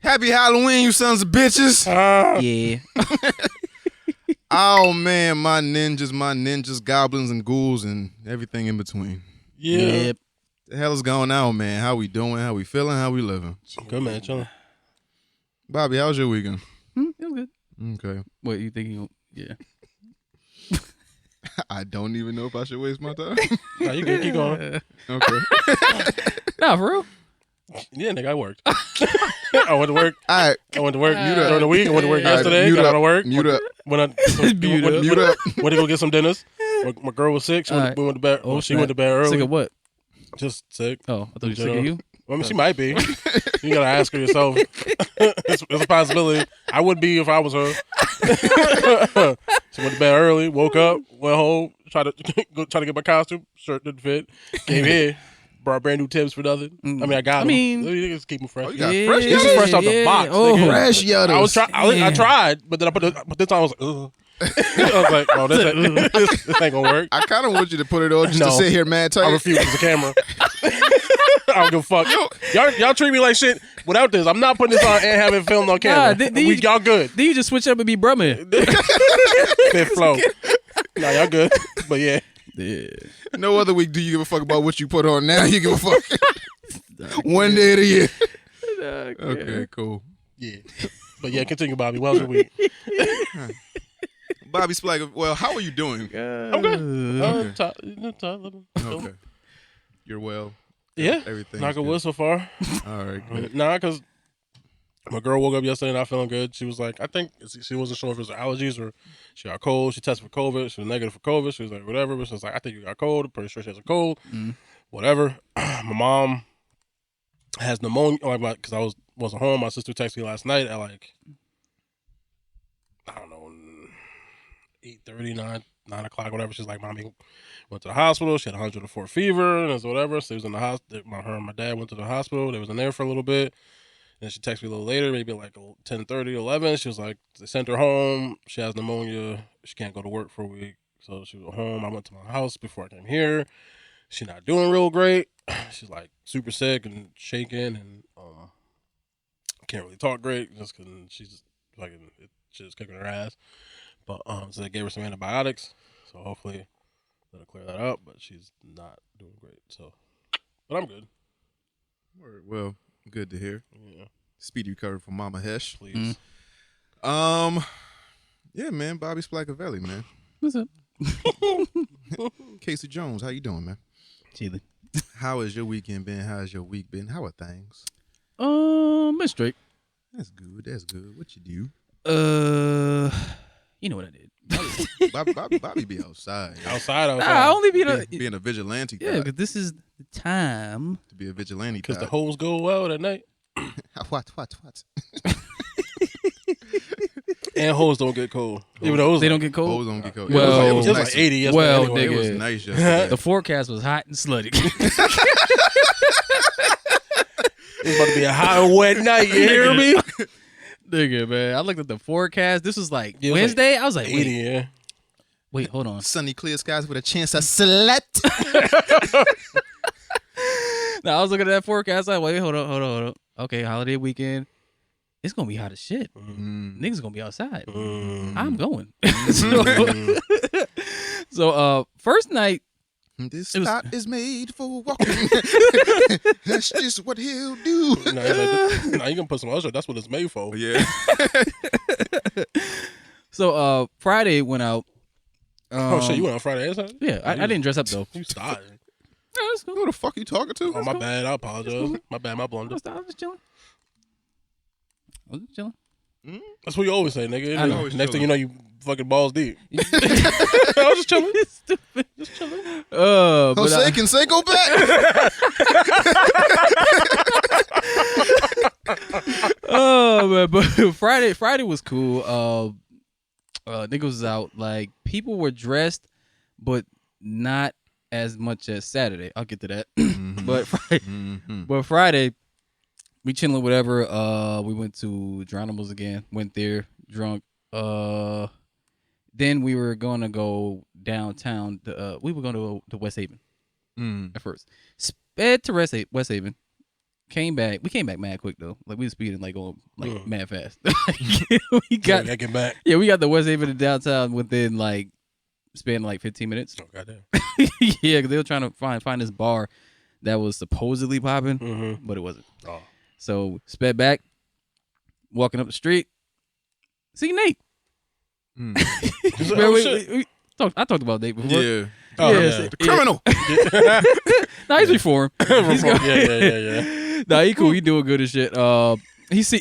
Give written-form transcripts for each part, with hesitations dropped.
Happy Halloween, you sons of bitches. Yeah. Oh, man, my ninjas, goblins, and ghouls, and everything in between. Yeah. Yep. The hell is going on, man? How we doing? How we feeling? How we living? Good, man. Chilling. Bobby, how was your weekend? It was good. Okay. What, you think yeah. I don't even know if I should waste my time. Nah, you good. Keep going. Okay. Nah, for real? Yeah, nigga, I worked. I went to work. All right. I went to work Mute up. during the week. I went to work All right, yesterday. mute Got up. out of work. Mute up. Went Mute up. Went to go get some dinners. My girl was sick. We went to bed. Oh, she went to bed early. Sick of what? Just sick. Oh, I thought you were sick of you. I mean, she might be. You gotta ask her yourself. It's a possibility. I would be if I was her. She went to bed early, woke up, went home, tried to get my costume. Shirt didn't fit. Came here, brought brand new Timbs for nothing. I mean, I got them. Just keep them fresh. Oh, you got fresh This is fresh out the box. Oh, nigga. Fresh Yodas. I tried, but then but this time I was like, ugh. I was like, oh, this ain't gonna work. I kind of want you to put it on just No. to sit here mad tight. I refuse. It's a camera. I don't give a fuck. Y'all treat me like shit without this. I'm not putting this on and having it filmed on camera. Y'all good. Then you just switch up and be Brumman. Fifth flow. Nah, y'all good. But yeah. No other week do you give a fuck about what you put on. Now you give a fuck. One day of the year. Okay, cool. Yeah. But yeah, continue, Bobby. What was your week? Bobby Splagger, well, how are you doing? I'm good. Okay. You're well. Yeah. Everything. Knock on wood so far. All right, good. Nah, because my girl woke up yesterday not feeling good. She was like, I think she wasn't sure if it was allergies or she got cold. She tested for COVID. She was negative for COVID. She was like, whatever. But she was like, I think you got cold. I'm pretty sure she has a cold. Whatever. My mom has pneumonia. Because I wasn't home. My sister texted me last night at like, I don't know, 8:30, 9 o'clock, whatever. She's like, Mommy went to the hospital. She had 104 fever and whatever. So she was in the hospital. Her and my dad went to the hospital. They was in there for a little bit. And she texted me a little later, maybe like 10:30, 11. She was like, they sent her home. She has pneumonia. She can't go to work for a week. So she was home. I went to my house before I came here. She's not doing real great. She's like super sick and shaking and can't really talk great just because she's just fucking, she's just kicking her ass. But so they gave her some antibiotics. So hopefully that'll clear that up. But she's not doing great. So, but I'm good. Well, good to hear. Yeah. Speedy recovery from Mama Hesh. Please. Yeah, man. Bobby Splaccavelli, man. What's up? Casey Jones, how you doing, man? Chilling. How has your weekend been? How has your week been? How are things? Been straight. That's good. That's good. What you do? You know what I did. Bobby be outside. Outside. I only Being a vigilante. Yeah, because this is the time to be a vigilante. Because the hoes go out at night. What? And hoes don't get cold. Even though they don't get cold. Hoes don't get cold. Well, it was like nice. 80 yesterday. Well, anyway. It was nigga. nice yesterday. The forecast was hot and slutty. It's about to be a hot and wet night. You hear me? Nigga, man. I looked at the forecast. This was like Yeah, it was Wednesday. like I was like, 80, yeah. wait, hold on. Sunny, clear skies with a chance of slut. Now I was looking at that forecast. Like, wait, hold on. Okay, holiday weekend. It's gonna be hot as shit. Niggas gonna be outside. I'm going. So, first night. This spot is made for walking. That's just what he'll do. Nah, you can put some usher. That's what it's made for. Yeah. So, Friday went out. Oh shit, you went on Friday, isn't it? Yeah, I didn't dress up though. You started. Yeah, that's cool. Who the fuck you talking to? Oh, my bad. I apologize. My bad. My blunder. I was just chilling. That's what you always say, nigga. I know. Next thing you know, you fucking balls deep. I was just chilling. Stupid. Just chilling. Jose, can say go back? Oh man, but Friday was cool. Niggas was out. Like people were dressed, but not as much as Saturday. I'll get to that. But Friday, we chilling whatever. We went to Geronimo's again. Went there drunk. Then we were gonna go downtown. We were going to West Haven at first. Sped to West Haven. Came back. We came back mad quick though. Like we was speeding like going like mad fast. we got get back. Yeah, we got the West Haven to downtown within like span like 15 minutes. Oh goddamn. Yeah, because they were trying to find this bar that was supposedly popping, but it wasn't. Oh. So sped back, walking up the street, see Nate. I talked about Nate before. Yeah. Oh, yeah, yeah. The criminal. Nah, he's reformed. Yeah. Nah, he cool. He doing good as shit. He see.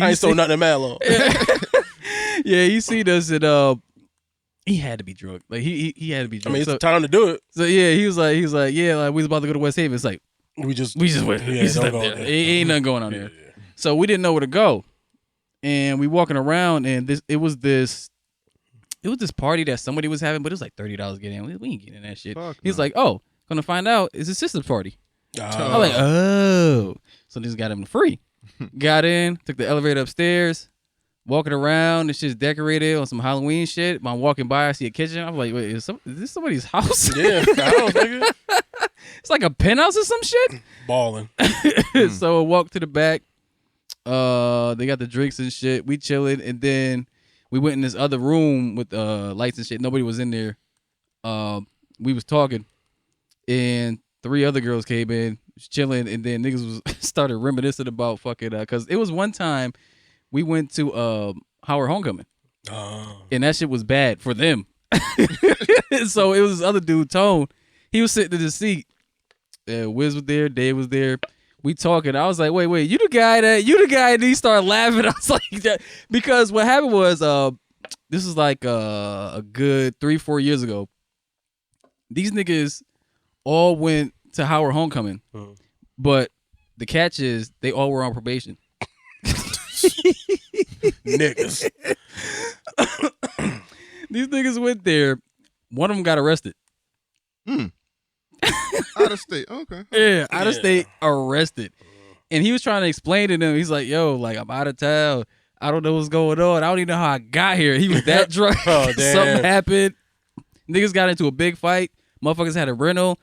I ain't stole nothing in mad long. Yeah, he seen us and he had to be drunk. Like he had to be drunk. I mean, it's time to do it. So yeah, he was like, yeah, like we was about to go to West Haven. It's like we just went. Yeah, We just left there. Ain't nothing going on there. So we didn't know where to go, and we walking around, and it was this party that somebody was having, but it was like $30 get in. We ain't getting that shit. He's like, oh, gonna find out it's a sister's party. I'm like, oh, so this got him free. Got in, took the elevator upstairs, walking around. It's just decorated on some Halloween shit. I'm walking by, I see a kitchen. I'm like, wait, is this somebody's house? Yeah, I don't think it. It's like a penthouse or some shit. Balling. So I walked to the back. They got the drinks and shit. We chilling, and then we went in this other room with lights and shit. Nobody was in there. We was talking, and 3 other girls came in, was chilling, and then niggas was started reminiscing about fucking because it was one time we went to Howard Homecoming, and that shit was bad for them. So it was this other dude, Tone. He was sitting in the seat. Wiz was there, Dave was there. We talking. I was like, wait, you the guy. And he started laughing. I was like, because what happened was, this is like a good 3-4 years ago. These niggas all went to Howard Homecoming, but the catch is they all were on probation. Niggas. These niggas went there. One of them got arrested. Out of state. Okay. Yeah, out of state, arrested. And he was trying to explain to them. He's like, yo, like, I'm out of town. I don't know what's going on. I don't even know how I got here. He was that drunk. Oh, damn. Something happened. Niggas got into a big fight. Motherfuckers had a rental.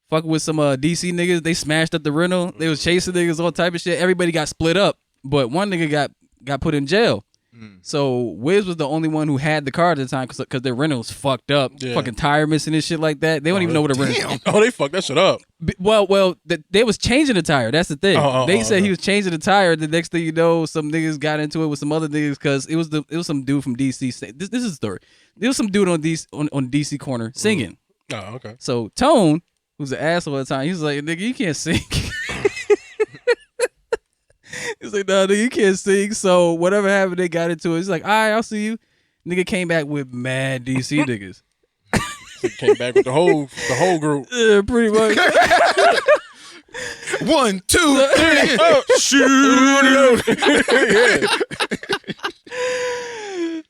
Fucking with some DC niggas. They smashed up the rental. They was chasing niggas, all type of shit. Everybody got split up. But one nigga got put in jail. So Wiz was the only one who had the car at the time because their rental was fucked up. Yeah. Fucking tire missing and shit like that. They don't even know what a rental. Oh, they fucked that shit up. Well, they was changing the tire. That's the thing. They said he was changing the tire. The next thing you know, some niggas got into it with some other niggas because it was some dude from DC. This is the story. There was some dude on DC corner singing. Oh, okay. So Tone, who's an asshole at the time, he was like, nigga, you can't sing. He's like, no, nigga, you can't sing. So whatever happened, they got into it. He's like, all right, I'll see you. Nigga came back with mad DC niggas. So came back with the whole group. Yeah, pretty much. 1, 2, 3, shoot!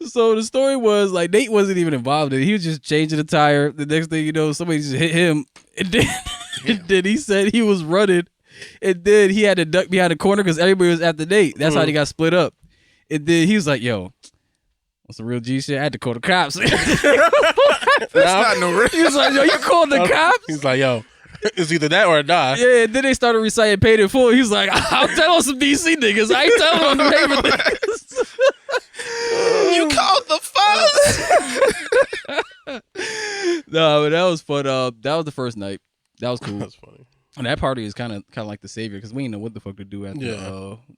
So the story was like Nate wasn't even involved in it. He was just changing the tire. The next thing you know, somebody just hit him, and then he said he was running. And then he had to duck behind the corner because everybody was at the Nate. That's how they got split up. And then he was like, yo, what's the real G shit? I had to call the cops. That's not no real. He was like, yo, you called the cops? He's like, yo, it's either that or I die. Yeah, and then they started reciting Paid in Full. He's like, I'll tell some DC niggas. I ain't telling on the paper niggas. You called the father. No, but that was fun. That was the first night. That was cool. That's funny. And that party is kind of like the savior because we didn't know what the fuck to do after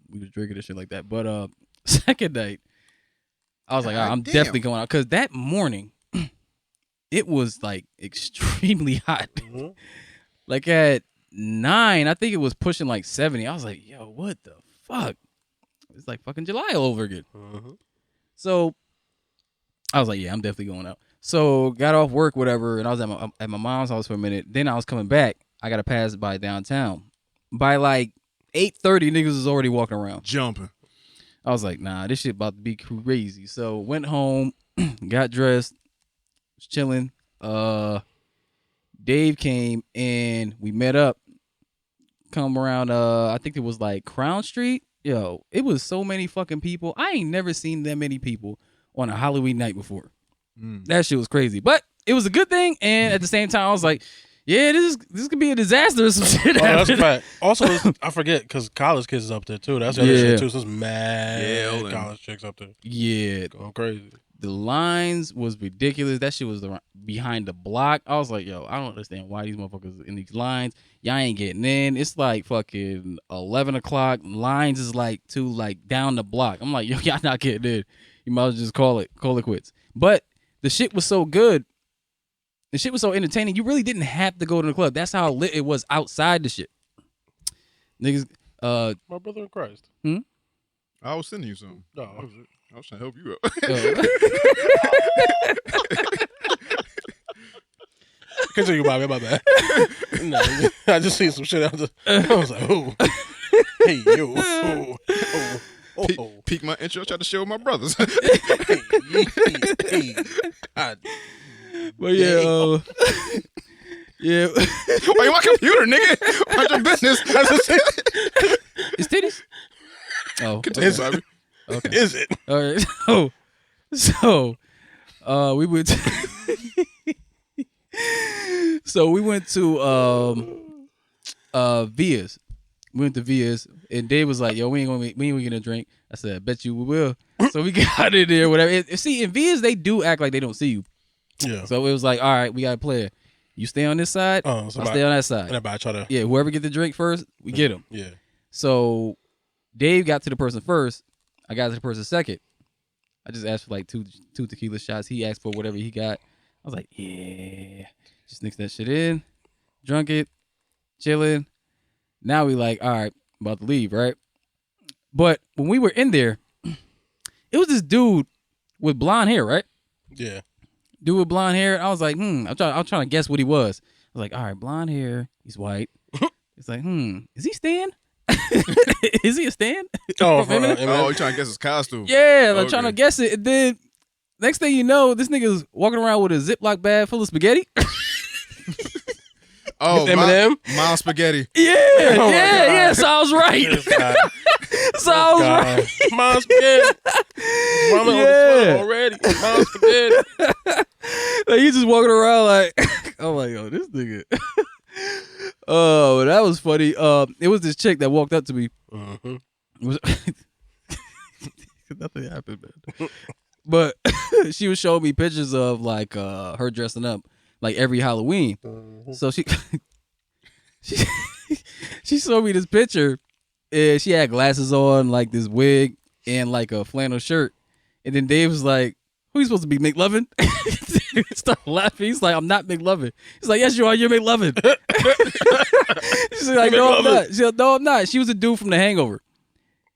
we was drinking and shit like that. But second night, I was like, I'm definitely going out because that morning it was like extremely hot. Mm-hmm. Like at 9, I think it was pushing like 70. I was like, yo, what the fuck? It's like fucking July all over again. Mm-hmm. So I was like, yeah, I'm definitely going out. So got off work, whatever, and I was at my mom's house for a minute. Then I was coming back. I got to pass by downtown. By like 8:30, niggas was already walking around. Jumping. I was like, nah, this shit about to be crazy. So went home, got dressed, was chilling. Dave came and we met up. Come around, I think it was like Crown Street. Yo, it was so many fucking people. I ain't never seen that many people on a Halloween night before. That shit was crazy. But it was a good thing. And at the same time, I was like, Yeah, this could be a disaster or some shit. Oh, that's a happening. fact. Also, I forget because college kids is up there too. That's the other shit too. So it's mad college chicks up there. Yeah, going crazy. the lines was ridiculous. That shit was behind the block. I was like, yo, I don't understand why these motherfuckers in these lines. Y'all ain't getting in. It's like fucking 11 o'clock. Lines is like down the block. I'm like, yo, y'all not getting in. You might as well just call it quits. But the shit was so good. The shit was so entertaining. You really didn't have to go to the club. That's how lit it was outside the shit. Niggas, My brother in Christ. I was sending you something. No. I was trying to help you out. Continue, Bobby. My bad. No, I just seen some shit. I was like, oh, hey, yo, Peak my intro. I tried to show my brothers. hey. but yeah, yeah. Why you my computer, nigga? Mind your business. It's titties. Oh, Continue, Bobby. okay. Is it? All right. So, we went. So we went to Via's. We went to Via's, and Dave was like, "Yo, we ain't gonna get a drink." I said, "I bet you we will." So we got in there, whatever. See, in Via's, they do act like they don't see you. Yeah. So it was like, all right, we got a player. You stay on this side. I stay on that side. And I try to. Yeah, whoever get the drink first, we get him. Yeah. So Dave got to the person first. I got to the person second. I just asked for like two tequila shots. He asked for whatever he got. I was like, yeah. Just mix that shit in. Drunk it. Chilling. Now we like, all right, about to leave, right? But when we were in there, it was this dude with blonde hair, right? Yeah. Dude with blonde hair. I was like, I'm trying to guess what he was. I was like, all right, blonde hair. He's white. It's like, is he Stan? Is he a Stan? Oh, Oh, you trying to guess his costume? Yeah, like trying to guess it. And then next thing you know, this nigga's walking around with a Ziploc bag full of spaghetti. Oh, Eminem? Mild spaghetti. Yeah, Oh yeah. So I was right. So I was right. Mom spaghetti. Mama on the sweater already. Mom spaghetti. Like, he's just walking around like, oh my god, this nigga. Oh, that was funny. It was this chick that walked up to me. Mm-hmm. It was nothing happened, man. But she was showing me pictures of like her dressing up like every Halloween. Mm-hmm. So she showed me this picture, and she had glasses on, like this wig, and like a flannel shirt. And then Dave was like, "Who you supposed to be, McLovin?" He started laughing. He's like, "I'm not McLovin." He's like, "Yes, you are. You're McLovin." She's like, "No, I'm not." She's like, "No, I'm not." She was a dude from The Hangover.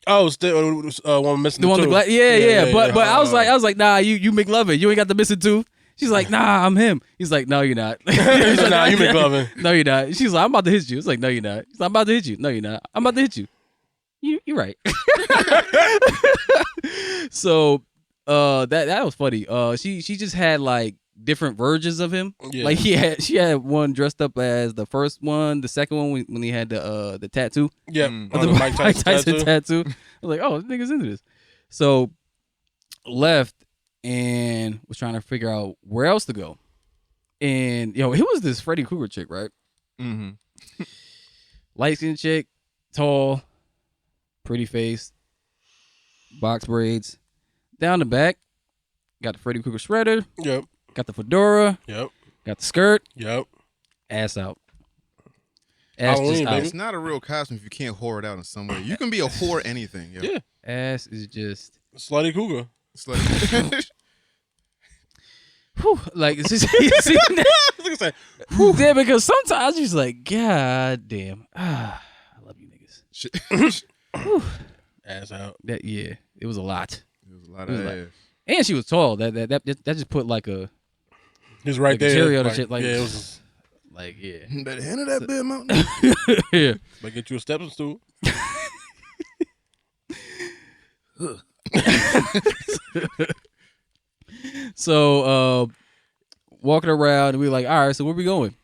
Oh, still one missing The one with the tooth. yeah. But I was like, "Nah, you McLovin. You ain't got the missing tooth." She's like, "Nah, I'm him." He's like, "No, you're not." He's like, nah, you McLovin. No, you're not. She's like, "I'm about to hit you." It's like, "No, you're not." She's like, "I'm about to hit you." No, you're not. "I'm about to hit you." You're right. So, that was funny. She just had like different versions of him. Yeah. Like she had one dressed up as the first one, the second one when he had the tattoo. Yeah. The Mike Tyson tattoo. I was like, oh, this nigga's into this. So left and was trying to figure out where else to go. And it was this Freddy Krueger chick, right? Mm-hmm. Light skinned chick, tall, pretty face, box braids. Down the back, got the Freddy Krueger shredder. Yep. Got the fedora. Yep. Got the skirt. Yep. Ass out. Ass Halloween, just out. baby. It's not a real costume if you can't whore it out in some way. You can be a whore anything. Yo. Yeah. Ass is just. Slutty cougar. It's like, Whew, like, it's just, yeah, because sometimes you're just like, God damn. I love you niggas. shit. Ass out. It was a lot. It was a lot It was of like- ass. And she was tall. That just put like a He's right like a there. cherry on the like, shit, like- yeah, it was. like yeah. Better handle that bit, mountain. Yeah. But get you a stepping stool. So walking around, and we were like, all right, so where we going?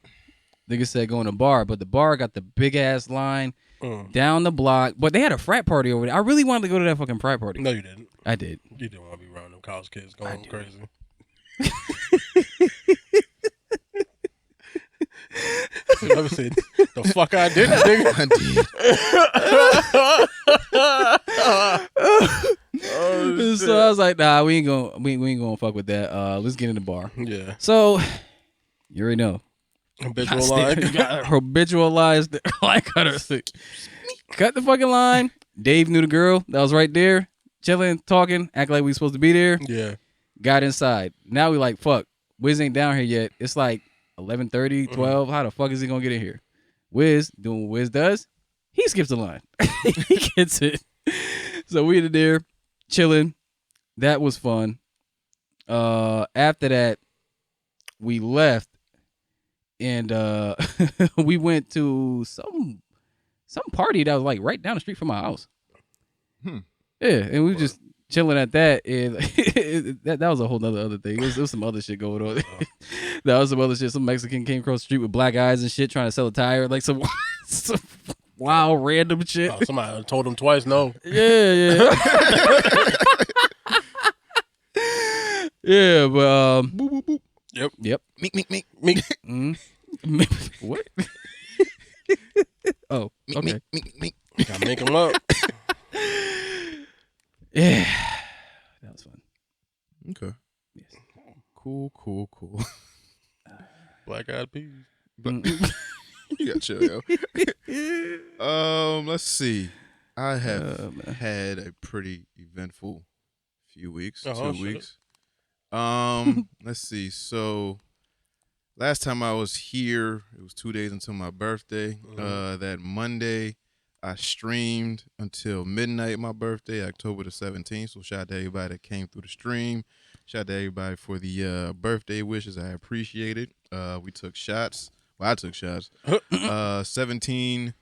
Nigga said going to bar, but the bar got the big ass line down the block. But they had a frat party over there. I really wanted to go to that fucking frat party. No, you didn't. I did. You didn't want to be around them college kids going crazy. Never said the fuck I didn't, nigga. I did. So I was like, nah, we ain't gonna fuck with that. Let's get in the bar. Yeah. So you already know. Habitual line. Habitual lies. Line cutter. Cut the fucking line. Dave knew the girl that was right there, chilling, talking, act like we supposed to be there. Yeah. Got inside. Now we like, fuck. Wiz ain't down here yet. It's like 11:30, 12. How the fuck is he gonna get in here? Wiz doing what Wiz does. He skips the line. He gets it. So we in there chilling. That was fun. After that, we left and we went to some party that was like right down the street from my house. Yeah, and we were just chilling at that, and that was a whole other thing. It was some other shit going on. That was some other shit. Some Mexican came across the street with black eyes and shit, trying to sell a tire, like some wild random shit. Oh, somebody told him twice no. Yeah. Yeah, but Boop, boop, boop. Yep. Meek. What? Oh, okay. Meek. Gotta make him up. Yeah, that was fun. Okay. Yes. Cool. Black eyed peas. You got chill, yo. Let's see. I have had a pretty eventful few weeks, 2 weeks. Let's see. So last time I was here, it was 2 days until my birthday. That Monday, I streamed until midnight my birthday, October the 17th. So shout out to everybody that came through the stream. Shout out to everybody for the birthday wishes. I appreciate it. We took shots. Well, I took shots. 17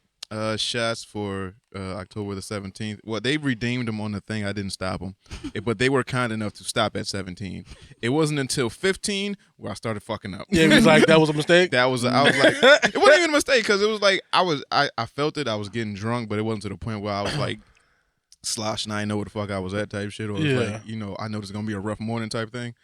shots for October the 17th. Well, they redeemed them on the thing. I didn't stop them. But they were kind enough to stop at 17. It wasn't until 15 where I started fucking up. Yeah, it was like, that was a mistake? I was like, it wasn't even a mistake because it was like, I felt it. I was getting drunk, but it wasn't to the point where I was like sloshing. I didn't know where the fuck I was at type shit. Or it was like, I know this is going to be a rough morning type thing.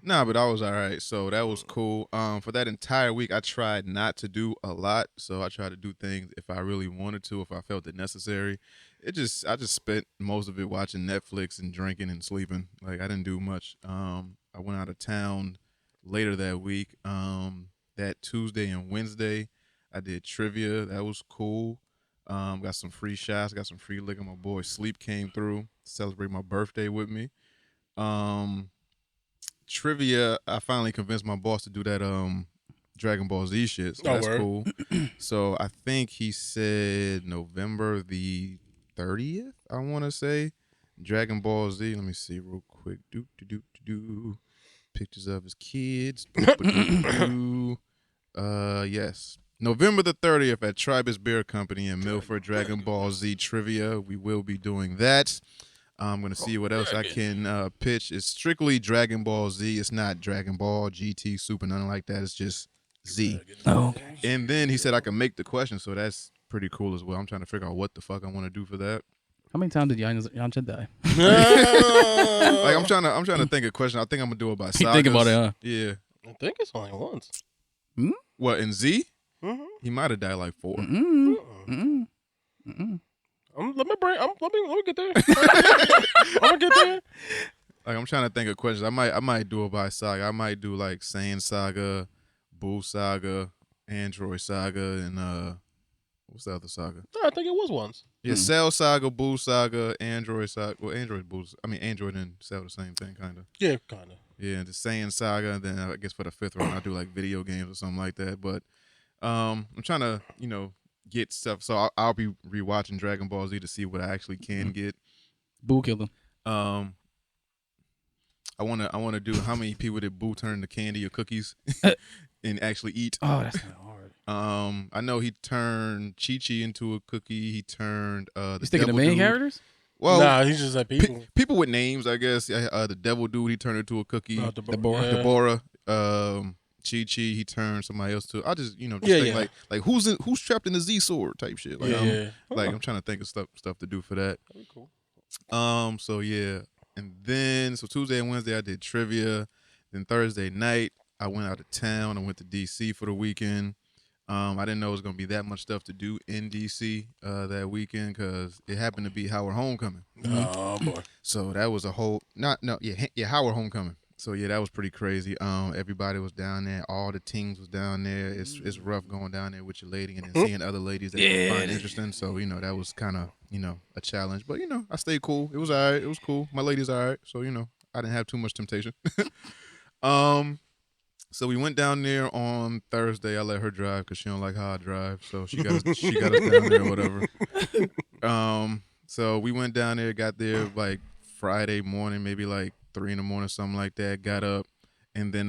Nah, but I was all right. So that was cool. For that entire week, I tried not to do a lot. So I tried to do things if I really wanted to, if I felt it necessary. I just spent most of it watching Netflix and drinking and sleeping. Like, I didn't do much. I went out of town later that week. That Tuesday and Wednesday, I did trivia. That was cool. Got some free shots. Got some free liquor. My boy Sleep came through to celebrate my birthday with me. Trivia, I finally convinced my boss to do that Dragon Ball Z shit. So that's cool. So I think he said November the 30th, I want to say. Dragon Ball Z. Let me see real quick. Pictures of his kids. Yes. November the 30th at Tribus Beer Company in Milford. Dragon Ball Z Trivia. We will be doing that. I'm going to see what else I can pitch. It's strictly Dragon Ball Z. It's not Dragon Ball, GT, Super, nothing like that. It's just Z. Oh. And then he said I can make the question, so that's pretty cool as well. I'm trying to figure out what the fuck I want to do for that. How many times did Yamcha die? Like, I'm trying to think of a question. I think I'm going to do it by sagas. Think about it, huh? Yeah. I think it's only once. What, in Z? Mm-hmm. He might have died like 4. Let me get there. I'm gonna get there. Like, I'm trying to think of questions. I might do it by saga. I might do like Saiyan Saga, Buu Saga, Android Saga, and what's the other saga? No, I think it was once. Yeah, Cell Saga, Buu Saga, Android Saga. Well, Android and Cell the same thing, kind of. Yeah, kind of. Yeah, the Saiyan Saga. And then I guess for the 5th round, I'll do like video games or something like that. But I'm trying to, get stuff. So I'll be rewatching Dragon Ball Z to see what I actually can get. Boo killed him. I wanna do how many people did Boo turn into candy or cookies and actually eat. Oh, that's kind of hard. I know he turned Chi-Chi into a cookie. He turned the You sticking the devil main dude. characters? Well, nah, he's just like people. People with names, I guess. The devil dude, he turned into a cookie. Deborah. Chi-Chi, he turned somebody else to. I just, think like who's trapped in the Z sword type shit. Like, I'm trying to think of stuff to do for that. That'd be cool. So yeah, and then Tuesday and Wednesday I did trivia. Then Thursday night I went out of town. I went to DC for the weekend. I didn't know it was gonna be that much stuff to do in DC that weekend because it happened to be Howard Homecoming. Oh boy! So that was a whole Howard Homecoming. So yeah, that was pretty crazy. Everybody was down there. All the teams was down there. It's rough going down there with your lady and then seeing other ladies that you find interesting. So that was kind of a challenge. But I stayed cool. It was alright. It was cool. My lady's alright. So I didn't have too much temptation. So we went down there on Thursday. I let her drive because she don't like how I drive. So she got us down there or whatever. So we went down there, got there like Friday morning, maybe like 3 a.m, something like that. Got up, and then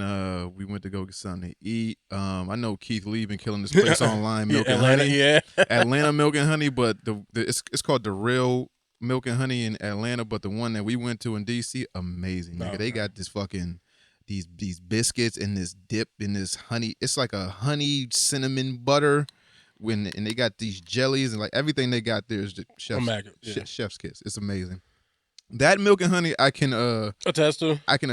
we went to go get something to eat. I know Keith Lee been killing this place online, Milk and Atlanta, Honey. yeah. Atlanta Milk and Honey, but it's called The Real Milk and Honey in Atlanta. But the one that we went to in DC, amazing, nigga. Okay. They got this fucking these biscuits and this dip in this honey. It's like a honey cinnamon butter. And they got these jellies and like everything they got there is the chef's kiss. It's amazing. That Milk and Honey I can attest to. I can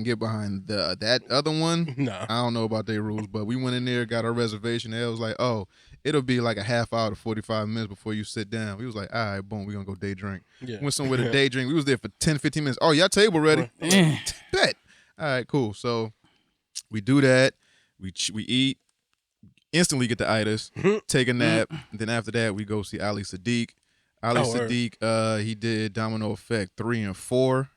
get behind. That other one. No. I don't know about their rules, but we went in there, got our reservation. And it was like, oh, it'll be like a half hour to 45 minutes before you sit down. We was like, all right, boom, we're gonna go day drink. Yeah. Went somewhere to day drink. We was there for 10, 15 minutes. Oh, y'all table ready? Bet. All right, cool. So we do that. We eat. Instantly get the itis, take a nap. Then after that, we go see Ali Sadiq. Sadiq, he did Domino Effect 3 and 4.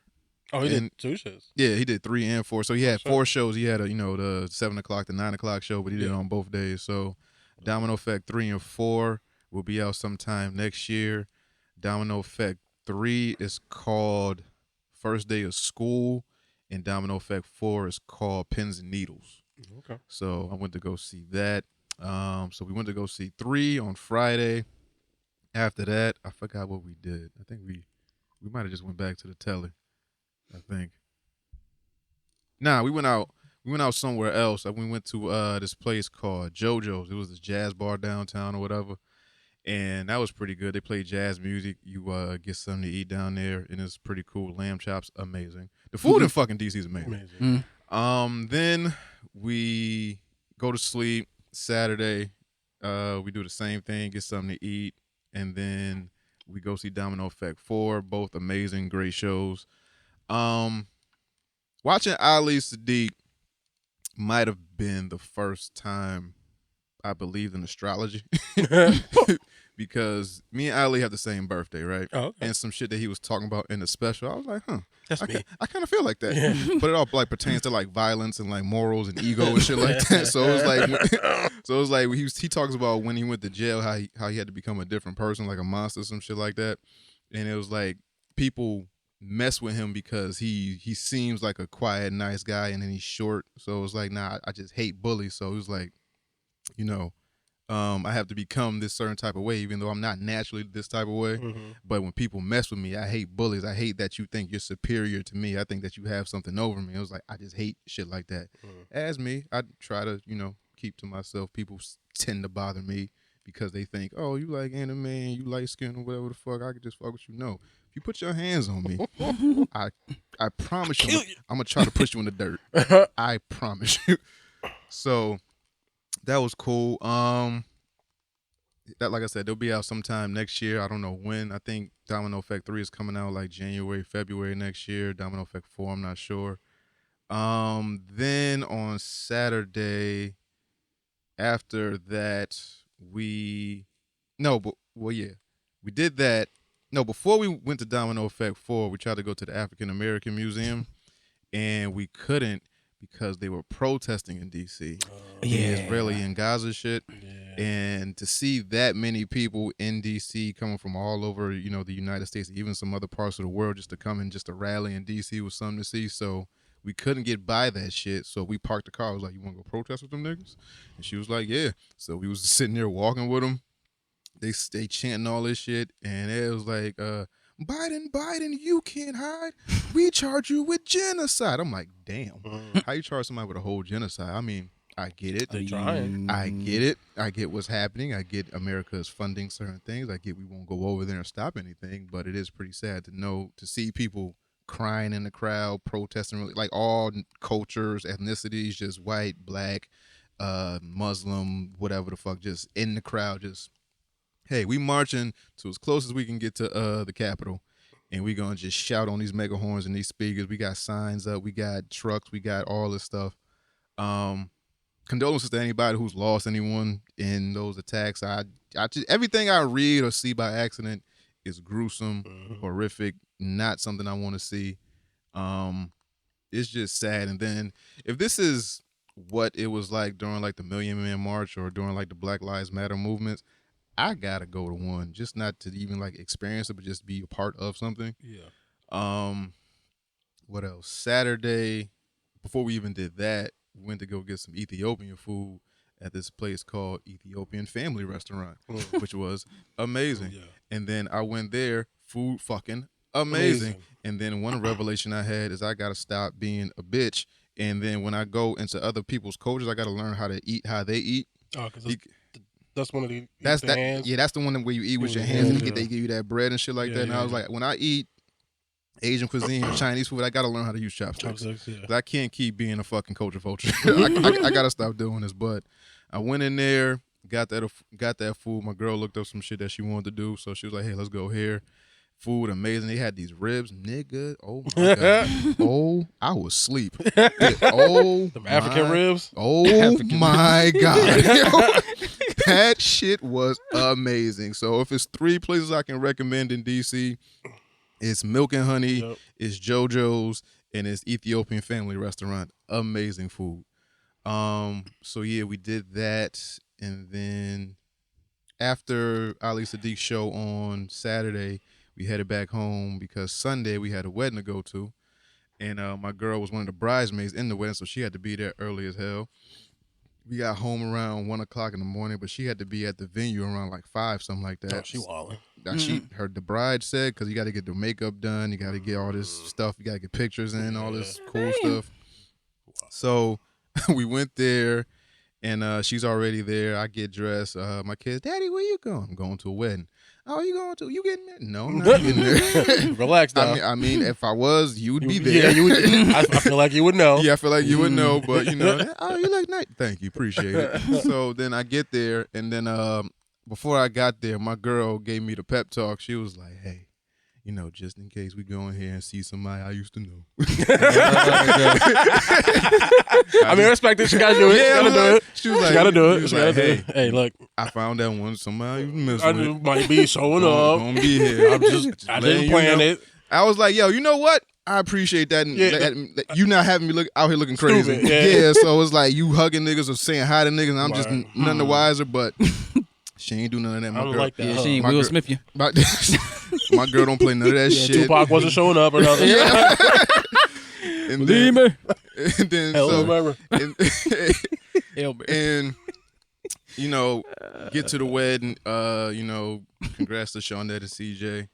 Oh, he did 2 shows. Yeah, he did 3 and 4. So he had 4 shows. He had the 7 o'clock to 9 o'clock show, but he did it on both days. So Domino Effect 3 and 4 will be out sometime next year. Domino Effect 3 is called First Day of School, and Domino Effect 4 is called Pins and Needles. Okay. So I went to go see that. So we went to go see 3 on Friday. After that, I forgot what we did. I think we might have just went back to the telly. I think. Nah, we went out somewhere else. We went to this place called JoJo's. It was this jazz bar downtown or whatever. And that was pretty good. They play jazz music. You get something to eat down there, and it's pretty cool. Lamb chops, amazing. The food in fucking DC is amazing. Then we go to sleep. Saturday, we do the same thing, get something to eat, and then we go see Domino Effect 4, both amazing, great shows. Watching Ali Sadiq might have been the first time I believed in astrology. Because me and Ali have the same birthday, right? Oh, okay. And some shit that he was talking about in the special, I was like, That's me. I kind of feel like that. Yeah. But it all like pertains to like violence and like morals and ego and shit like that. So it was like he talks about when he went to jail, how he had to become a different person, like a monster, some shit like that. And it was like people mess with him because he seems like a quiet, nice guy, and then he's short. So it was like, nah, I just hate bullies. So it was like, I have to become this certain type of way, even though I'm not naturally this type of way. Mm-hmm. But when people mess with me, I hate bullies. I hate that you think you're superior to me. I think that you have something over me. It was like, I just hate shit like that. As me, I try to, keep to myself. People tend to bother me because they think, oh, you like anime, you light skin or whatever the fuck. I could just fuck with you. No. If you put your hands on me, I promise you, I'm going to try to push you in the dirt. I promise you. So that was cool. That, like I said, they'll be out sometime next year. I don't know when. I think Domino Effect 3 is coming out like January, February next year. Domino Effect 4, I'm not sure. Then on Saturday, after that, we did that. No, before we went to Domino Effect 4, we tried to go to the African American Museum, and we couldn't because they were protesting in D.C. The Israeli and Gaza shit. Yeah. And to see that many people in D.C. coming from all over, the United States, even some other parts of the world, just to come and just to rally in D.C. was something to see. So we couldn't get by that shit. So we parked the car. I was like, you want to go protest with them niggas? And she was like, yeah. So we was sitting there walking with them. They chanting all this shit. And it was like, Biden, you can't hide. We charge you with genocide. I'm like, damn. How you charge somebody with a whole genocide? I mean, I get it. They trying. I get it. I get what's happening. I get America is funding certain things. I get we won't go over there and stop anything, but it is pretty sad to see people crying in the crowd, protesting, like all cultures, ethnicities, just white, black, Muslim, whatever the fuck, just in the crowd, just, hey, we marching to as close as we can get to the Capitol, and we gonna just shout on these mega horns and these speakers. We got signs up, we got trucks, we got all this stuff. Condolences to anybody who's lost anyone in those attacks. I just, everything I read or see by accident is gruesome, horrific, not something I want to see. It's just sad. And then if this is what it was like during like the Million Man March or during like the Black Lives Matter movements, I gotta go to one, just not to even like experience it, but just be a part of something. Yeah. What else? Saturday, before we even did that, we went to go get some Ethiopian food at this place called Ethiopian Family Restaurant, which was amazing. Yeah. And then I went there, food fucking amazing. And then one revelation I had is I gotta stop being a bitch. And then when I go into other people's cultures, I gotta learn how to eat how they eat. Oh, because that's one of the hands. Yeah, that's the one where you eat with your hands, and they give you that bread and shit like that. And I was like, when I eat Asian cuisine or Chinese food, I gotta learn how to use chopsticks. I can't keep being a fucking culture vulture. I gotta stop doing this. But I went in there, got that food. My girl looked up some shit that she wanted to do, so she was like, "Hey, let's go here." Food amazing. They had these ribs, nigga. Oh my god. Oh, I was asleep. Oh, them African ribs. Oh my god. That shit was amazing. So if it's 3 places I can recommend in DC, it's Milk and Honey, it's JoJo's, and it's Ethiopian Family Restaurant. Amazing food. So yeah, we did that, and then after Ali Sadiq's show on Saturday, we headed back home because Sunday we had a wedding to go to, and my girl was one of the bridesmaids in the wedding, so she had to be there early as hell. We got home around 1 o'clock in the morning, but she had to be at the venue around like 5, something like that. Oh, she wilding. The bride said, because you got to get the makeup done, you got to get all this stuff, you got to get pictures in, all this cool stuff. So we went there, and she's already there. I get dressed. My kids, Daddy, where you going? I'm going to a wedding. Oh, you going to? You getting married? No, I'm not getting married. Relax now. I mean, if I was, you would be there. Yeah, you would. I feel like you would know. Yeah, I feel like you would know, but you know, oh, you look nice. Thank you, appreciate it. So then I get there, and then before I got there, my girl gave me the pep talk. She was like, "Hey, you know, just in case we go in here and see somebody I used to know." I mean, respect it. She gotta do it. Yeah, she gotta do it. She was like, she gotta do it. She was like, hey, look, I found that one. Somebody you mess I with. might be showing up. Gonna be here. I didn't plan it. I was like, yo, you know what? I appreciate that. You not having me out here looking crazy. Stupid, yeah. So it's like you hugging niggas or saying hi to niggas, and I'm just none the wiser. But she ain't do none of that. My I don't girl, like that. Yeah, she ain't Will Smith you. My girl don't play none of that shit. Tupac wasn't showing up or nothing. And Believe then, me. and then and you know, get to the wedding. You know, congrats to Shonda and CJ.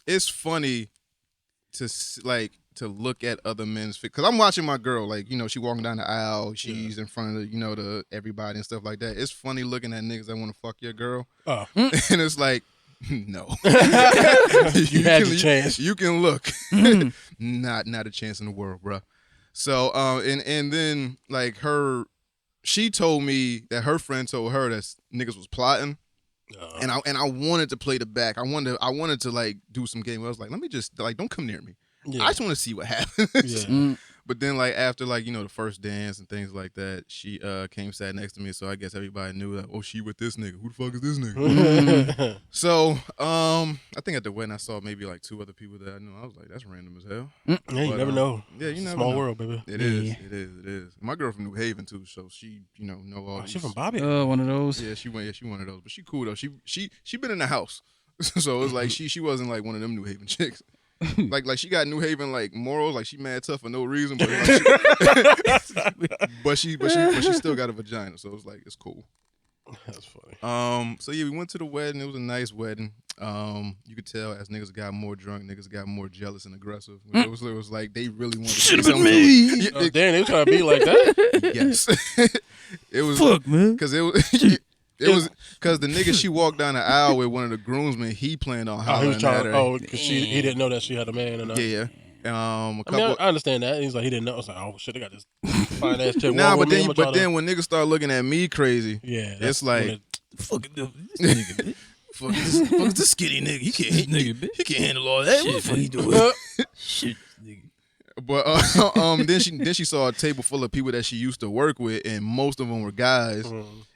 It's funny to look at other men's because I'm watching my girl, like, you know, she walking down the aisle, she's in front of, you know, the everybody and stuff like that. It's funny looking at niggas that want to fuck your girl. And it's like, no. you had the chance. You can look. Not a chance in the world, bro. So and then like she told me that her friend told her that niggas was plotting. And I wanted to play the back. I wanted to like do some game. I was like, let me just like, don't come near me. I just want to see what happens. But then like after like, you know, the first dance and things like that, she came sat next to me. So I guess everybody knew that, oh, she with this nigga. Who the fuck is this nigga? So I think at the wedding I saw maybe like 2 other people that I knew. I was like, that's random as hell. Yeah, you never know. Yeah, you never Small know. world, baby. It is. My girl from New Haven too, so she, you know all these. She from Bobby. One of those. Yeah, she one of those. But she cool though. She been in the house. So it's like she wasn't like one of them New Haven chicks. like she got New Haven like morals, like she mad tough for no reason, but like she still got a vagina, so it's like it's cool. That's funny. So yeah, we went to the wedding. It was a nice wedding. You could tell as niggas got more drunk, niggas got more jealous and aggressive. It was like they really wanted to say something. Me. Damn, they was trying to be like that. Yes, it was. Fuck, man. Because it was. It was because the nigga she walked down the aisle with, one of the groomsmen, he planned on hollering at her. Because he didn't know that she had a man. And yeah. I understand that. He's like, he didn't know. I was like, oh shit, I got this finance chick. Nah, but then when niggas start looking at me crazy, it's like, fuck this nigga, bitch. Fuck this skinny nigga. He can't handle all that. What the fuck he doing? Shit, nigga. But then she saw a table full of people that she used to work with, and most of them were guys.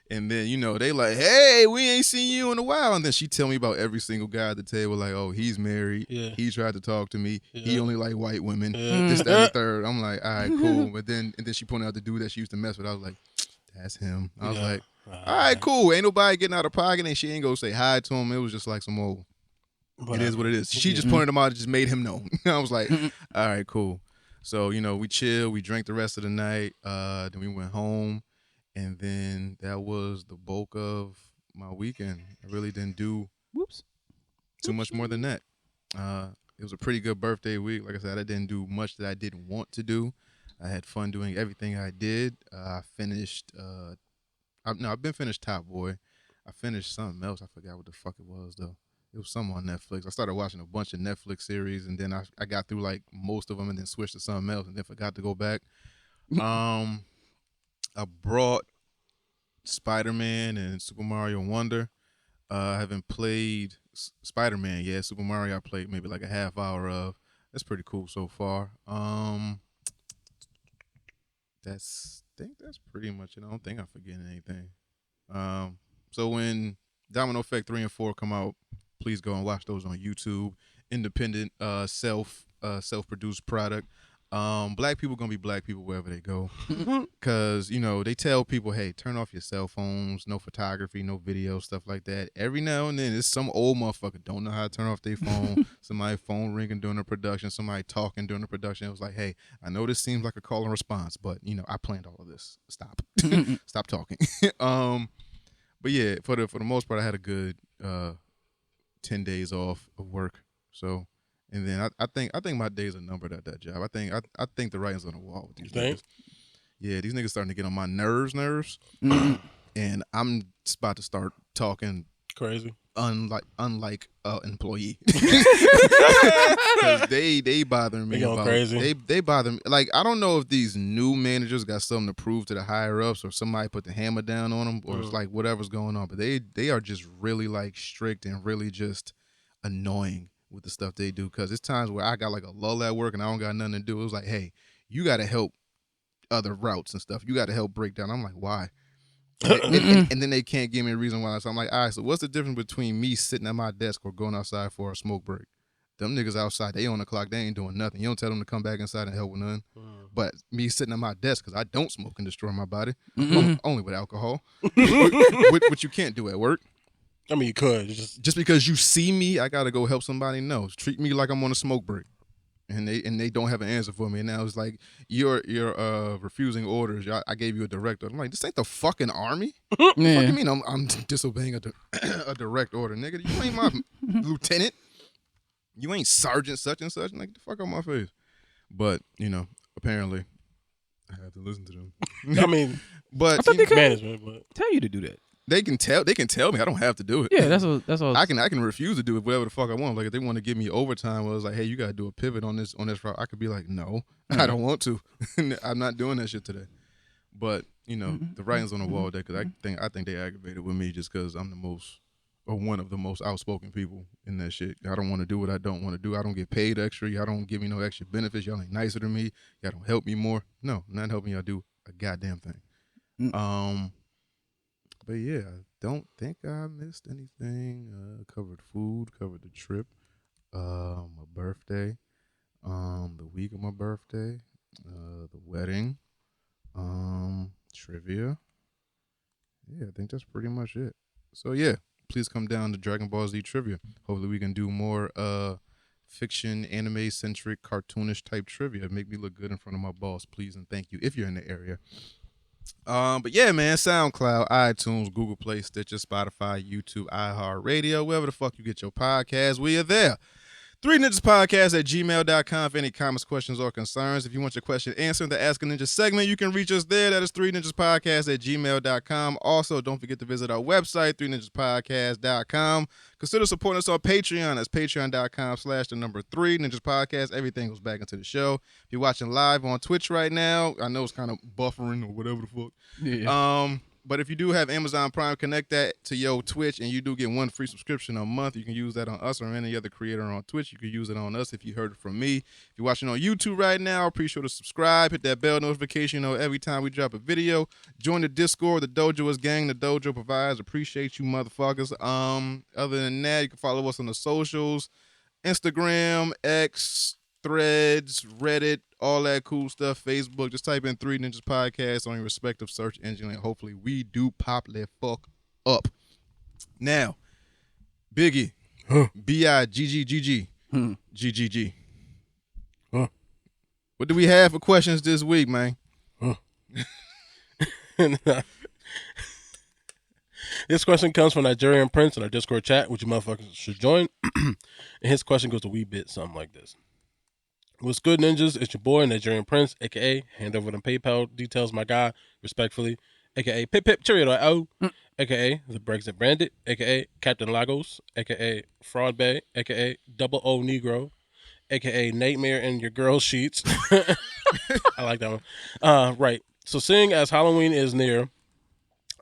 And then they like, hey, we ain't seen you in a while. And then she tell me about every single guy at the table, like, oh, he's married. Yeah. He tried to talk to me. Yeah. He only like white women. Yeah. This, that, and the third. I'm like, all right, cool. But then she pointed out the dude that she used to mess with. I was like, that's him. I was like, all right, cool. Ain't nobody getting out of pocket, and she ain't gonna say hi to him. It was just like some old. It is what it is. She just pointed him out and just made him know. I was like, all right, cool. So we chill. We drank the rest of the night. Then we went home. And then that was the bulk of my weekend. I really didn't do too much more than that. It was a pretty good birthday week. Like I said, I didn't do much that I didn't want to do. I had fun doing everything I did. I finished. I've been finished Top Boy. I finished something else. I forgot what the fuck it was though. It was something on Netflix. I started watching a bunch of Netflix series, and then I got through like most of them, and then switched to something else, and then forgot to go back. I brought Spider-Man and Super Mario Wonder. I haven't played Spider-Man yet. Super Mario I played maybe like a half hour of. That's pretty cool so far. I think that's pretty much it. I don't think I'm forgetting anything. So when Domino Effect 3 and 4 come out, please go and watch those on YouTube. Independent, self-produced product. Black people gonna be black people wherever they go, cause they tell people, hey, turn off your cell phones, no photography, no video, stuff like that. Every now and then, it's some old motherfucker don't know how to turn off their phone. Somebody phone ringing during the production, somebody talking during the production. It was like, hey, I know this seems like a call and response, but I planned all of this. Stop, stop talking. But yeah, for the most part, I had a good 10 days off of work, so. And then I think my days are numbered at that job. I think the writing's on the wall with these niggas. Yeah, these niggas starting to get on my nerves. And I'm just about to start talking crazy. Unlike employee. Because they bothering me. They going crazy. They bother me. Like, I don't know if these new managers got something to prove to the higher ups, or somebody put the hammer down on them, or it's like whatever's going on. But they are just really like strict and really just annoying with the stuff they do, because it's times where I got like a lull at work and I don't got nothing to do. It was like, hey, you got to help other routes and stuff. You got to help break down. I'm like, why? And then they can't give me a reason why. So I'm like, all right, so what's the difference between me sitting at my desk or going outside for a smoke break? Them niggas outside, they on the clock, they ain't doing nothing. You don't tell them to come back inside and help with nothing. But me sitting at my desk, because I don't smoke and destroy my body, only with alcohol, which you can't do at work. I mean, you could. Just because you see me, I gotta go help somebody. No, treat me like I'm on a smoke break, and they don't have an answer for me. And now it's like you're refusing orders. I gave you a direct order. I'm like, this ain't the fucking army. Yeah. What do you mean I'm disobeying a direct order, nigga? You ain't my lieutenant. You ain't sergeant such and such. Like, the fuck out my face. But apparently, I have to listen to them. I mean, but I thought they could management, but tell you to do that. They can tell me. I don't have to do it. Yeah, that's what I can refuse to do it, whatever the fuck I want. Like, if they want to give me overtime, where it's like, hey, you got to do a pivot on this route, I could be like, no, I don't want to. I'm not doing that shit today. But the writing's on the wall there, because I think they aggravated with me just because I'm one of the most outspoken people in that shit. I don't want to do what I don't want to do. I don't get paid extra. Y'all don't give me no extra benefits. Y'all ain't nicer than me. Y'all don't help me more. No, not helping y'all do a goddamn thing. But yeah, I don't think I missed anything. Covered food, covered the trip, my birthday, the week of my birthday, the wedding, trivia. Yeah, I think that's pretty much it. So yeah, please come down to Dragon Ball Z trivia. Hopefully we can do more fiction, anime-centric, cartoonish type trivia. Make me look good in front of my boss, please, and thank you if you're in the area. But yeah, man, SoundCloud, iTunes, Google Play, Stitcher, Spotify, YouTube, iHeartRadio, wherever the fuck you get your podcast, we are there. 3ninjaspodcast@gmail.com for any comments, questions, or concerns. If you want your question answered in the Ask a Ninja segment, you can reach us there. That is 3ninjaspodcast@gmail.com. Also, don't forget to visit our website, 3ninjaspodcast.com. Consider supporting us on Patreon. That's patreon.com/3 Ninjas Podcast. Everything goes back into the show. If you're watching live on Twitch right now, I know it's kind of buffering or whatever the fuck. Yeah. But if you do have Amazon Prime, connect that to your Twitch, and you do get one free subscription a month. You can use that on us or any other creator on Twitch. You can use it on us if you heard it from me. If you're watching on YouTube right now, be sure to subscribe, hit that bell notification, every time we drop a video. Join the Discord. The Dojo is gang. The Dojo provides. Appreciate you, motherfuckers. Other than that, you can follow us on the socials, Instagram, X, Threads, Reddit, all that cool stuff, Facebook. Just type in 3 Ninjas Podcast on your respective search engine, and hopefully we do pop that fuck up. Now, Biggie, B-I-G-G-G-G, G-G-G. What do we have for questions this week, man? This question comes from Nigerian Prince in our Discord chat, which you motherfuckers should join. And his question goes a wee bit something like this. What's good, ninjas? It's your boy, Nigerian Prince, a.k.a. hand over them PayPal details, my guy, respectfully, a.k.a. Pip Pip Cheerio, a.k.a. The Brexit Bandit, a.k.a. Captain Lagos, a.k.a. Fraud Bay, a.k.a. Double O Negro, a.k.a. Nightmare in Your Girl's Sheets. I like that one. Right. So seeing as Halloween is near,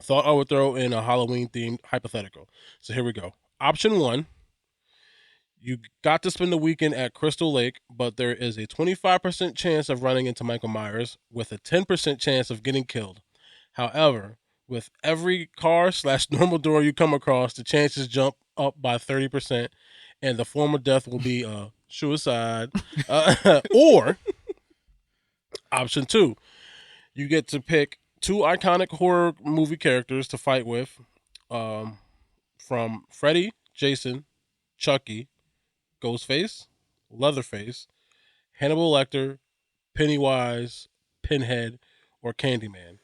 thought I would throw in a Halloween-themed hypothetical. So here we go. Option 1. You got to spend the weekend at Crystal Lake, but there is a 25% chance of running into Michael Myers with a 10% chance of getting killed. However, with every car/normal door you come across, the chances jump up by 30%, and the form of death will be suicide. Or, option 2, you get to pick 2 iconic horror movie characters to fight with, from Freddy, Jason, Chucky, Ghostface, Leatherface, Hannibal Lecter, Pennywise, Pinhead, or Candyman.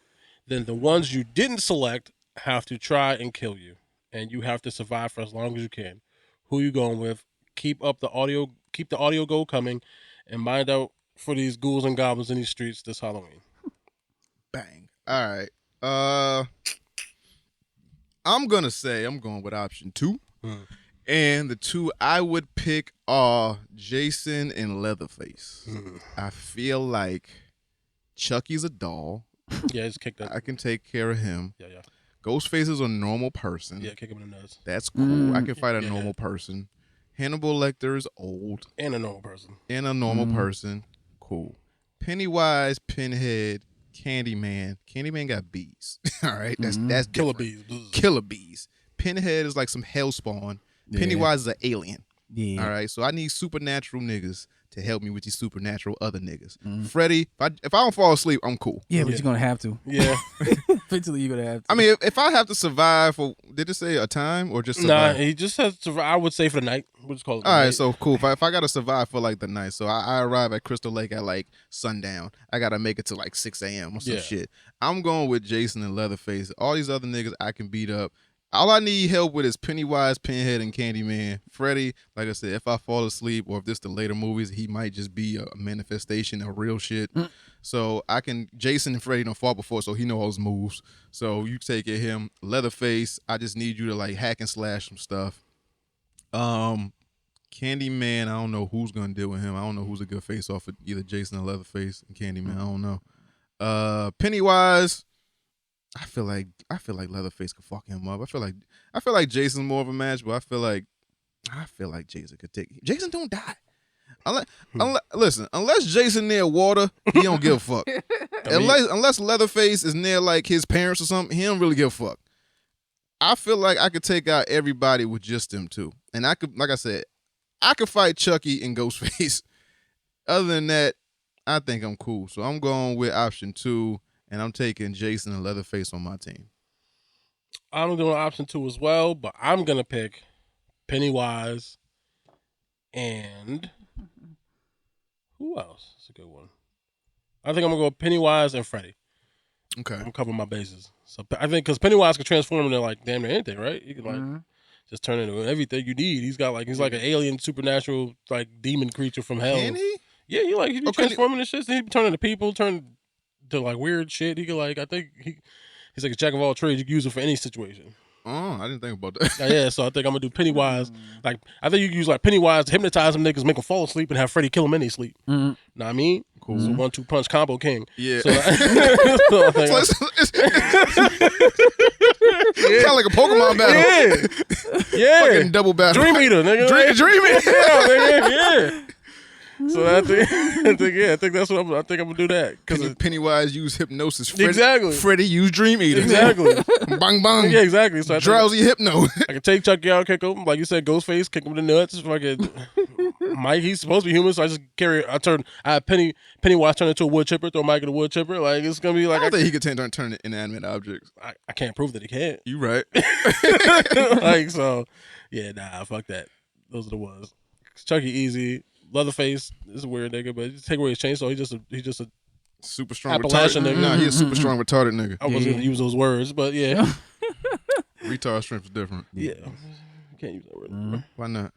Then the ones you didn't select have to try and kill you, and you have to survive for as long as you can. Who you going with? Keep the audio goal coming, and mind out for these ghouls and goblins in these streets this Halloween. Bang. All right. I'm going with option 2. And the 2 I would pick are Jason and Leatherface. I feel like Chucky's a doll. Yeah, just kick that. I can take care of him. Yeah. Ghostface is a normal person. Yeah, kick him in the nuts. That's cool. I can fight a normal person. Hannibal Lecter is old. And a normal person. Person. Cool. Pennywise, Pinhead, Candyman. Candyman got bees. All right? That's Killer different. bees. Killer bees. Pinhead is like some hellspawn. Pennywise is an alien. Yeah. All right, so I need supernatural niggas to help me with these supernatural other niggas. Freddy, if I don't fall asleep, I'm cool. Yeah, but you're gonna have to. Yeah. Eventually, you're gonna have to. I mean, if I have to survive for, did it say a time or just survive? Nah, he just has to survive, I would say, for the night. We'll just call it the All night. right, so cool. If I got to survive for like the night, so I arrive at Crystal Lake at like sundown. I got to make it to like 6 a.m. or some shit. I'm going with Jason and Leatherface. All these other niggas I can beat up. All I need help with is Pennywise, Pinhead, and Candyman. Freddy, like I said, if I fall asleep or if this the later movies, he might just be a manifestation of real shit. So Jason and Freddy don't fall before, so he knows moves. So you take it him. Leatherface, I just need you to like hack and slash some stuff. Candyman, I don't know who's gonna deal with him. I don't know who's a good face off of either Jason or Leatherface and Candyman. I don't know. Pennywise, I feel like Leatherface could fuck him up. I feel like Jason's more of a match, but I feel like Jason could take. Jason don't die. Unless Jason near water, he don't give a fuck. Unless Leatherface is near like his parents or something, he don't really give a fuck. I feel like I could take out everybody with just them two, and I could, like I said, I could fight Chucky and Ghostface. Other than that, I think I'm cool. So I'm going with option 2. And I'm taking Jason and Leatherface on my team. I'm doing option 2 as well, but I'm going to pick Pennywise and who else? It's a good one. I think I'm going to go Pennywise and Freddy. Okay. I'm covering my bases. So I think because Pennywise can transform into like damn near anything, right? You can like just turn into everything you need. He's like an alien, supernatural, like demon creature from hell. Can he? Yeah, he be transforming and shit. So he be turning to people, turn to like weird shit. He could like, I think he's like a jack of all trades. You can use it for any situation. Oh, I didn't think about that. Yeah, so I think I'm gonna do Pennywise. Like, I think you can use like Pennywise to hypnotize them niggas, make them fall asleep, and have Freddy kill them in their sleep. Mm-hmm. Know what I mean? Cool. So 1-2 punch combo king. Yeah. So it's kind of like a Pokemon battle. Yeah. Fucking double battle. Dream Eater, nigga. Dream Eater. Yeah. So I think that's what I think I'm gonna do that because Pennywise use hypnosis. Exactly. Freddie use Dream Eater. Exactly. Bang bang. Yeah, exactly. So drowsy hypno. I can take Chucky out, kick him like you said, Ghostface, kick him in the nuts. Fucking Mike, he's supposed to be human, so I have Pennywise turn into a wood chipper, throw Mike in a wood chipper. Like it's gonna be like I don't think he could turn it inanimate objects. I can't prove that he can't. You right. Like so, yeah, nah, fuck that. Those are the ones. Chucky easy. Leatherface is a weird nigga, but just take away his chainsaw. He's just a super strong Appalachian retarded nigga. Nah, he's a super strong retarded nigga. I wasn't gonna use those words, but yeah. Retard strength is different. Yeah. Can't use that word. Why not?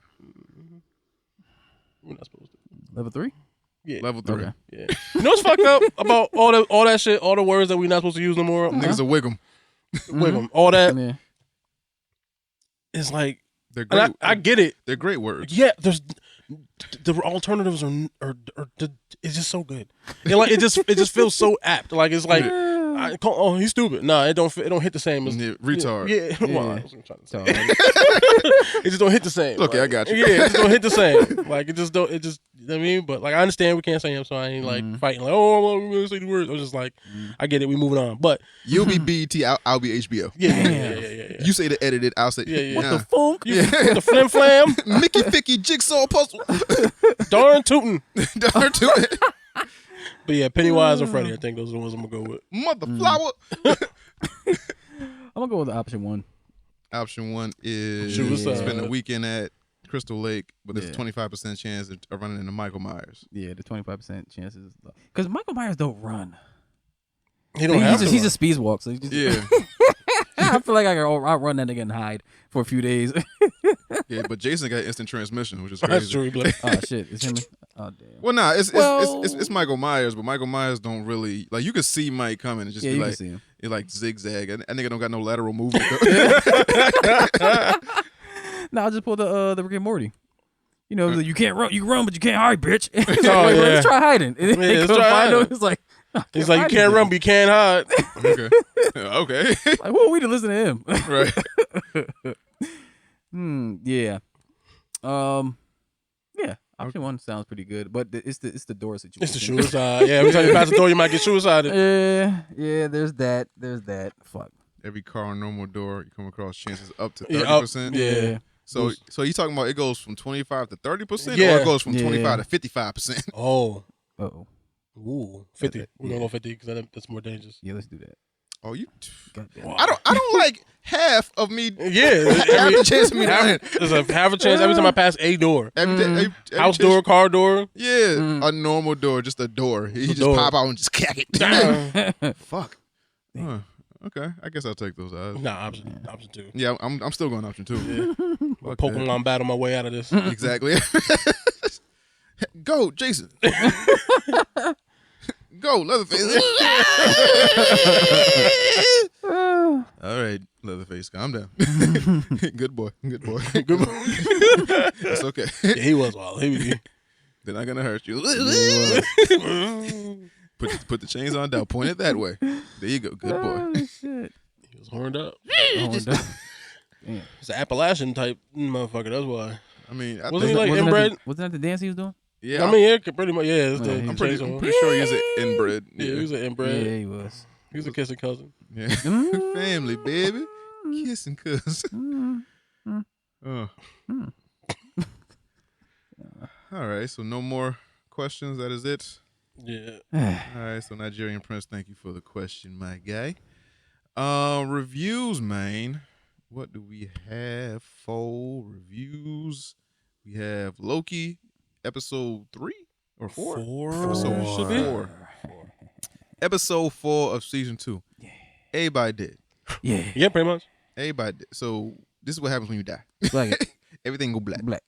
We're not supposed to. Level 3? Yeah. Level 3. Okay. Yeah. You know what's fucked up about all that shit, all the words that we're not supposed to use no more? Niggas will wig them. Wig them. All that. Yeah. It's like they're great. I get it. They're great words. Yeah, the alternatives are it's just so good. And like it just feels so apt. Like it's like he's stupid. Nah, it don't hit the same as retard. Yeah. Well, I wasn't trying to say. It just don't hit the same. Okay, like, I got you. Yeah, it just don't hit the same. Like it just you know what I mean? But like I understand we can't say him, so I ain't like fighting like, oh, I'm gonna say the words. I was just like, I get it, we moving on. But you'll be BET, I'll be HBO. Yeah. You say the edited, I'll say yeah. What the funk? What the flim flam? Mickey Ficky jigsaw puzzle. Darn tootin'. Darn tootin'. But yeah, Pennywise or Freddy, I think those are the ones I'm gonna go with. Motherflower. I'm gonna go with option 1. Option 1 is Suicide. spend a weekend at Crystal Lake, but there's a 25% chance of running into Michael Myers. Yeah, the 25% chances. Because Michael Myers don't run. He don't have to. He's a speed walk, so yeah. I feel like I'll run that nigga and hide for a few days. Yeah, but Jason got instant transmission, which is That's crazy. true. Oh shit, it's him. Oh damn. Well, nah, it's Michael Myers, but Michael Myers don't really like. You could see Mike coming and just be you like, can see him. It like zigzag. And that nigga don't got no lateral movement. No, I'll just pull the Rick and Morty. You know, you can't run. You can run, but you can't hide, bitch. Let's try hiding. Yeah, let's try hiding. It's like he's like, you can't run, but you can't hide. Okay. Like, who are we to listen to him? Right. Yeah. Yeah. Option 1 sounds pretty good, but it's the door situation. It's the suicide. Yeah, every time you pass the door, you might get suicided. Yeah. There's that. Fuck. Every car on normal door, you come across chances up to 30%. Yeah. So you talking about it goes from 25 to 30%, Yeah. or it goes from 25 to 55%? Oh. Uh-oh. Ooh, 50. We're gonna go 50 because that's more dangerous. Yeah, let's do that. Oh, you. Goddamn. I don't like half of me. Yeah, half the chance of me. There's a half a chance every time I pass a door. Every House door, car door. Yeah, a normal door, just a door. He just door. pop out and just cack it. Damn. Fuck. Okay, I guess I'll take those odds. Nah, option 2. Yeah, I'm still going option 2. Yeah. Pokemon battle my way out of this. Exactly. Go, Jason. Go, Leatherface. All right, Leatherface, calm down. Good boy. It's okay. Yeah, he was wild. They're not gonna hurt you. Put the chains on down. Point it that way. There you go. Good boy. Oh, shit. He was horned up. Damn. It's an Appalachian type motherfucker. That's why. I mean, Wasn't he like inbred? Wasn't that the dance he was doing? Yeah, I mean, yeah, pretty much. Yeah, it's I'm pretty sure he's an inbred. Yeah, he was an inbred. Yeah, he was. He was a kissing cousin. Yeah. Family, baby. Kissing cousin. Oh. All right, so no more questions. That is it. Yeah. All right, so Nigerian Prince, thank you for the question, my guy. Reviews, man. What do we have for reviews? We have Loki, episode 3 or 4? Episode 4. Episode 4 of season 2. Yeah. Everybody did. Yeah. Yeah, pretty much. Everybody did. So this is what happens when you die. Black. Everything go black. Black.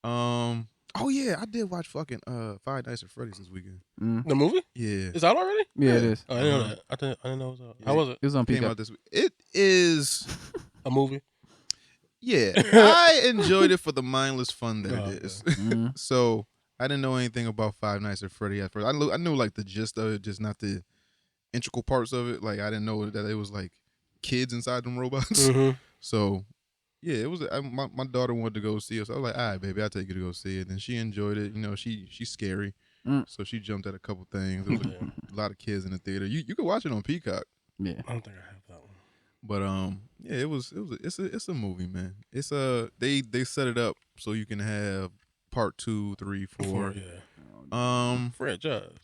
Oh yeah, I did watch fucking Five Nights at Freddy's this weekend. The movie? Yeah. Is out already? Yeah, it is. Oh, I didn't know that. I didn't know it was out. How was it? It was on Came Peacock. out this week. It is. A movie? Yeah, I enjoyed it for the mindless fun that it is. Mhm. So I didn't know anything about Five Nights at Freddy at first. I knew like the gist of it, just not the integral parts of it. Like I didn't know that it was like kids inside them robots. Mm-hmm. So yeah, it was. My daughter wanted to go see it, so I was like, all right, baby, I'll take you to go see it. And she enjoyed it. You know, she's scary, so she jumped at a couple things. There was a lot of kids in the theater. You could watch it on Peacock. Yeah. I don't think I have that one. But yeah, it's a movie, man. It's they set it up so you can have part 2, 3, 4. Yeah. Franchise.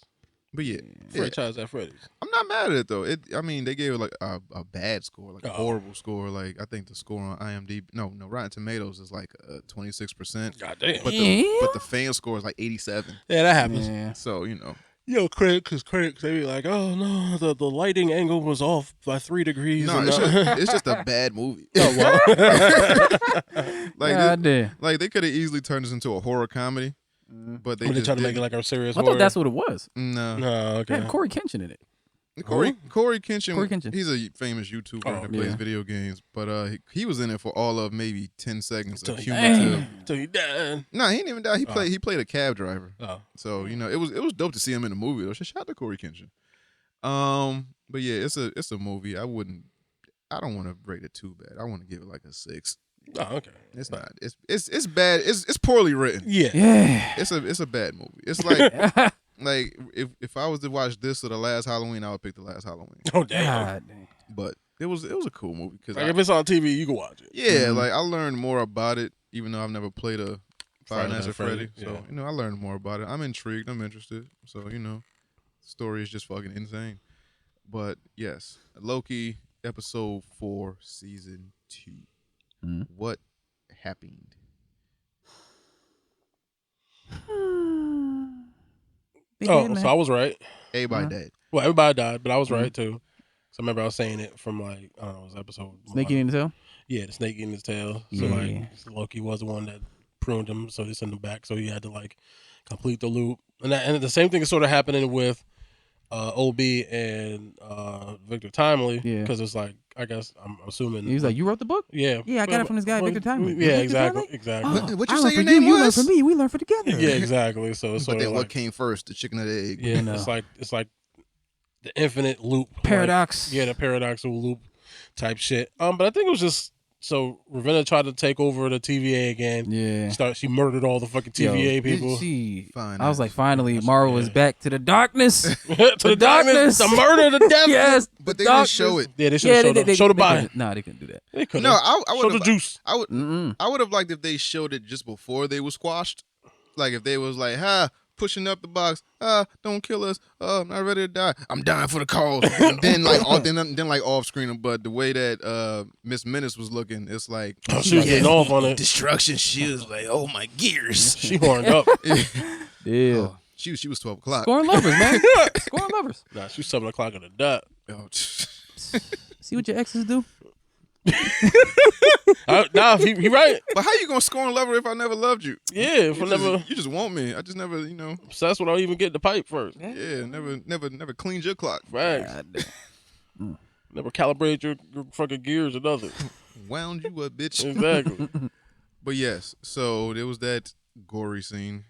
But yeah, Franchise at Freddy's. I'm not mad at it though. I mean, they gave it like a bad score, like a horrible score. Like I think the score on IMDb, no, Rotten Tomatoes is like 26%. God damn. But the fan score is like 87. Yeah, that happens. Yeah. So you know. Critics, they be like, oh no, the lighting angle was off by 3 degrees. No, it's just a bad movie. Oh, wow. like they could have easily turned this into a horror comedy, but they try to make it like a serious I horror. thought that's what it was. No, okay. It had Corey Kenshin in it. Corey Kenshin. Corey Kenshin. He's a famous YouTuber that plays video games, but he was in it for all of maybe 10 seconds of cumulative. Till he died. No, he didn't even die. He played a cab driver. Oh. So you know it was dope to see him in the movie though. Shout out to Corey Kenshin. But yeah, it's a movie. I don't want to rate it too bad. I want to give it like a 6. Oh, okay. It's not. It's bad. It's poorly written. Yeah. It's a bad movie. It's like like if I was to watch this or the last Halloween, I would pick the last Halloween. Oh damn. God damn. But it was a cool movie because Like if it's on TV, you can watch it. yeah, like I learned more about it, even though I've never played a Five Nights at Freddy. So you know, I learned more about it. I'm intrigued. I'm interested. So you know, the story is just fucking insane. But yes, Loki episode 4, season 2. What happened? So I was right. Everybody dead. Well, everybody died, but I was right too. So I remember I was saying it from like I don't know, it was episode Snake eating his tail? Yeah, the snake eating his tail. So like Loki was the one that pruned him, so they sent him back. So he had to like complete the loop, and the same thing is sort of happening with OB and Victor Timely. Yeah, because it's like I guess I'm assuming he was like, "You wrote the book?" Yeah, I got it from this guy Victor Timely. Yeah, Victor exactly. Oh, what you say your name was? You learned from me. We learned from together. Yeah, exactly. So it's but then like, what came first, the chicken or the egg? Yeah, no. It's like the infinite loop paradox. Like, the paradoxical loop type shit. But I think it was just so Ravenna tried to take over the TVA again. Yeah, she murdered all the fucking TVA people. I was like, finally, Marvel was back to the darkness, to the darkness, the murder, the death. Yes, but they didn't show it. Yeah, they should have show the body. No, they couldn't do that. They couldn't. No, I would show the juice. I would have liked if they showed it just before they were squashed. Like if they was like, pushing up the box, don't kill us, I'm not ready to die, I'm dying for the cause. And then like then like off screen, but the way that Miss Menace was looking, it's like she was getting off on it. Destruction. She was like, oh my gears. She horned up. Yeah. She was 12 o'clock. Scoring lovers, man. Scoring lovers. Nah, she's 7 o'clock in the dot. Oh, see what your exes do. Nah, he right. But how you gonna score a lover if I never loved you? Yeah, you just want me. I just never, obsessed without even getting the pipe first. Yeah, never cleaned your clock. Facts. Never calibrated your fucking gears or nothing. Wound you up, bitch. Exactly. But yes, so there was that gory scene.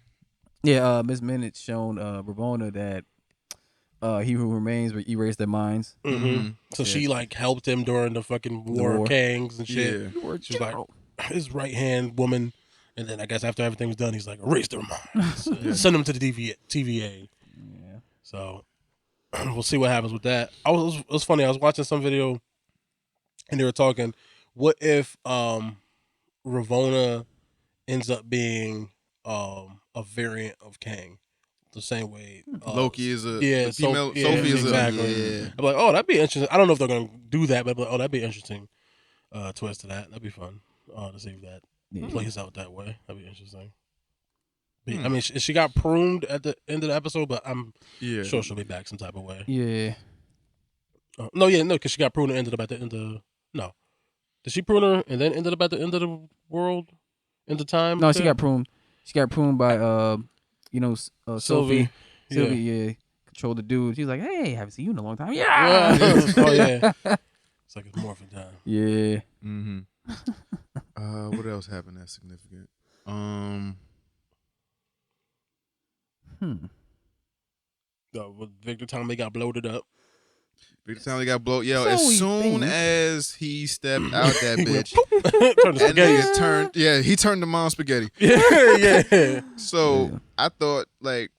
Yeah, Miss Minute shown Ravonna that he who remains will erase their minds. Mm-hmm. So she like helped him during the fucking War of Kangs and shit. Yeah. She's like his right hand woman, and then I guess after everything was done, he's like erase their minds, send them to the TVA. Yeah. So we'll see what happens with that. It was funny. I was watching some video, and they were talking. What if Ravonna ends up being a variant of Kang? The same way Loki is a female. Sophie is exactly. I'm like, oh, that'd be interesting. I don't know if they're gonna do that, but I'm like, that'd be interesting. Twist to that. That'd be fun to see if that plays out that way. That'd be interesting. But, I mean, she got pruned at the end of the episode, but I'm sure she'll be back some type of way. Yeah. No, because she got pruned and ended up at the end of no. Did she prune her and then ended up at the end of the world, end of time? No, she got pruned. She got pruned by Sophie. Sylvie, yeah. Control the dude. She's like, hey, haven't seen you in a long time. Yeah. Oh yeah. It's like it's morphin' time. Yeah. Mm-hmm. What else happened that's significant? With Victor Tommy got bloated up. Victor Tommy got blown. Yo, So as we soon think. as he stepped out that bitch, Turned to and spaghetti. then he turned to mom spaghetti. Yeah. So I thought, like,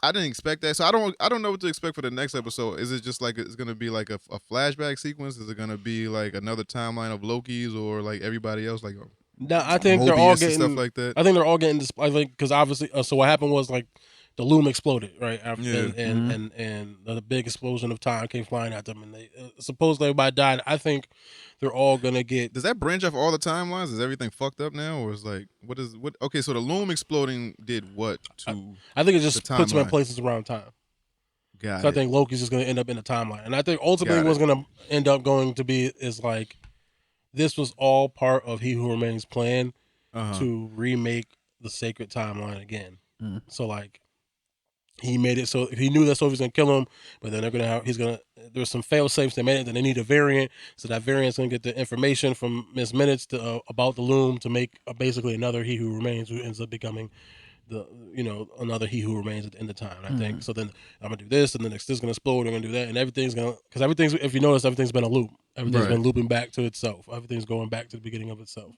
I didn't expect that. So I don't know what to expect for the next episode. Is it just like it's gonna be like a flashback sequence? Is it gonna be like another timeline of Loki's or like everybody else, like No, I think Mobius they're all and getting stuff like that? I think they're all getting this. I think because obviously, so what happened was like the loom exploded right after, Yeah. and the big explosion of time came flying at them, and they supposedly everybody died. I think they're all gonna get. Does that branch off all the timelines? Is everything fucked up now, or is like what? Okay, so the loom exploding did what to? I think it just the puts them in timeline? places around time. Got So it. I think Loki's just gonna end up in the timeline, and I think ultimately Got what's gonna end up going to be is like this was all part of He Who Remains' plan to remake the sacred timeline again. So like he made it so he knew that Sophie's gonna kill him, but then there's some fail safes they made it, then they need a variant, so that variant's gonna get the information from Miss Minutes to about the loom to make basically another He Who Remains, who ends up becoming another He Who Remains at the end of time. I think so. Then I'm gonna do this, and then this is gonna explode. I'm gonna do that, and everything's if you notice, everything's been a loop. Everything's been looping back to itself. Everything's going back to the beginning of itself.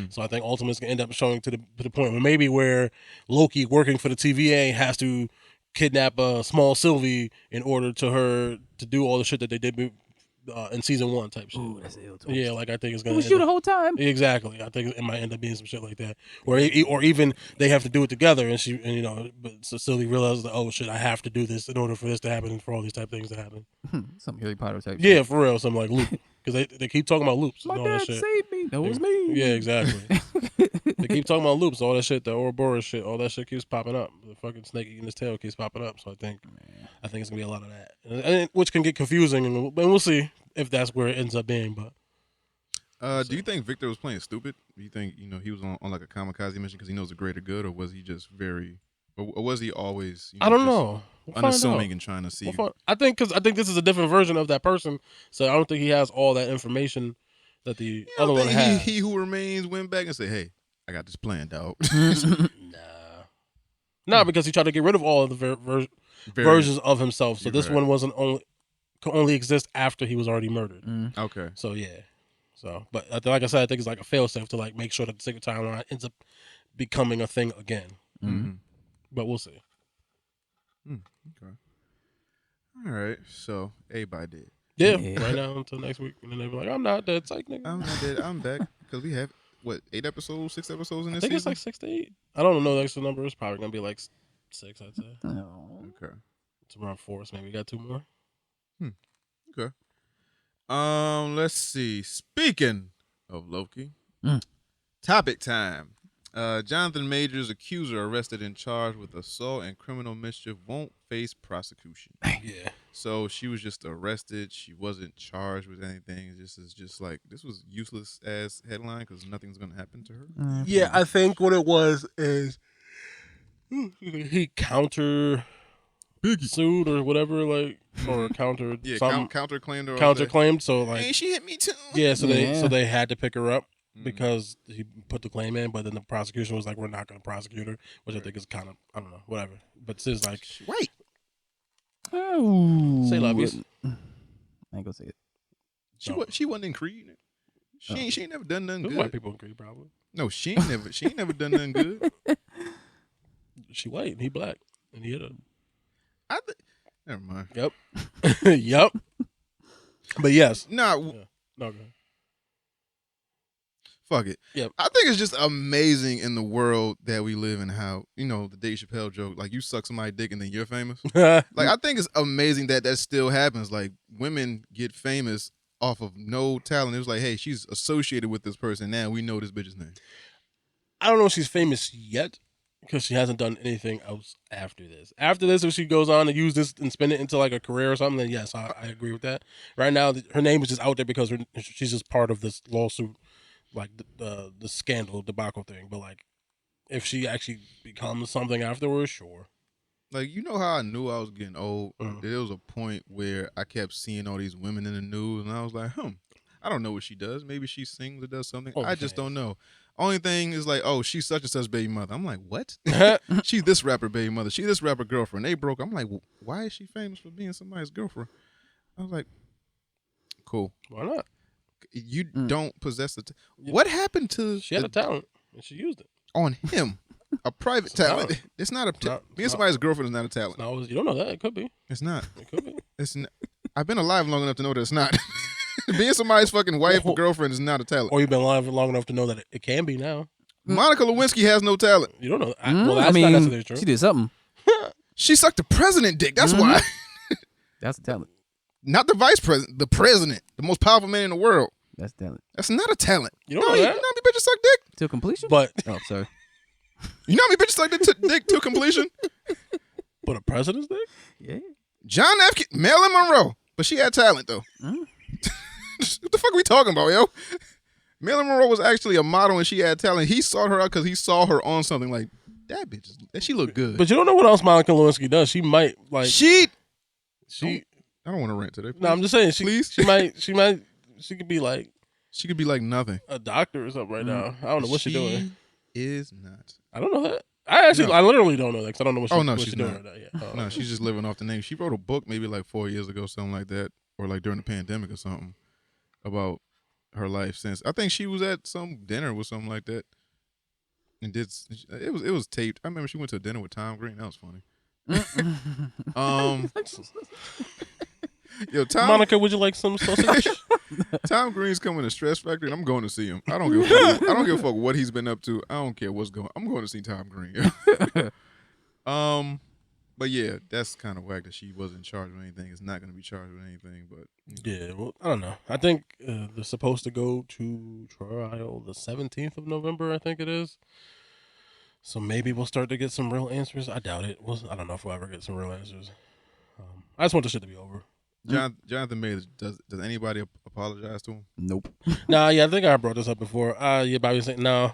So I think ultimately it's gonna end up showing to the point where maybe where Loki working for the TVA has to kidnap a small Sylvie in order to do all the shit that they did in season 1 type shit. Ooh, that's ill twist. Yeah, like I think it's gonna. It was you the whole time. Exactly. I think it might end up being some shit like that, or even they have to do it together, but so Sylvie realizes that, oh shit, I have to do this in order for this to happen and for all these type of things to happen. Some Harry Potter type. Yeah, shit. for real, something like loop, because they keep talking about loops. My and all that dad shit. saved me. That was me. Yeah, exactly. They keep talking about loops, all that shit, the Ouroboros shit, all that shit keeps popping up. The fucking snake eating his tail keeps popping up. So I think it's gonna be a lot of that, and which can get confusing, and we'll see if that's where it ends up being. But do you think Victor was playing stupid? Do you think he was on like a kamikaze mission because he knows the greater good, or was he just or was he always? I don't know. Unassuming and trying to see. I think this is a different version of that person, so I don't think he has all that information that the other one has. He Who Remains went back and said, "Hey, I got this plan, dog." Nah, because he tried to get rid of all of the versions of himself. So this one could only exist after he was already murdered. Okay. So yeah. So, but like I said, I think it's like a failsafe to like make sure that the sacred timeline ends up becoming a thing again. But we'll see. Okay. All right. So everybody did. Yeah. Right now until next week, and then they'll be like, "I'm not dead, psych nigga." I'm not dead. I'm back because we have 8 episodes, 6 episodes in this I think season. it's like 6 to 8. I don't know the actual number. It's probably gonna be like 6, I'd say. Okay. It's around 4, so maybe we got 2 more. Okay. Let's see. Speaking of Loki, topic time. Jonathan Majors' accuser arrested and charged with assault and criminal mischief won't face prosecution. Yeah. So she was just arrested. She wasn't charged with anything. This was useless ass headline because nothing's gonna happen to her. Yeah, I think what it was is he counter sued or whatever, like, or countered counterclaimed or counterclaimed. So like, hey, she hit me too. yeah, so they had to pick her up because he put the claim in, but then the prosecution was like, we're not going to prosecute her, which I think is kind of, I don't know, whatever. But it's like, wait, say lovies. I ain't gonna say it. She wasn't in Creed. She ain't never done nothing There's good. white people in Creed probably. No, she ain't never done nothing good. She white and he black and he hit her. Never mind. Yep. Yep. But yes. Nah. Yeah. No, go ahead. Fuck it. Yep. I think it's just amazing in the world that we live in how, the Dave Chappelle joke, like you suck somebody's dick and then you're famous. Like, I think it's amazing that still happens. Like, women get famous off of no talent. It was like, hey, she's associated with this person. Now we know this bitch's name. I don't know if she's famous yet because she hasn't done anything else after this. After this, if she goes on to use this and spin it into like a career or something, then yes, I agree with that. Right now, her name is just out there because she's just part of this lawsuit, like the scandal debacle thing. But like, if she actually becomes something afterwards, sure. Like, you know how I knew I was getting old? There was a point where I kept seeing all these women in the news, and I was like, I don't know what she does. Maybe she sings or does something. I just don't know. Only thing is like, oh, she's such and such baby mother. I'm like, what? She's this rapper baby mother. She's this rapper girlfriend. They broke. I'm like, why is she famous for being somebody's girlfriend? I was like, cool. Why not? You don't possess the what happened to she had a talent and she used it on him? A private talent. It's not a talent. Being somebody's girlfriend is not a talent. No, you don't know that. It could be. It's not. It could be. It's not. I've been alive long enough to know that it's not. Being somebody's fucking wife or girlfriend is not a talent. Or you've been alive long enough to know that it can be now. Monica Lewinsky has no talent. You don't know. Well, that's not necessarily true. She did something. She sucked the president dick. That's why. That's a talent. Not the vice president. The president. The most powerful man in the world. That's talent. That's not a talent. You don't know that? You know how many bitches suck dick? To completion? But oh, sorry. You know how many bitches suck dick to completion? But a president's dick? Yeah. John F. Marilyn Monroe. But she had talent, though. What the fuck are we talking about, yo? Marilyn Monroe was actually a model and she had talent. He sought her out because he saw her on something like, that bitch, she looked good. But you don't know what else Monica Lewinsky does. She might, like... I don't want to rant today. Please. No, I'm just saying. She could be like... She could be like nothing. A doctor or something right now. I don't know what she's doing. Is not. I don't know that. I literally don't know that because I don't know what she's doing right now. Yeah. No, she's just living off the name. She wrote a book maybe like 4 years ago, something like that, or like during the pandemic or something, about her life since. I think she was at some dinner with something like that, and it was taped. I remember she went to a dinner with Tom Green. That was funny. Yo, Monica, would you like some sausage? Tom Green's coming to Stress Factory, and I'm going to see him. I don't give a fuck what he's been up to. I don't care what's going. I'm going to see Tom Green. But yeah, that's kind of whack that she wasn't charged with anything. It's not going to be charged with anything. But yeah, well, I don't know. I think they're supposed to go to trial the 17th of November. I think it is. So maybe we'll start to get some real answers. I doubt it. I don't know if we'll ever get some real answers. I just want this shit to be over. Jonathan May, does anybody apologize to him? Nope. Nah, yeah, I think I brought this up before. Yeah, Bobby saying no.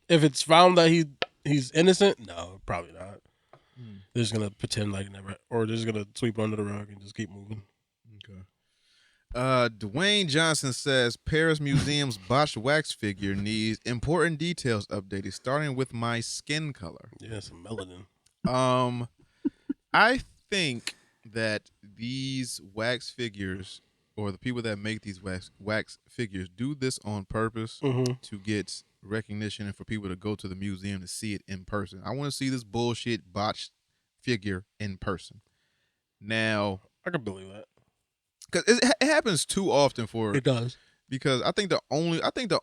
If it's found that he's innocent, no, probably not. They're just gonna pretend like never, or they're just gonna sweep it under the rug and just keep moving. Okay. Dwayne Johnson says Paris Museum's botched wax figure needs important details updated, starting with my skin color. Yeah, some melanin. I think that these wax figures, or the people that make these wax figures, do this on purpose to get recognition and for people to go to the museum to see it in person. I want to see this bullshit botched figure in person. Now, I can believe that because it happens too often for it does. Because I think the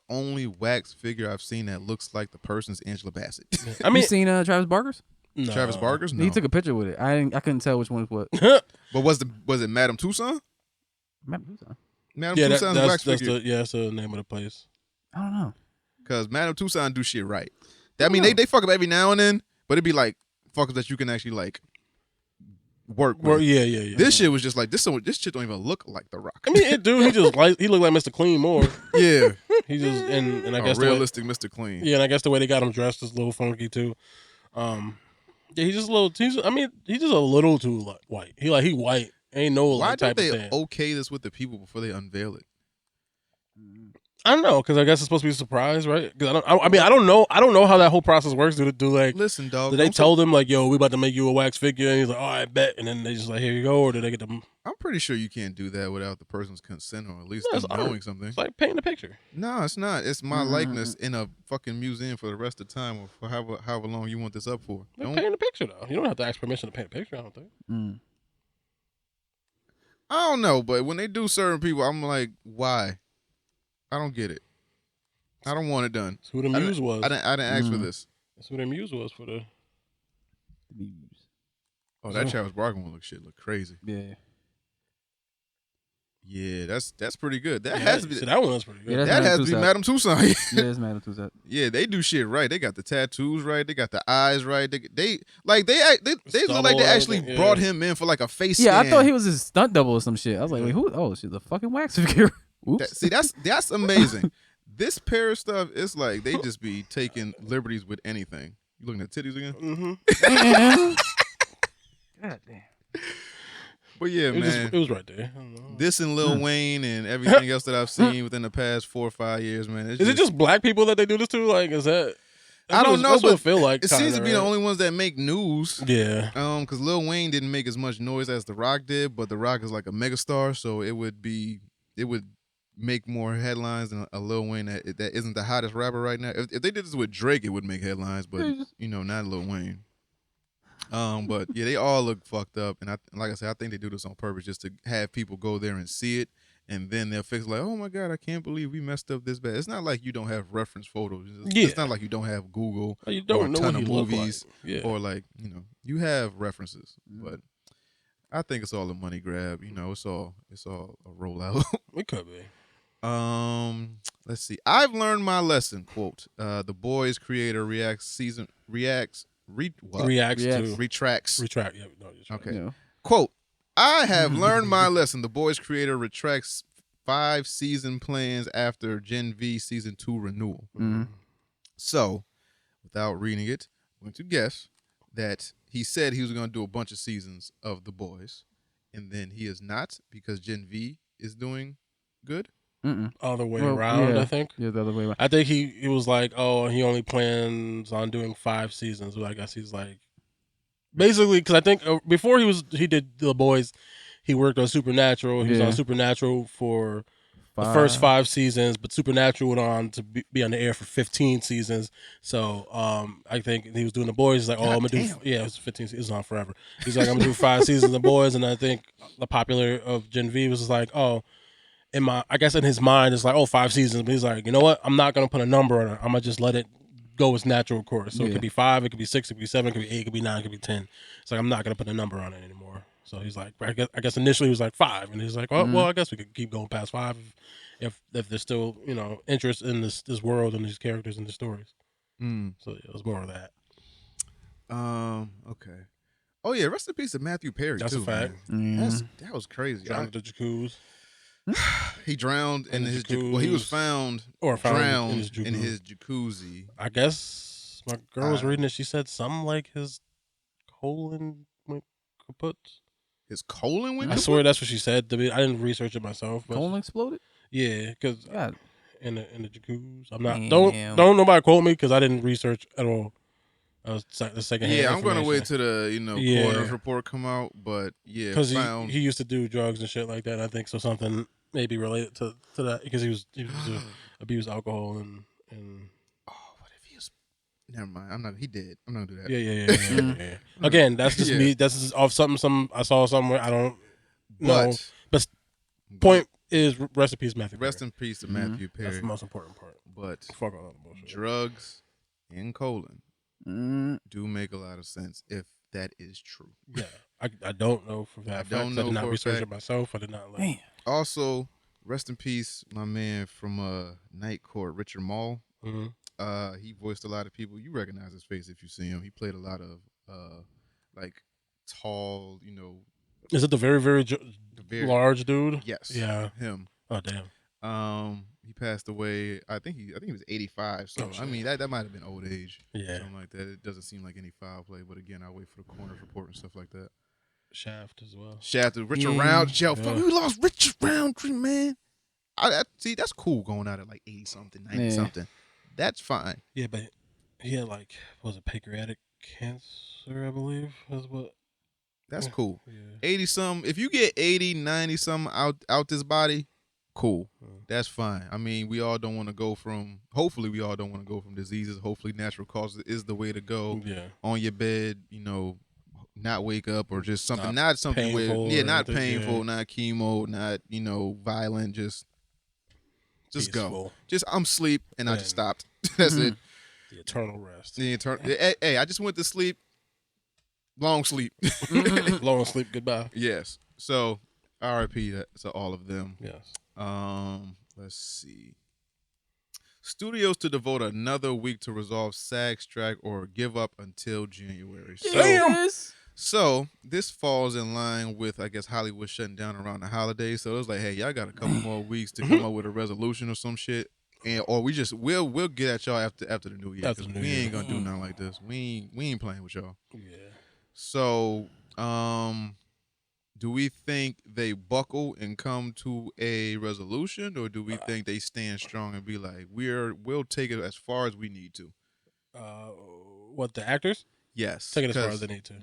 only wax figure I've seen that looks like the person's Angela Bassett. I mean, you seen Travis Barker's? No. Travis Barker's? No. He took a picture with it. I couldn't tell which one was what. But was it Madame Tussauds? Madame Tussauds. Madame Tussauds wax figure. That's the name of the place. I don't know. Because Madame Tussauds do shit right. I mean, they fuck up every now and then, but it'd be like fuckers that you can actually like work with. Yeah. This shit was just like this shit don't even look like The Rock. I mean, he looked like Mr. Clean more. Yeah. He just and I guess realistic Mr. Clean. Yeah, and I guess the way they got him dressed is a little funky too. Yeah, he's just a little. He's just a little too white. He white. Ain't no Why like type did of they thing. okay this with the people before they unveil it? I don't know, because I guess it's supposed to be a surprise, right? Because I don't know how that whole process works. Listen, dog? Did they tell them like, yo, we about to make you a wax figure, and he's like, oh, I bet, and then they just like, here you go, or did they get them? I'm pretty sure you can't do that without the person's consent, or at least them knowing something. It's like painting a picture. No, it's not. It's my likeness in a fucking museum for the rest of the time, or for however long you want this up for. Like painting a picture though. You don't have to ask permission to paint a picture. I don't think. I don't know, but when they do certain people, I'm like, why? I don't get it. I don't want it done. That's who the muse was. I didn't ask for this. That's who the muse was for the muse. Oh, that Travis Barker one look crazy. Yeah. Yeah, that's pretty good. That has to be. That one was pretty good. Yeah, that has to be Madame Tussauds. Yeah, it's Madame Tussauds. Yeah, they do shit right. They got the tattoos right. They got the eyes right. They look like they actually brought him in for like a face scan. Yeah, I thought he was his stunt double or some shit. I was like, wait, who? Oh, she's a fucking wax figure. Oops. That's amazing. This pair of stuff, it's like they just be taking liberties with anything. You looking at titties again? Mm-hmm. God damn. But yeah, man, it was right there. This and Lil Wayne and everything else that I've seen within the past 4 or 5 years, man. Is it just black people that they do this to? Like, is that? I don't know, that's but what it feel like. It seems to be the only ones that make news. Yeah. Because Lil Wayne didn't make as much noise as The Rock did, but The Rock is like a megastar, so it would make more headlines than a Lil Wayne that isn't the hottest rapper right now. If they did this with Drake, it would make headlines, but not Lil Wayne. But yeah, they all look fucked up, and like I said, I think they do this on purpose just to have people go there and see it, and then they'll fix like, oh my god, I can't believe we messed up this bad. It's not like you don't have reference photos. It's not like you don't have Google you don't know or a ton what of he movies, like. or like you have references, but I think it's all a money grab. It's all a rollout. It could be. Let's see. I've learned my lesson. Quote: The Boys creator retracts. Retract. Yeah. No, okay. Yeah. Quote: I have learned my lesson. The Boys creator retracts 5 season plans after Gen V season 2 renewal. Mm-hmm. So, without reading it, I'm going to guess that he said he was going to do a bunch of seasons of The Boys, and then he is not because Gen V is doing good. Other way around, yeah. I think. Yeah, the other way around. I think he was like, oh, he only plans on doing 5 seasons. But I guess he's like, basically, because I think before he did The Boys, he worked on Supernatural. He was on Supernatural for the first 5 seasons, but Supernatural went on to be on the air for 15 seasons. So I think he was doing The Boys. He's like, oh, I'm gonna do. Yeah, it was 15. It was on forever. He's like, I'm gonna do 5 seasons of The Boys, and I think the popular of Gen V was just like, oh. I guess in his mind, it's like, 5 seasons. But he's like, you know what? I'm not going to put a number on it. I'm going to just let it go its natural course. So it could be 5, it could be 6, it could be 7, it could be 8, it could be 9, it could be 10. It's like, I'm not going to put a number on it anymore. So he's like, I guess initially he was like 5. And he's like, well, I guess we could keep going past 5 if there's still, interest in this world and these characters and the stories. So it was more of that. Okay. Oh, yeah. Rest in peace to Matthew Perry, That's too. a fact. That was crazy. Drowned the jacuzzi. He drowned in his jacuzzi. Well, he was found drowned in his jacuzzi. I guess my girl was reading it. She said something like his colon went kaput. His colon went kaput? I swear that's what she said. I didn't research it myself. But colon exploded? Yeah, because in the jacuzzi. I'm not. Damn. Don't nobody quote me because I didn't research at all. That was the second hand. Yeah, I'm gonna wait till the coroner's report come out, but yeah, because he used to do drugs and shit like that. I think so something maybe related to that because he was abused alcohol and. What if he was? Never mind. I'm not. He did. I'm not gonna do that. Yeah. Again, that's just me. That's just off something. I saw somewhere. I don't know. But point is, rest in peace, Matthew. Rest in peace to Matthew Perry. That's the most important part. But fuck all that bullshit. Drugs and colon. Do make a lot of sense if that is true. Yeah, I don't know for that. I did not research it myself. I did not. Also, rest in peace, my man from Night Court, Richard Mall. He voiced a lot of people. You recognize his face if you see him. He played a lot of like tall, Is it the very, very large dude? Yes. Yeah. Him. Oh damn. He passed away. I think he was 85. So I mean that might have been old age. Yeah. Something like that. It doesn't seem like any foul play. But again, I'll wait for the coroner's report and stuff like that. Shaft as well. Shaft, Richard Roundtree. We lost Richard Roundtree, man. See, that's cool going out at like 80 something, 90 something. That's fine. Yeah, but he had was it pancreatic cancer? I believe is what. That's cool. Yeah. 80 something. If you get 80, 90 something out this body. Cool. That's fine. I mean, we all don't want to go from. Hopefully, we all don't want to go from diseases. Hopefully, natural causes is the way to go. Yeah. On your bed, not wake up or just something. Not something painful. Not painful. Not chemo. Not violent. Just peaceful. Go. Just I'm asleep and I just stopped. That's it. The eternal rest. Hey, I just went to sleep. Long sleep. Long sleep. Goodbye. Yes. So. R.I.P. to all of them. Yes. Let's see. Studios to devote another week to resolve SAG strike or give up until January. So this falls in line with, I guess, Hollywood shutting down around the holidays. So it was like, hey, y'all got a couple more weeks to come up with a resolution or some shit, and or we'll get at y'all after the new year. Because we ain't gonna do nothing like this. We ain't playing with y'all. Yeah. So, do we think they buckle and come to a resolution, or do we think they stand strong and be like, we'll take it as far as we need to? What, the actors? Yes. Take it as far as they need to.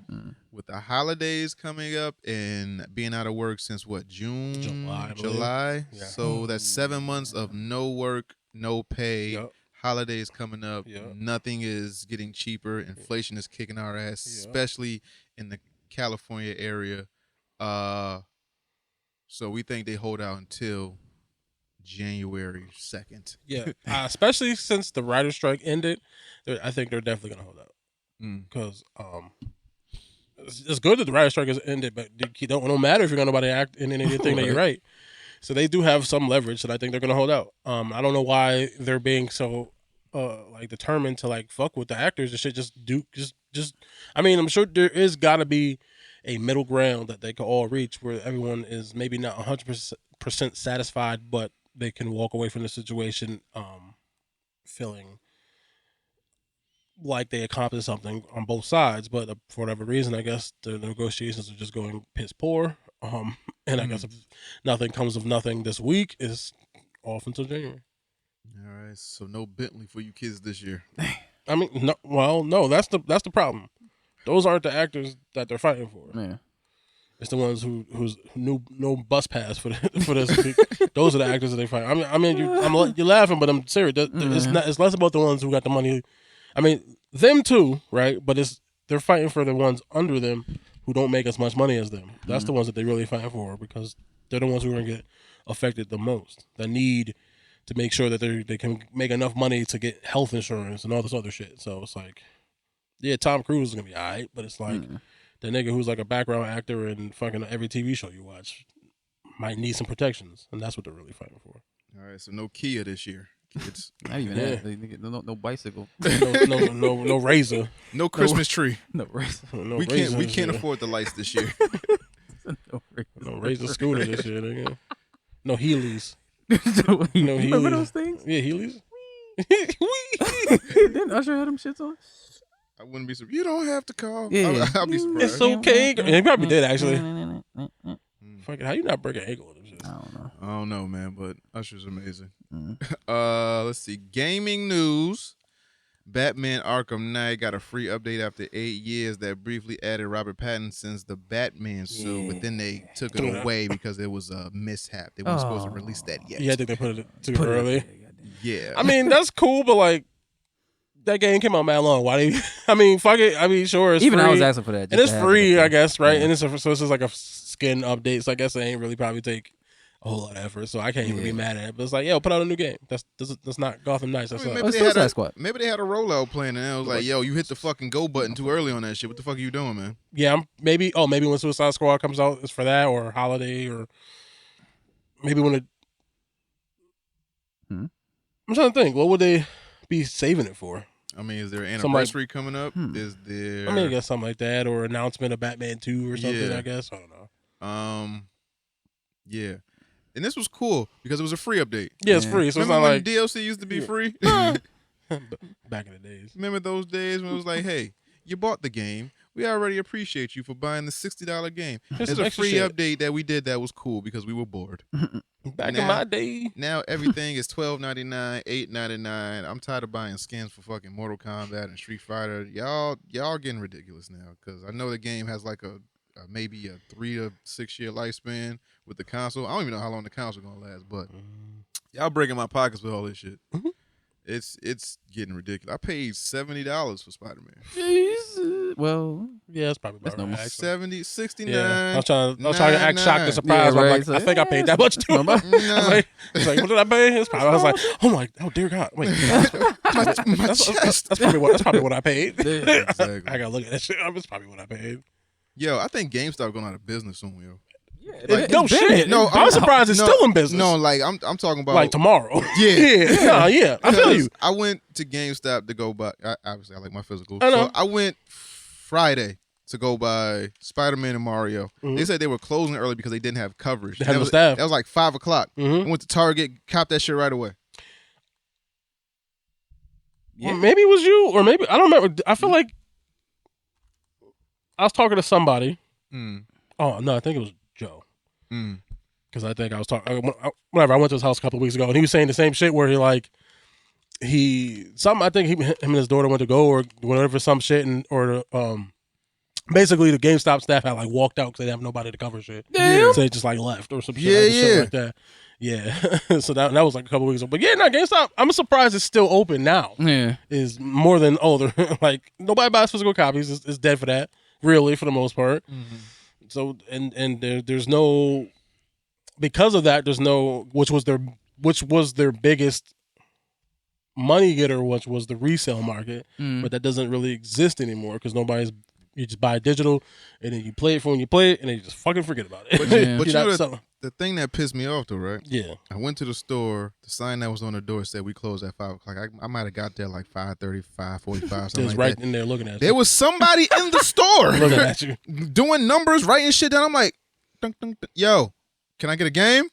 With the holidays coming up and being out of work since what, June? July. Yeah. So that's 7 months of no work, no pay. Yep. Holidays coming up. Yep. Nothing is getting cheaper. Inflation is kicking our ass, especially in the California area. So we think they hold out until January 2nd. Yeah, especially since the writer's strike ended, I think they're definitely gonna hold out. Because it's good that the writer's strike has ended, but it don't matter if you're gonna nobody act in anything that you write. So they do have some leverage that I think they're gonna hold out. I don't know why they're being so like determined to like fuck with the actors. They should just I mean, I'm sure there is gotta be a middle ground that they can all reach where everyone is maybe not 100% satisfied, but they can walk away from the situation feeling like they accomplished something on both sides. But for whatever reason, I guess the negotiations are just going piss poor. And I guess if nothing comes of nothing this week, is off until January. All right, so no Bentley for you kids this year. I mean, no, that's the problem. Those aren't the actors that they're fighting for. Man. It's the ones who's no bus pass for this week. Those are the actors that they fight. I mean, you're laughing, but I'm serious. It's less about the ones who got the money. I mean, them too, right? But they're fighting for the ones under them who don't make as much money as them. That's the ones that they really fighting for, because they're the ones who are gonna get affected the most. That need to make sure that they can make enough money to get health insurance and all this other shit. So it's like, yeah, Tom Cruise is gonna be alright, but it's like the nigga who's like a background actor in fucking every TV show you watch might need some protections, and that's what they're really fighting for. All right, so no Kia this year. It's not even that. No bicycle. No razor. No Christmas tree. No razor. We can't afford the lights this year. No razor scooter this year, nigga. No Heelys. No Heelys. Remember those things? Yeah, Heelys. Didn't Usher have them shits on? I wouldn't be surprised. You don't have to call. Yeah. I'll be surprised. It's okay. He probably did, actually. Fucking, how you not break an ankle with them shit? I don't know, man, but Usher's amazing. Let's see. Gaming news. Batman Arkham Knight got a free update after 8 years that briefly added Robert Pattinson's The Batman suit, but then they took it away because it was a mishap. They weren't supposed to release that yet. Yeah, I think they put it too early. Yeah. I mean, that's cool, but like, that game came out mad long. Why do you? I mean, fuck it. I mean, sure, it's even free. I was asking for that, and it's free, I guess, right? Yeah. And so this is like a skin update, so I guess it ain't really probably take a whole lot of effort. So I can't even be mad at it. But it's like, yo, put out a new game. That's not Gotham Knights. That's maybe they had a rollout plan, and it was like, yo, you hit the fucking go button too early on that shit. What the fuck are you doing, man? Yeah, maybe when Suicide Squad comes out, it's for that, or Holiday, or maybe when it. I'm trying to think. What would they be saving it for? I mean, is there an anniversary coming up? Is there? I mean, I guess something like that, or announcement of Batman 2 or something. Yeah. I guess I don't know. Yeah, and this was cool because it was a free update. Yeah, it's free. So remember it's not when like DLC used to be free. Back in the days. Remember those days when it was like, hey, you bought the game. We already appreciate you for buying the $60 game. There's a free update that we did that was cool because we were bored. Back in my day. Now everything is $12.99, $8.99. I'm tired of buying skins for fucking Mortal Kombat and Street Fighter. Y'all getting ridiculous now, because I know the game has like a maybe a 3 to 6 year lifespan with the console. I don't even know how long the console gonna last, but y'all breaking my pockets with all this shit. It's getting ridiculous. I paid $70 for Spider-Man. Jeez. Well, yeah, that's probably about right. 70, 69. Yeah. I was trying to act shocked and surprised. Yeah, right. Like, so, I think I paid that much too. I was like, what did I pay? I was like, oh dear God, wait. That's probably what I paid. Yeah, exactly. I gotta look at that shit. That's probably what I paid. Yo, I think GameStop going out of business soon, yo. Yeah, No shit. No, I'm surprised it's still in business. No, like I'm talking about like tomorrow. Yeah, yeah. I feel you. I went to GameStop to go buy. Obviously, I like my physical. So I went Friday to go buy Spider-Man and Mario. Mm-hmm. They said they were closing early because they didn't have coverage. They had no staff. That was like 5 o'clock. Mm-hmm. I went to Target, copped that shit right away. Yeah. Well, maybe it was you, or maybe I don't remember. I feel like I was talking to somebody. Oh no, I think it was Joe. Because I think I was talking. Whatever. I went to his house a couple of weeks ago, and he was saying the same shit where I think him and his daughter went to go or whatever some shit, and basically the GameStop staff had like walked out because they didn't have nobody to cover shit. Yeah. So they just like left or some shit like that. Yeah. So that was like a couple weeks ago. But yeah, no, GameStop, I'm surprised it's still open now. Yeah. Is more than older. Like nobody buys physical copies. It's dead for that, really, for the most part. Mm-hmm. So and there's no, because of that, there's no, which was their biggest money getter, which was the resale market, but that doesn't really exist anymore because you just buy digital and then you play it for when you play it and then you just fucking forget about it. But you know the thing that pissed me off though, right? Yeah. I went to the store. The sign that was on the door said we close at 5 o'clock. I might have got there like 5:30, 5:45, something like right that. in there looking at you. There was somebody in the store looking at you, doing numbers, writing shit down. I'm like, dunk, dunk, dunk. Yo, can I get a game?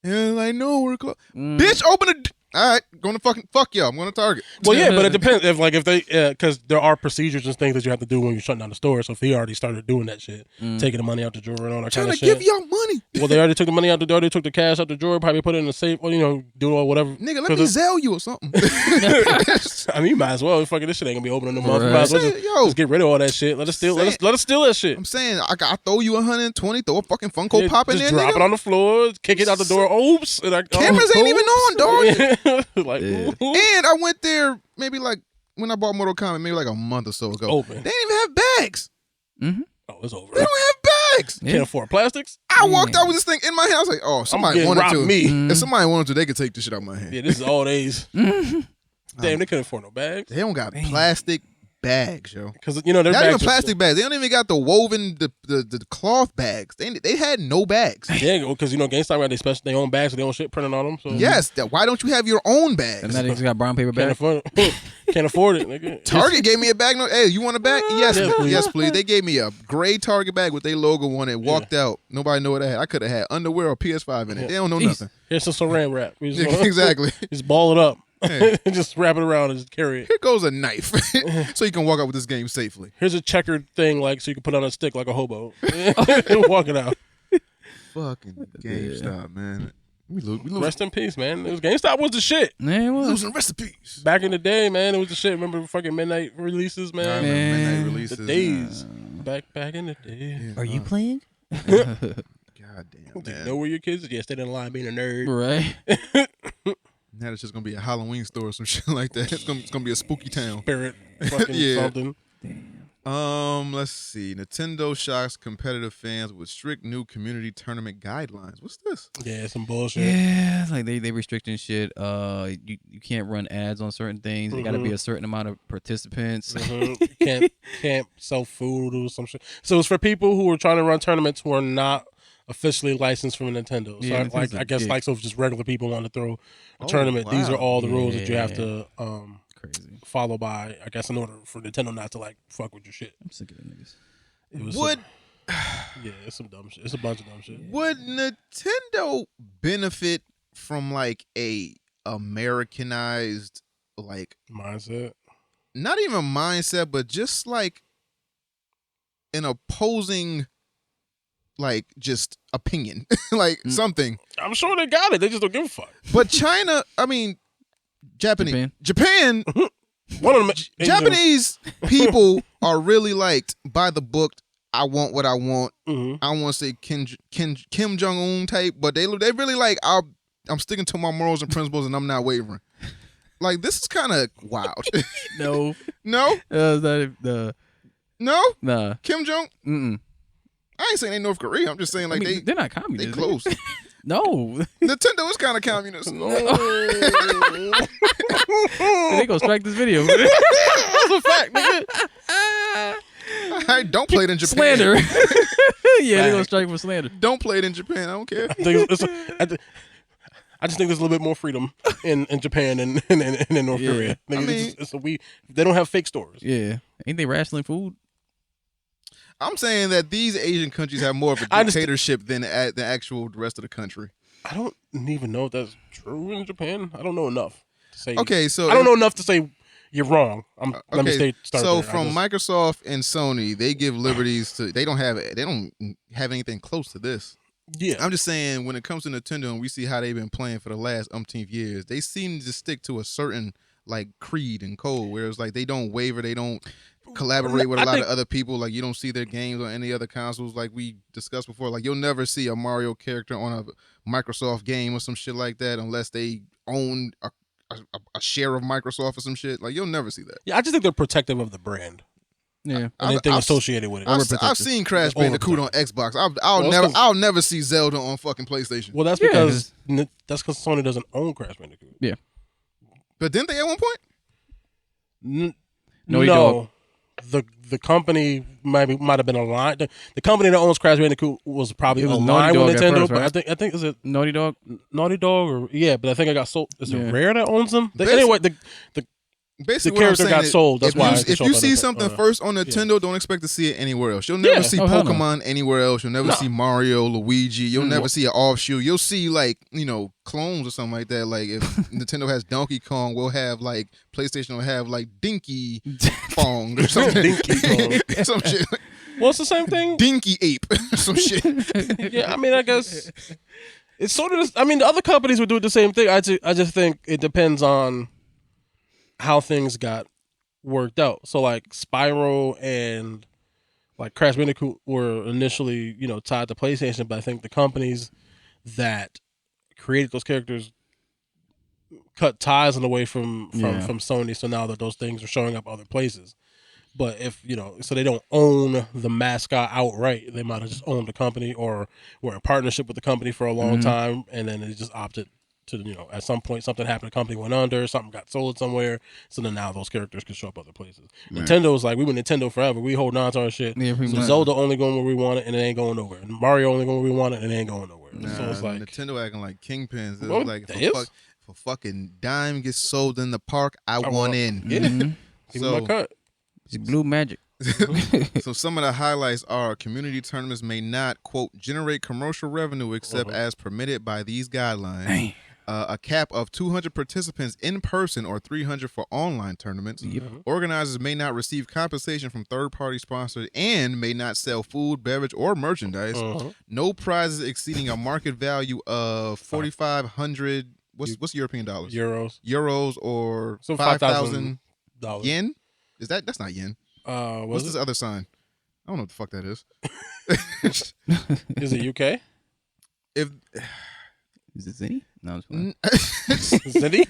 And like, no, we're closed. Bitch, open the. All right, going to fuck y'all. I'm going to Target. Well, yeah, but it depends if they because there are procedures and things that you have to do when you're shutting down the store. So if he already started doing that shit, taking the money out the drawer and all that kind of shit, trying to give y'all money. Well, they already took the money out the door. They took the cash out the drawer, probably put it in the safe, or do all whatever. Nigga, let me Zelle you or something. I mean, you might as well. Fucking this shit ain't gonna be open in the month. You might as well just get rid of all that shit. Let us steal that shit. I'm saying I throw you 120, throw a fucking Funko Pop in there, drop it on the floor, kick it out the door. Oops. Cameras ain't even on, dog. Like. Yeah. And I went there maybe like when I bought Mortal Kombat, maybe like a month or so ago. Open. They didn't even have bags. Mm-hmm. Oh, it's over. They don't have bags. Can't afford plastics. I walked out with this thing in my hand. I was like, oh, somebody wanted to. Me. If somebody wanted to, they could take this shit out of my hand. Yeah, this is all days. Damn, they couldn't afford no bags. They don't got plastic bags, yo. Because they're not even plastic bags. They don't even got the woven the cloth bags. They had no bags. Yeah, because GameStop got their own bags, so they own shit printed on them. So. Yes, why don't you have your own bags? And then they just got brown paper bags. Can't afford it. Nigga. Target gave me a bag. Hey, you want a bag? Yes, please. They gave me a gray Target bag with their logo on it. Walked out. Nobody knew what I had. I could have had underwear or PS5 in it. They don't know nothing. Here's some saran wrap. Exactly. Just ball it up. Hey. Just wrap it around and just carry it. Here goes a knife, so you can walk out with this game safely. Here's a checkered thing, like so you can put on a stick like a hobo. Walk it out. Fucking GameStop, man. We lose. Rest in peace, man. GameStop was the shit. Man, it was losing recipes. Back in the day, man, it was the shit. Remember fucking midnight releases, man? I remember midnight releases. The days. Back in the day. Yeah, Are you playing? God damn, man. You know where your kids are? Yeah, stay in line being a nerd. Right. Now it's just gonna be a Halloween store or some shit like that. It's gonna be a spooky town. Spirit, fucking something. Damn. Let's see. Nintendo shocks competitive fans with strict new community tournament guidelines. What's this? Yeah, some bullshit. Yeah, it's like they restricting shit. You can't run ads on certain things. They got to be a certain amount of participants. Can't sell food or some shit. So it's for people who are trying to run tournaments who are not officially licensed from Nintendo. So Yeah, I guess so if just regular people want to throw a tournament, wow. these are all the rules that you have to Crazy. follow by, I guess, in order for Nintendo not to fuck with your shit. I'm sick of them niggas. It's some dumb shit. It's a bunch of dumb shit. Would Nintendo benefit from a Americanized mindset? Not even mindset, but just an opposing just opinion. Something. I'm sure they got it. They just don't give a fuck. But China, Japan, one of them, Japanese people are really by the book. I want what I want. Mm-hmm. I don't want to say Kim Jong-un type, but they really I'm sticking to my morals and principles and I'm not wavering. This is kind of wild. No. No? No? Nah. Kim Jong? Mm-mm. I ain't saying they North Korea. I'm just saying they're not communist. They close. No. Nintendo is kind of communist. No. They gonna strike this video. That's a fact, nigga. I right, don't play it in Japan. Slander. Yeah, they're gonna strike for slander. Don't play it in Japan. I don't care. I just think there's a little bit more freedom in Japan and in North Korea. I mean, they don't have fake stores. Yeah, ain't they rationing food? I'm saying that these Asian countries have more of a dictatorship than the actual rest of the country. I don't even know if that's true in Japan. I don't know enough to say. Okay, so I don't know enough to say you're wrong. Let me start so there. from Microsoft and Sony, they give liberties to. They don't have anything close to this. Yeah, I'm just saying when it comes to Nintendo and we see how they've been playing for the last umpteenth years, they seem to stick to a certain like creed and code, where it's like they don't waver, they don't collaborate with a lot of other people. Like you don't see their games on any other consoles, like we discussed before. Like you'll never see a Mario character on a Microsoft game or some shit like that unless they own a share of Microsoft or some shit. Like you'll never see that. Yeah, I just think they're protective of the brand. Yeah, anything associated with it. I've seen Crash Bandicoot on Xbox. I'll never see Zelda on fucking PlayStation. Well, that's because Sony doesn't own Crash Bandicoot. Yeah, but didn't they at one point? No. The company might have been aligned. The company that owns Crash Bandicoot was probably aligned with Nintendo. First, right? But I think is it Naughty Dog, or but I think I got sold. Is it Rare that owns them? Anyway, Basically, the character got sold. That's why. If you see something first on Nintendo, don't expect to see it anywhere else. You'll never see Pokemon anywhere else. You'll never see Mario, Luigi. You'll never see an offshoot. You'll see clones or something like that. Like if Nintendo has Donkey Kong, we'll have like PlayStation will have like Dinky Kong or something. Dinky Kong, some shit. Well, it's the same thing. Dinky Ape, some shit. Yeah, I mean, I guess it's sort of. I mean, the other companies would do the same thing. I just think it depends on how things got worked out. So like Spyro and like Crash Bandicoot were initially, tied to PlayStation, but I think the companies that created those characters cut ties in a way from Sony. So now that those things are showing up other places. But if, so they don't own the mascot outright, they might have just owned the company or were in partnership with the company for a long time. And then they just opted to, at some point something happened, the company went under, something got sold somewhere, so then now those characters can show up other places. Right. Nintendo's like, we were Nintendo forever, we hold on to our shit. Yeah, so Zelda only going where we want it and it ain't going nowhere. And Mario only going where we want it and it ain't going nowhere. Nah, so it's like Nintendo acting like kingpins. Well, like if a fucking dime gets sold in the park, I want in. Yeah. Give me my cut. It's blue magic. So some of the highlights are community tournaments may not, quote, generate commercial revenue except as permitted by these guidelines. Dang. A cap of 200 participants in person or 300 for online tournaments. Yep. Organizers may not receive compensation from third-party sponsors and may not sell food, beverage, or merchandise. No prizes exceeding a market value of 4,500. What's European dollars? Euros or so 5,000 yen. That's not yen. What's this other sign? I don't know what the fuck that is. Is it UK? Is it Zenny? No, it's Zenny.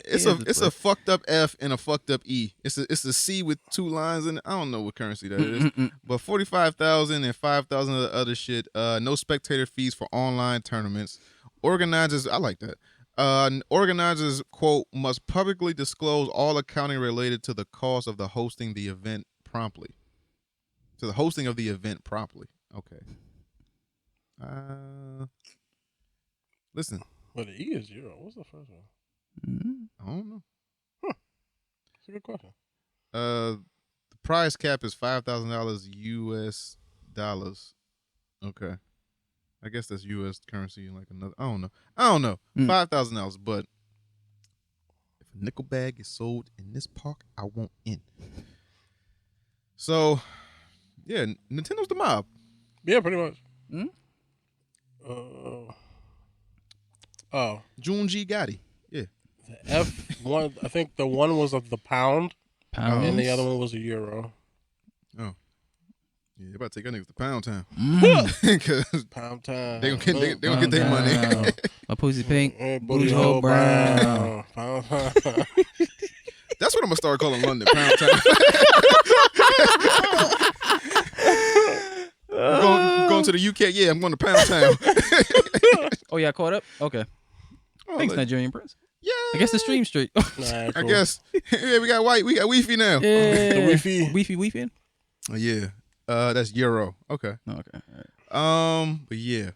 It's a fucked up F and a fucked up E. It's a C with two lines in it. I don't know what currency that is. But 45,000 and 5,000 of the other shit. No spectator fees for online tournaments. Organizers, I like that. Organizers, quote, must publicly disclose all accounting related to the cost of hosting the event promptly. To the hosting of the event promptly. Okay. Listen. Well, the E is euro. What's the first one? I don't know. That's a good question. The prize cap is $5,000 US dollars. Okay. I guess that's U.S. currency like another. I don't know. $5,000, but if a nickel bag is sold in this park, I want in. So, yeah, Nintendo's the mob. Yeah, pretty much. Junji Gotti. Yeah. The F1, I think the one was of the pound, and the other one was a euro. Oh. Yeah, they about to take our niggas to Pound Town. Cause Pound Town. They gonna get their money. My pussy pink, booty hole brown. Pound Town. That's what I'm gonna start calling London, Pound Town. Going to the UK. Yeah, I'm going to Pound Town. Oh yeah, caught up. Okay. Thanks, Nigerian Prince. Yeah. I guess the stream straight. Nah, cool. I guess. Yeah, we got Wi-Fi now. Yeah. The Wi-Fi. Wi-Fi. Yeah. That's Euro. Okay. Okay. All right. But yeah.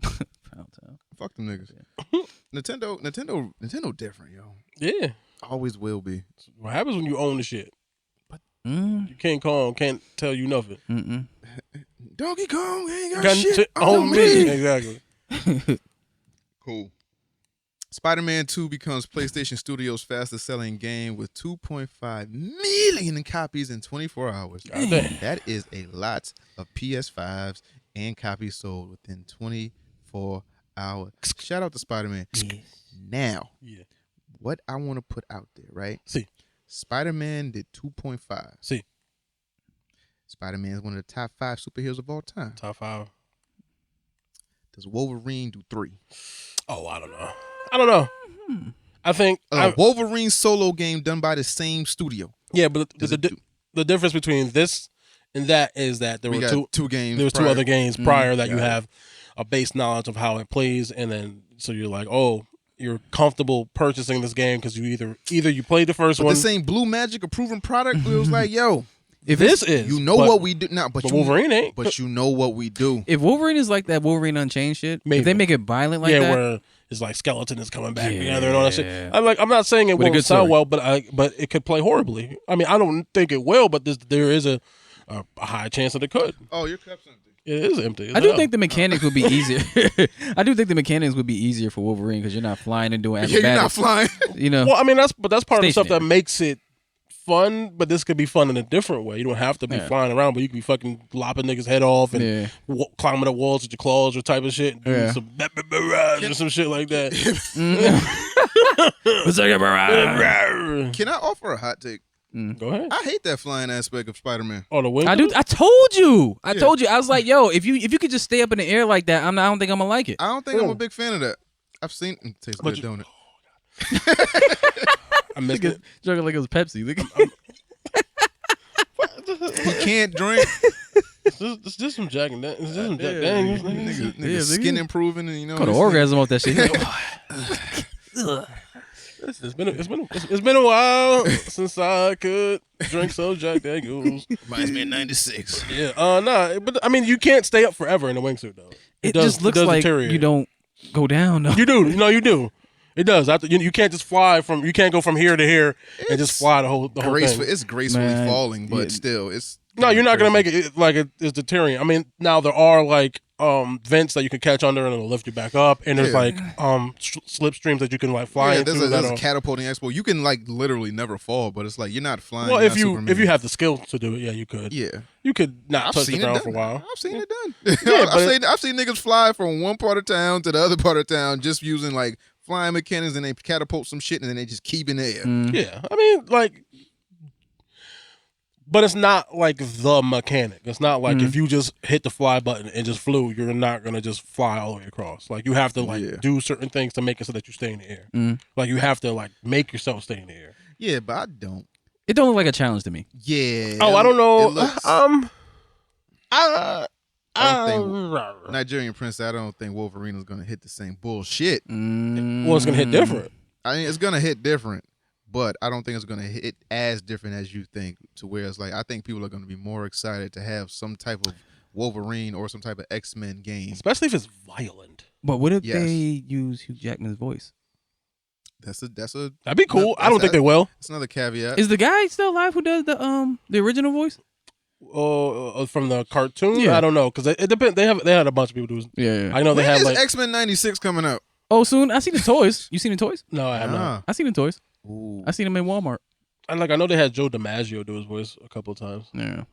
Pound town. Fuck them niggas. Nintendo different, yo. Yeah. Always will be. What happens when you own the shit? Mm. You can't tell you nothing. Mm-mm. Donkey Kong ain't got shit on on me. me. Exactly. Cool. Spider-Man 2 becomes PlayStation Studios' fastest selling game with 2.5 million copies in 24 hours. That is a lot of PS5s and copies sold within 24 hours. Shout out to Spider-Man. Yes. Now, Yeah. what I want to put out there, right? See. Spider-Man did 2.5. See. Spider-Man is one of the top 5 superheroes of all time. Top 5. Does Wolverine do 3? Oh, I don't know. I think Wolverine solo game done by the same studio. Yeah, but the difference between this and that is that there were two games. There was two other games prior that you have a base knowledge of how it plays, and then so you're like, oh, you're comfortable purchasing this game because you either you played the first one. This ain't Blue Magic, a proven product. It was like, yo, if this is, you know what we do now, but Wolverine ain't. But you know what we do. If Wolverine is like that Wolverine Unchained shit, if they make it violent like that, where it's like skeleton is coming back together and all that shit. I'm not saying it won't sound well, but it could play horribly. I mean, I don't think it will, but there is a high chance that it could. Oh, your cup's empty. It is empty. I do think the mechanics would be easier. I do think the mechanics would be easier for Wolverine because you're not flying and doing acrobatics. Yeah, you're not flying. You know. Well, I mean that's part of the stuff that makes it fun, but this could be fun in a different way. You don't have to be flying around, but you can be fucking lopping niggas' head off and climbing up walls with your claws or type of shit. Doing some barrage or some shit like that. Can I offer a hot take? Go ahead. I hate that flying aspect of Spider-Man. Oh, the wing. I told you. I was like, yo, if you could just stay up in the air like that, I don't think I'm gonna like it. I don't think I'm a big fan of that. I've seen it tastes good, don't it? I missed it. Drinking like it was Pepsi. He can't drink. It's just some Jack and Daniels. It's just some Jack Daniels. Nigga, skin improving, and you know. Got an orgasm off that shit. It's been a while since I could drink some Jack Daniels. Reminds me of '96. Yeah. But I mean, you can't stay up forever in a wingsuit though. It just looks like deteriorate. You don't go down. No. You do. No, you do. It does. You can't just fly you can't go from here to here and just fly the whole thing. It's gracefully falling, but still, it's. No, you're not gonna make it like it's deterring. I mean, now there are like vents that you can catch under and it'll lift you back up, and there's like slipstreams that you can like fly into. There's a catapulting expo. You can like literally never fall, but it's like you're not flying. Well, if you have the skill to do it, yeah, you could. Yeah, you could not touch the ground for a while. I've seen it done. I've seen niggas fly from one part of town to the other part of town just using like flying mechanics, and they catapult some shit, and then they just keep in the air. Yeah, I mean, like. But it's not like the mechanic. It's not like if you just hit the fly button and just flew, you're not gonna just fly all the way across. Like you have to do certain things to make it so that you stay in the air. Like you have to like make yourself stay in the air. Yeah, but I don't. It don't look like a challenge to me. Yeah. Oh, I don't know. I don't think Nigerian Prince. I don't think Wolverine is gonna hit the same bullshit. Well, it's gonna hit different. I mean, it's gonna hit different. But I don't think it's going to hit as different as you think, to where it's like, I think people are going to be more excited to have some type of Wolverine or some type of X-Men game. Especially if it's violent. But what if they use Hugh Jackman's voice? That'd be cool. I don't think they will. It's another caveat. Is the guy still alive who does the original voice? From the cartoon? Yeah. I don't know, because it depends. They had a bunch of people do. Yeah. I know they have like X-Men '96 coming out. Oh, soon. I seen the toys. You seen the toys? No, I have not. I seen the toys. Ooh. I seen them in Walmart. And like I know they had Joe DiMaggio do his voice a couple of times. Yeah.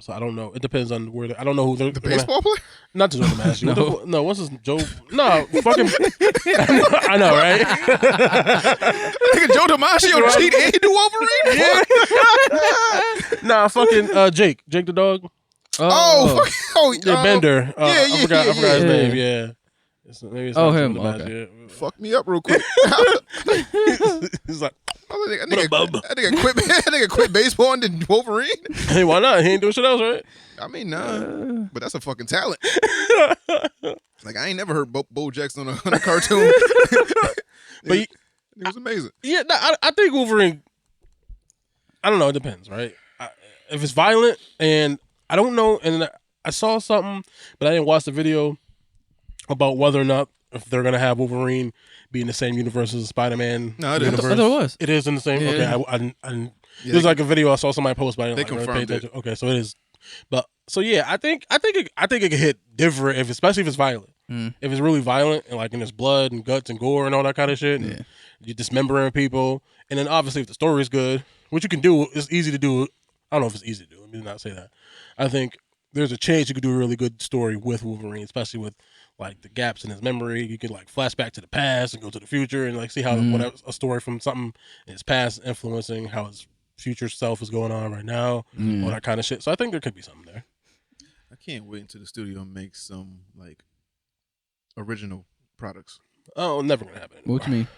So I don't know. It depends on where. I don't know who they're. The baseball player? Not Joe DiMaggio. No, what's his Joe? No, fucking. I know, right? Nigga, Joe DiMaggio cheat and do Wolverine? Nah, fucking Jake the dog. Bender. I forgot his name. Yeah. Maybe it's him. Okay. Fuck me up real quick. He's like, that nigga quit baseball and did Wolverine. Hey, why not? He ain't doing shit else, right? I mean, nah, but that's a fucking talent. Like I ain't never heard Bo Jackson on a cartoon, but it was amazing. Yeah, I think Wolverine. I don't know. It depends, right? If it's violent and I don't know, and I saw something, but I didn't watch the video about whether or not if they're gonna have Wolverine be in the same universe as Spider-Man. No, it universe. I thought it was. It is in the same. Yeah. Okay, I there's like a video I saw somebody post, but I didn't really pay attention. Okay, so it is. But so yeah, I think it could hit different especially if it's violent. If it's really violent and like and there's blood and guts and gore and all that kind of shit, and you're dismembering people, and then obviously if the story is good, which you can do, it's easy to do. I don't know if it's easy to do. Let me not say that. I think there's a chance you could do a really good story with Wolverine, especially with like the gaps in his memory. You could like flash back to the past and go to the future and like see how a story from something in his past influencing how his future self is going on right now, all that kind of shit. So I think there could be something there. I can't wait until the studio makes some like original products. Oh, never gonna happen anymore. What you mean?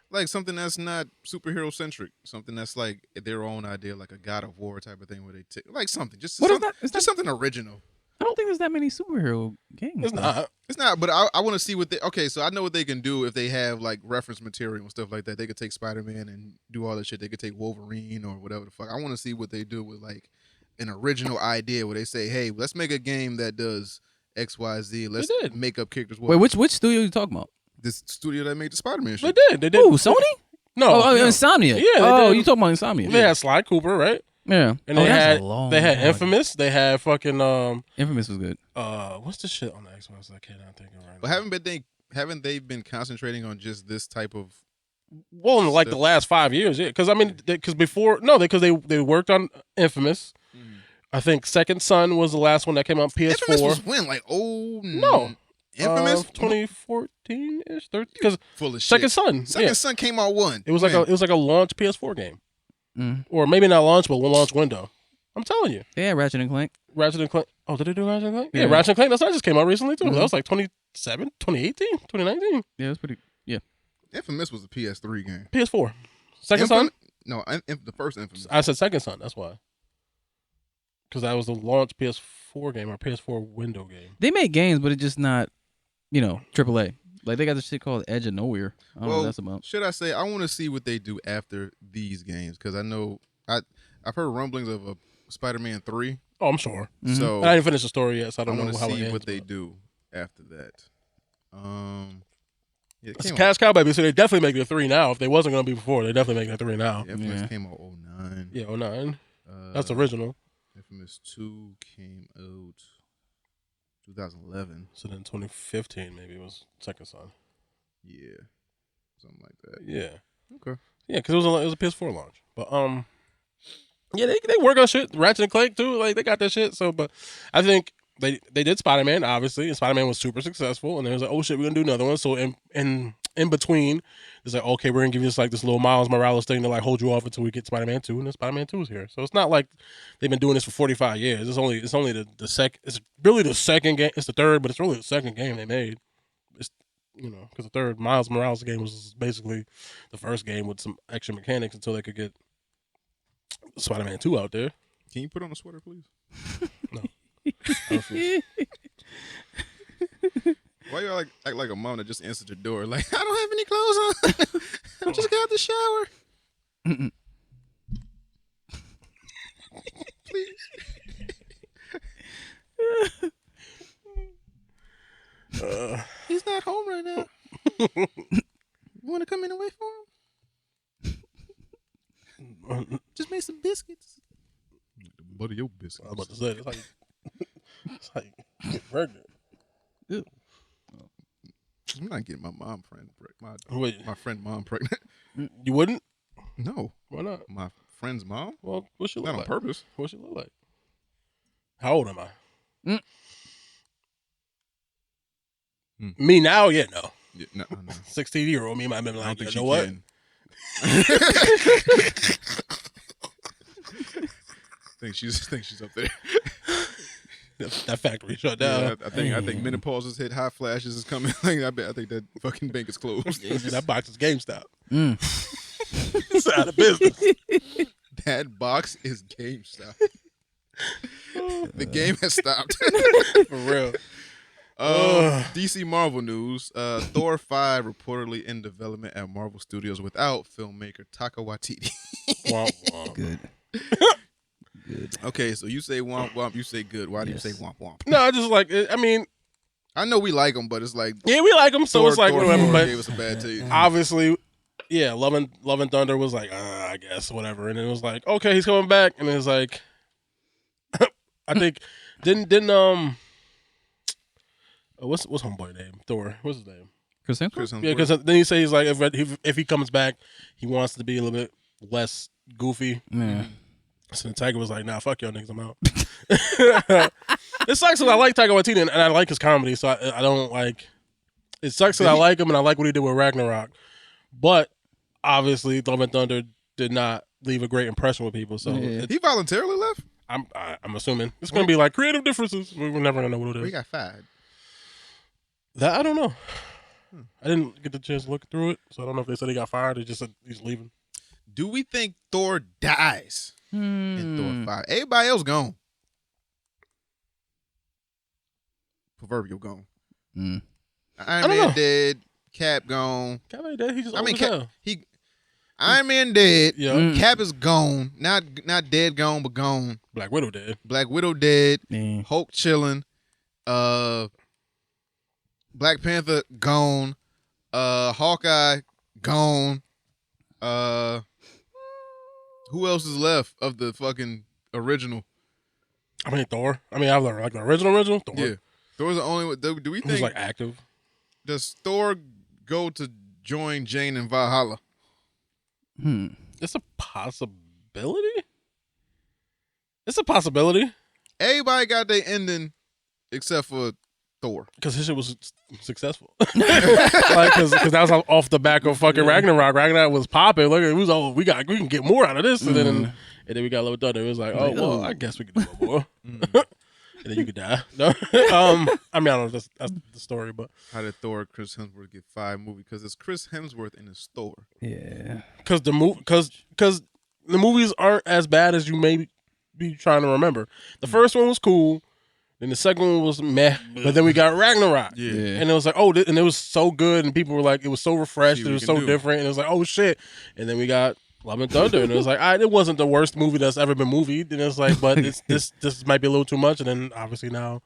Like something that's not superhero centric, something that's like their own idea, like a God of War type of thing, where they take like something, just something original. I don't think there's that many superhero games. It's not. It's not, but I want to see what they. Okay, so I know what they can do if they have like reference material and stuff like that. They could take Spider-Man and do all that shit. They could take Wolverine or whatever the fuck. I want to see what they do with like an original idea where they say, "Hey, let's make a game that does X, Y, Z. Let's make up characters." Wait, which studio are you talking about? This studio that made the Spider-Man shit. They did. Ooh, Sony? No, Insomnia. Yeah. You talking about Insomnia? They had Sly Cooper, right? Yeah, and they had Infamous. They had fucking Infamous was good. What's the shit on the Xbox? I can't think of right now. But haven't they been concentrating on just this type of? Well, in like the last 5 years, yeah. Because I mean, because they worked on Infamous. I think Second Son was the last one that came out on PS4. Infamous was when? Like, no. Infamous 2014-ish, because full of Second shit. Son. Second Son came out when? It was like a launch PS4 game. Or maybe not launch, but one launch window. I'm telling you. Yeah, Ratchet and Clank. Oh, did they do Ratchet and Clank? Yeah, Ratchet and Clank. That just came out recently too. That was like 2018, 2019. Yeah, it was pretty. Yeah. Infamous was a PS3 game. PS4. Second Son? No, the first Infamous. I said Second Son. That's why. Because that was the launch PS4 game or PS4 window game. They make games, but it's just not, AAA. Like they got this shit called Edge of Nowhere. I don't know what that's about. Should I say I want to see what they do after these games because I know I've heard rumblings of a Spider-Man 3. Oh, I'm sure. So I didn't finish the story yet, so I don't know how to it see ends, what they do after that. It's Cash Cow Baby, so they definitely making a 3 now. If they wasn't going to be before, they definitely making a 3 now. Infamous came out 09. Yeah, 09. That's original. Infamous 2 came out 2011. So then 2015 maybe was Second Son. Yeah, something like that. Yeah. Okay. Yeah, because it was a PS4 launch. But yeah, they work on shit. Ratchet and Clank too, like they got that shit. So, but I think they did Spider-Man obviously, and Spider-Man was super successful. And they was like, oh shit, we're gonna do another one. So in between, it's like okay, we're gonna give you this little Miles Morales thing to like hold you off until we get Spider-Man 2, and then Spider-Man 2 is here. So it's not like they've been doing this for 45 years. It's only the second. It's really the second game. It's the third, but it's really the second game they made. It's because the third Miles Morales game was basically the first game with some extra mechanics until they could get Spider-Man 2 out there. Can you put on a sweater, please? No. Why you act like a mom that just answered your door? Like, I don't have any clothes on. I just got out the shower. Please. He's not home right now. You want to come in and wait for him? Just make some biscuits. The butter your biscuits. I was about to say, it's like get pregnant. Ew. I'm not getting my friend mom pregnant. You wouldn't? No. Why not? My friend's mom? Well, what's she look not like? on purpose. What's she look like? How old am I? Me now? Yeah, no. Yeah, no. 16-year-old me might have been like, you know what? think she's up there. That factory shut down. Yeah, I think menopause has hit, hot flashes is coming. I think that fucking bank is closed. That box is GameStop. It's out of business. That box is GameStop. The game has stopped. For real. DC Marvel news. Thor 5 reportedly in development at Marvel Studios without filmmaker Taika Waititi. Good. good. Okay, so you say womp womp, you say good. Why do you say womp womp? No, I just like. I mean, I know we like them, but it's like yeah, we like them, so it's like whatever. But gave us a bad taste. obviously, yeah, Love and Thunder was like, I guess whatever, and it was like, okay, he's coming back, and it's like, I think didn't what's homeboy name? Thor. What's his name? Chris Hemsworth? Yeah, because then he says like if he comes back, he wants to be a little bit less goofy. Yeah. So the Tiger was like, nah, fuck y'all niggas, I'm out. It sucks because I like Taika Waititi and I like his comedy, so I don't like. It sucks because I like him and I like what he did with Ragnarok, but obviously Love and Thunder did not leave a great impression with people. So he voluntarily left. I'm assuming it's going to be like creative differences. We're never going to know what it is. We got fired. That I don't know. I didn't get the chance to look through it, so I don't know if they said he got fired or just said he's leaving. Do we think Thor dies in Thor 5? Everybody else gone. Proverbial gone. Iron Man dead. Cap gone. Cap ain't dead. He just old as hell. Iron Man dead. Yeah. Cap is gone. Not dead gone, but gone. Black Widow dead. Black Widow dead. Man. Hulk chilling. Black Panther gone. Hawkeye gone. Who else is left of the fucking original? I mean Thor. I mean I like the original Thor. Yeah. Thor's the only one. Do we think who's like active? Does Thor go to join Jane in Valhalla? It's a possibility. It's a possibility. Everybody got their ending except for Thor. Because his shit was successful. Like, because that was off the back of fucking Ragnarok. Ragnarok was popping. Look, it was we can get more out of this. And then we got Love and Thunder. It was like, oh well, I guess we can do a little more. And then you could die. No, I mean I don't know. That's the story. But how did Chris Hemsworth get 5 movies? Because it's Chris Hemsworth in his Thor. Yeah. Because the movies aren't as bad as you may be trying to remember. The first one was cool. Then the second one was meh, but then we got Ragnarok. Yeah. And it was like, and it was so good, and people were like, it was so refreshed, it was so different, and it was like, oh shit. And then we got Love and Thunder, and it was like, it wasn't the worst movie that's ever been movied, and it's like, but this might be a little too much, and then obviously now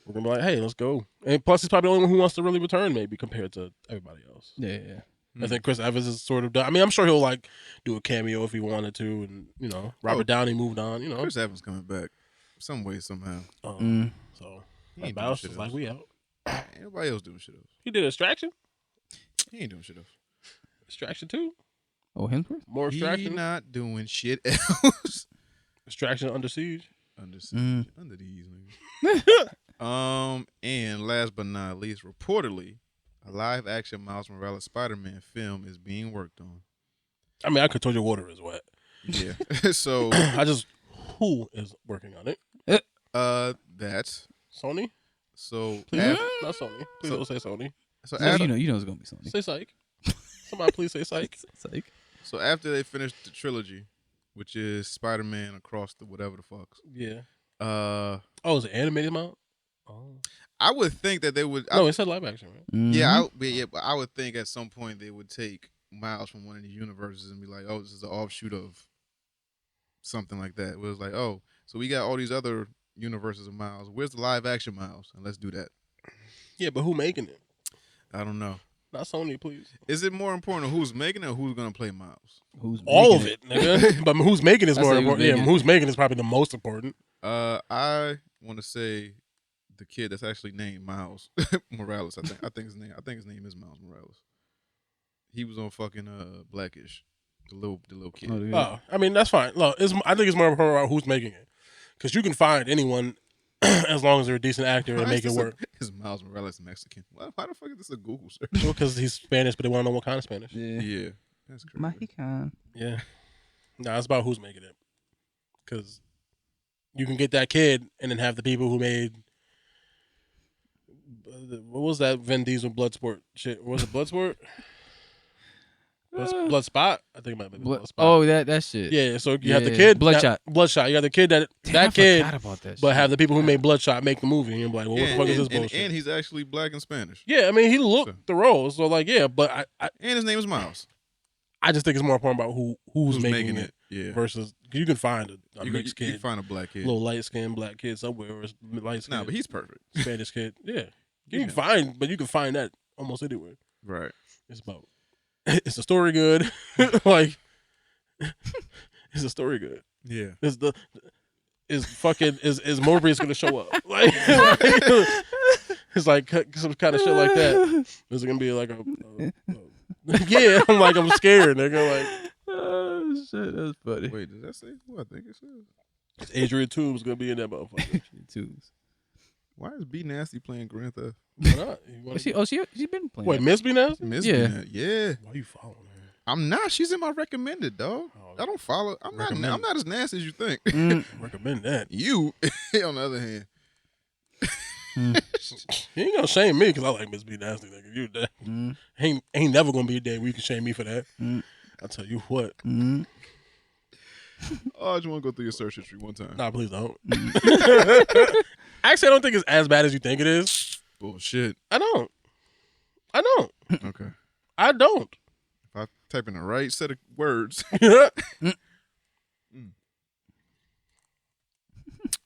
we're gonna be like, hey, let's go. And plus, he's probably the only one who wants to really return, maybe compared to everybody else. Yeah. I think Chris Evans is sort of done. I mean, I'm sure he'll like do a cameo if he wanted to, and Robert Downey moved on. Chris Evans coming back some way somehow. So everybody else is like, we out. Everybody else doing shit else. He did Extraction. He ain't doing shit else. Extraction 2. Oh, Hemsworth? More Extraction. He not doing shit else. Extraction Under Siege. Under Siege. Under these niggas. And last but not least, reportedly, a live-action Miles Morales Spider-Man film is being worked on. I mean, I could told you water is wet. Yeah. So who is working on it? That's Sony. So please, not Sony. Please don't say Sony. So you know it's gonna be Sony. Say Psych. Somebody please say Psych. Psych. So after they finished the trilogy, which is Spider-Man across the whatever the fucks. Yeah. Is it animated mount? Oh. I would think that they would. No, it said live action, right? Mm-hmm. Yeah, but I would think at some point they would take Miles from one of these universes and be like, "Oh, this is an offshoot of something like that." It was like, "Oh, so we got all these other universes of Miles. Where's the live action Miles? And let's do that." Yeah, but who making it? I don't know. Not Sony, please. Is it more important who's making it or who's gonna play Miles? All of it, nigga. But who's making is more important. Yeah, who's making is probably the most important. I want to say the kid that's actually named Miles Morales. I think his name is Miles Morales. He was on fucking Blackish, the little kid. I mean that's fine. Look, I think it's more important about who's making it, because you can find anyone as long as they're a decent actor and make it work. Is Miles Morales Mexican? Why the fuck is this a Google search? Well, because he's Spanish, but they want to know what kind of Spanish. Yeah. That's crazy. Mexican. Yeah. No, it's about who's making it, because you can get that kid and then have the people who made. What was that Vin Diesel Bloodsport shit? Was it Bloodsport? Bloodspot? I think it might be Bloodspot. Oh, that shit. Yeah, so you have the kid. Bloodshot. Bloodshot. You have the kid Damn, I kid. forgot about that shit. But have the people who made Bloodshot make the movie. And you're like, well, what the fuck is this bullshit? And he's actually black and Spanish. Yeah, I mean, he looked the role. So, like, yeah, but and his name is Miles. I just think it's more important about who's making it. versus you can find a mixed kid. You can find a black kid, a little light skinned black kid somewhere, or light skinned. Nah, but he's perfect. Spanish kid, yeah. You can find that almost anywhere. Right. It's about. Is the story good? Like, is the story good? Yeah. Is Morbius gonna show up? Like, it's like some kind of shit like that. Is it gonna be like a yeah? I'm scared, nigga. Like, oh shit, that's funny. Wait, does that say who I think it says? Adrian Toombs gonna be in that motherfucker. Why is B Nasty playing Grand Theft? Why not? She been playing. Wait, Miss B Nasty? Yeah. Why you following her? I'm not. She's in my recommended, dog. I don't follow. I'm not as nasty as you think. Recommend that. You, on the other hand, you ain't gonna shame me because I like Miss B Nasty, nigga. You that ain't never gonna be a day where you can shame me for that. I'll tell you what. Oh, I just want to go through your search history one time. Nah, please don't. Actually, I don't think it's as bad as you think it is. Bullshit. I don't. Okay. I don't. If I type in the right set of words,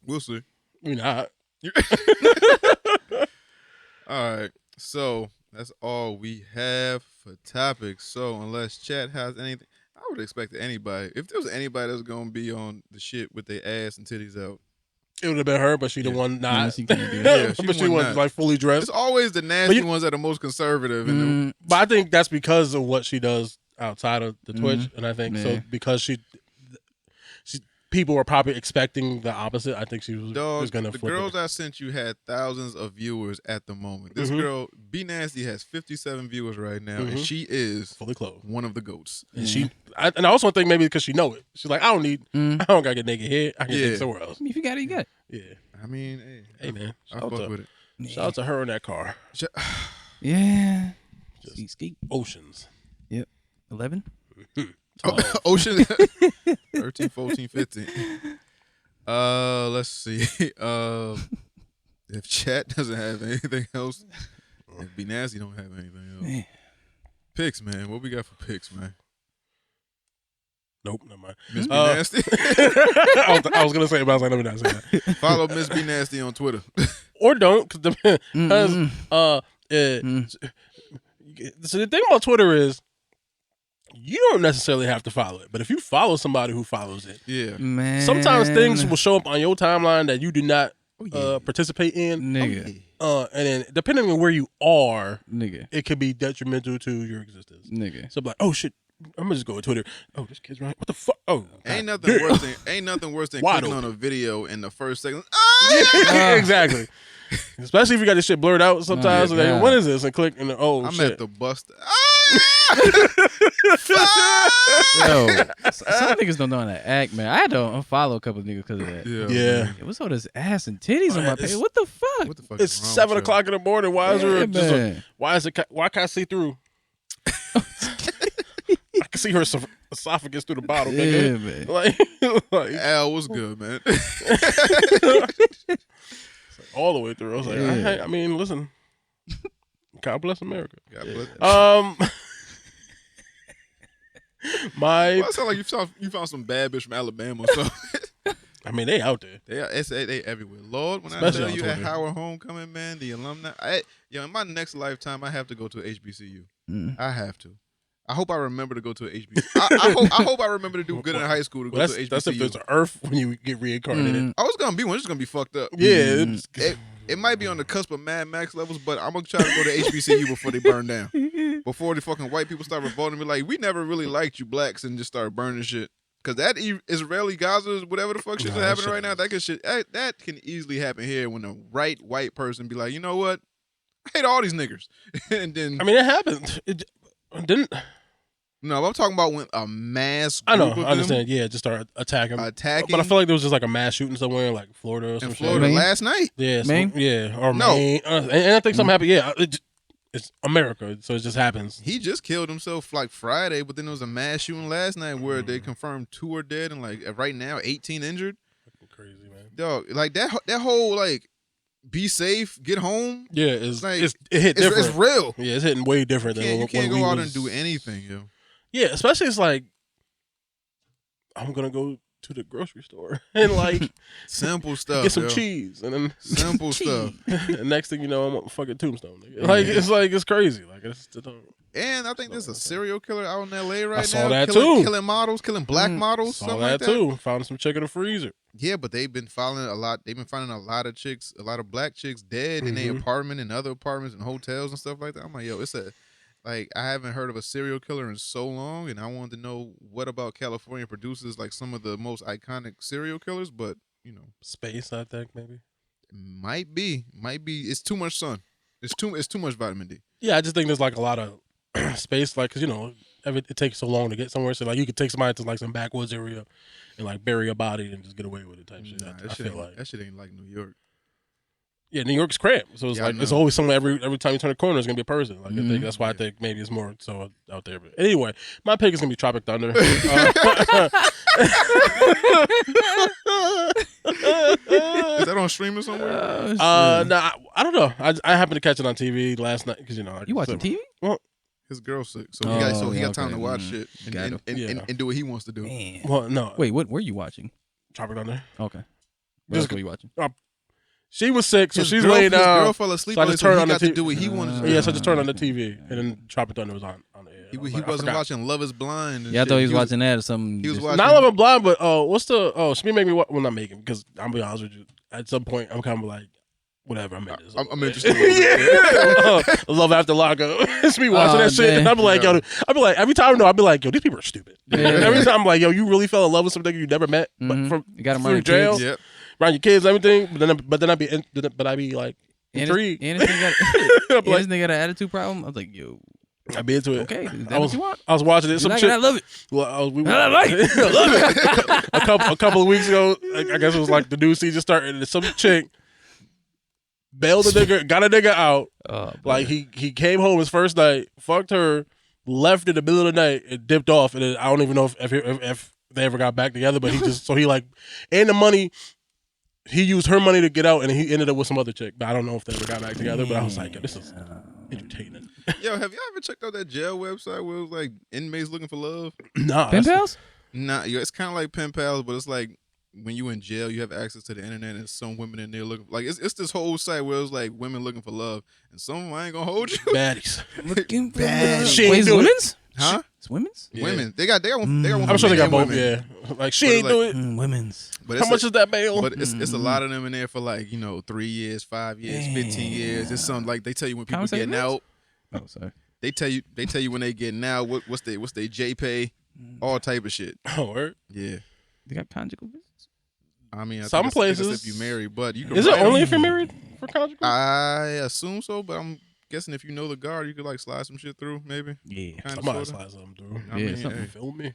we'll see. You're not. All right. So that's all we have for topics. So unless chat has anything, I would expect anybody. If there was anybody that's gonna be on the shit with their ass and titties out, it would have been her, but she the one not. She can't do that. But she was like fully dressed. It's always the nasty ones that are most conservative. But I think that's because of what she does outside of the Twitch, and I think so because she people were probably expecting the opposite. I think she was going to flip it. The girls I sent you had thousands of viewers at the moment. This girl, B Nasty, has 57 viewers right now, and she is fully clothed, one of the goats. And I also think maybe because she know it. She's like, I don't gotta get naked here. I can get naked somewhere else. If you got it, you got it. Yeah. I mean, hey man, I fuck with it. Shout out to her in that car. Yeah. Just oceans. Yep. 11. Ocean 13, 14, 15. Let's see. If chat doesn't have anything else, if B Nasty don't have anything else. Man. Picks, man. What we got for picks, man? Nope, never mind. Miss B Nasty. I was gonna say, but I was like, let me not say that. Follow Miss B Nasty on Twitter. Or don't, because so the thing about Twitter is you don't necessarily have to follow it, but if you follow somebody who follows it, man, sometimes things will show up on your timeline that you do not participate in, nigga. And then depending on where you are, nigga, it could be detrimental to your existence, nigga. So like, oh shit, I'm gonna just go to Twitter. Oh, this kid's right. What the fuck? Oh, ain't nothing worse than clicking on a video in the first second. Exactly. Especially if you got this shit blurred out sometimes. Like, what is this? And click and I'm shit. At the bus. Yo, some niggas don't know how to act, man. I had to unfollow a couple of niggas because of that. Yeah. What's all this ass and titties on my page? What the fuck? What the fuck? It's 7 o'clock in the morning. Why is there? Why can't I see through? I can see her esophagus through the bottle. Yeah, man. Like Al, what's good, man? All the way through. I was like, I mean, listen. God bless America. God bless. It sound like you found some bad bitch from Alabama. So I mean, they out there. They everywhere. Lord, when especially I tell you at Howard Homecoming, man, the alumni. In my next lifetime, I have to go to a HBCU. I have to. I hope I remember to go to a HBCU. I hope I remember to do good in high school to go to a HBCU. That's if there's an Earth when you get reincarnated. I was gonna be one. It's just gonna be fucked up. Yeah. It might be on the cusp of Mad Max levels, but I'm gonna try to go to HBCU before they burn down. Before the fucking white people start revolting, be like, we never really liked you blacks, and just start burning shit. Because that Israeli Gaza, whatever the fuck shit's happening right now, that can easily happen here when a right white person be like, you know what, I hate all these niggers, and then I mean, it happened. It didn't. No, I'm talking about when a mass group I know, I understand. Yeah, just start attacking. But I feel like there was just like a mass shooting somewhere in like Florida or something. Florida last night. Yeah, Maine? Or no. Maine. And I think something happened. Yeah, it's America, so it just happens. He just killed himself like Friday, but then there was a mass shooting last night where they confirmed 2 are dead and like right now 18 injured. Fucking crazy, man. Dog, like that whole like be safe, get home. Yeah, it hit different. It's real. Yeah, it's hitting way different than you can't go out and do anything, yo. Yeah, especially it's like I'm gonna go to the grocery store and like simple stuff. Get some cheese, and then simple stuff. And next thing you know, I'm a fucking tombstone. Like it's crazy. Like and I think there's a serial killer out in L.A. right now. I saw that too. Killing models, killing black models. Saw that too. Found some chick in the freezer. Yeah, but they've been finding a lot. They've been finding a lot of chicks, a lot of black chicks dead in their apartment and other apartments and hotels and stuff like that. I'm like, yo, I haven't heard of a serial killer in so long, and I wanted to know what about California produces like some of the most iconic serial killers, but space, I think maybe might be. It's too much sun. It's too much vitamin D. Yeah, I just think there's like a lot of space, like because it takes so long to get somewhere. So like you could take somebody to like some backwoods area and like bury a body and just get away with it type shit. That shit ain't like New York. Yeah, New York's cramped, so it's it's always someone every time you turn a corner, it's gonna be a person. Like I think that's why I think maybe it's more so out there. But anyway, my pick is gonna be Tropic Thunder. Is that on streaming somewhere? Nah, I don't know. I happened to catch it on TV last night because you watching TV? Well, his girl's sick, so he got time to watch shit and do what he wants to do. Man. Well, no. Wait, what were you watching? Tropic Thunder. Okay. What else were you watching? She was sick, so she's laying down. His girl fell asleep, so I just turned on the TV. To do what he wanted to do. Yeah, so I just turned on the TV, and then Tropic Thunder was on the air. He wasn't watching Love Is Blind. Yeah, I thought he was watching that or something. He was watching not Love Is Blind, but she made me. Well, not making because I'm be honest with you. At some point, I'm kind of like, whatever. I'm into this. I'm interested. Love After Lockup. It's me watching that shit, and I'm like, yo, every time I'll be like, yo, these people are stupid. Every time I'm like, yo, you really fell in love with something you never met, but from you got him around jail. kids. Yep. Around your kids, everything, but then I'd be like intrigued. Anything got an attitude problem? I was like, yo, I'd be into it. Okay, is that what you want? I was watching it. I love it. Well, I like it. I love it. a couple of weeks ago, I guess it was like the new season started, and some chick bailed a nigga, got a nigga out. Like he came home his first night, fucked her, left in the middle of the night, and dipped off. And then I don't even know if they ever got back together, but he just and the money. He used her money to get out, and he ended up with some other chick. But I don't know if they ever got back together. But I was like, yo, this is entertaining. Yo, have y'all ever checked out that jail website where it was like inmates looking for love? Nah. Pen pals? Nah, it's kind of like pen pals, but it's like when you in jail, you have access to the internet, and some women in there looking like it's this whole site where it's like women looking for love, and some of them I ain't gonna hold you. Baddies. Looking for love. She ain't do women's? Huh? It's women's? Yeah. Women. They got one. I'm sure they got both. Women. Yeah. Like she ain't do it. Women's. But how much is that bail? But it's a lot of them in there for like 3 years, 5 years, 15 years. It's something like they tell you when people getting out. Oh, sorry. They tell you when they getting out. What's they J pay, all type of shit. Oh, word. Yeah. They got conjugal visits. I mean, some places if you married, but you can. Is it only if you're married for conjugal? I assume so, but I'm guessing if you know the guard, you could like slide some shit through, maybe. Yeah, somebody slide something through. I mean, something. Feel me?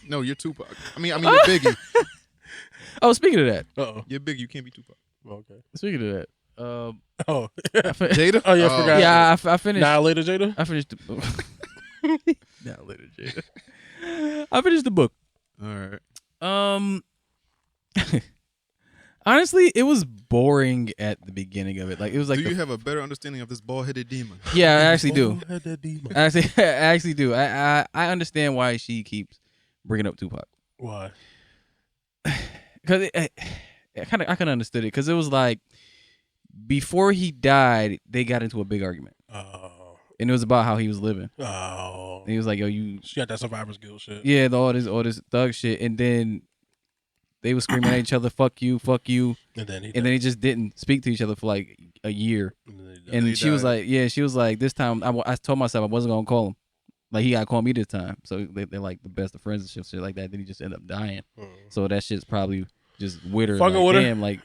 No, you're Tupac. I mean, you're Biggie. Oh, speaking of that, you're Biggie. You can't be Tupac. Okay. Speaking of that, Jada. Oh yeah, I forgot. Yeah, I finished. Now later, Jada. I finished. Now later, Jada. I finished the book. All right. Honestly, it was boring at the beginning of it. Like it was like. Do you have a better understanding of this bald-headed demon? Yeah, I actually do. I actually do. I understand why she keeps bringing up Tupac. Why? Because I kind of understood it. Because it was like before he died, they got into a big argument. Oh. And it was about how he was living. Oh. And he was like, "Yo, you." She got that survivor's guilt shit. Yeah, all this thug shit, and then. They were screaming at each other, fuck you. And then he just didn't speak to each other for like a year. And she was like, this time I told myself I wasn't going to call him. Like he got to call me this time. So they're like the best of friends and shit like that. Then he just ended up dying. So that shit's probably just with her. Fucking like, with her. damn, like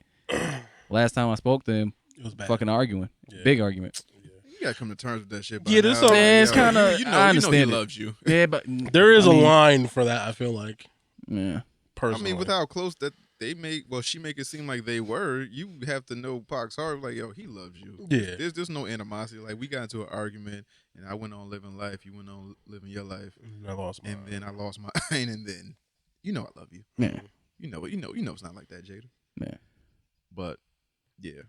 last time I spoke to him, it was bad. Fucking arguing. Yeah. Big argument. You gotta come to terms with that shit. Yeah, this it's kind of. I understand he it. loves you. Yeah, but there is a line for that. I feel like. Yeah. Personally. I mean, with how close that she make it seem like they were. You have to know Pac's heart. Like, yo, he loves you. Yeah. There's no animosity. Like, we got into an argument, and I went on living life. You went on living your life. I lost mine. And then I lost mine, and then I love you. Yeah. You know it's not like that, Jada. Yeah. But yeah.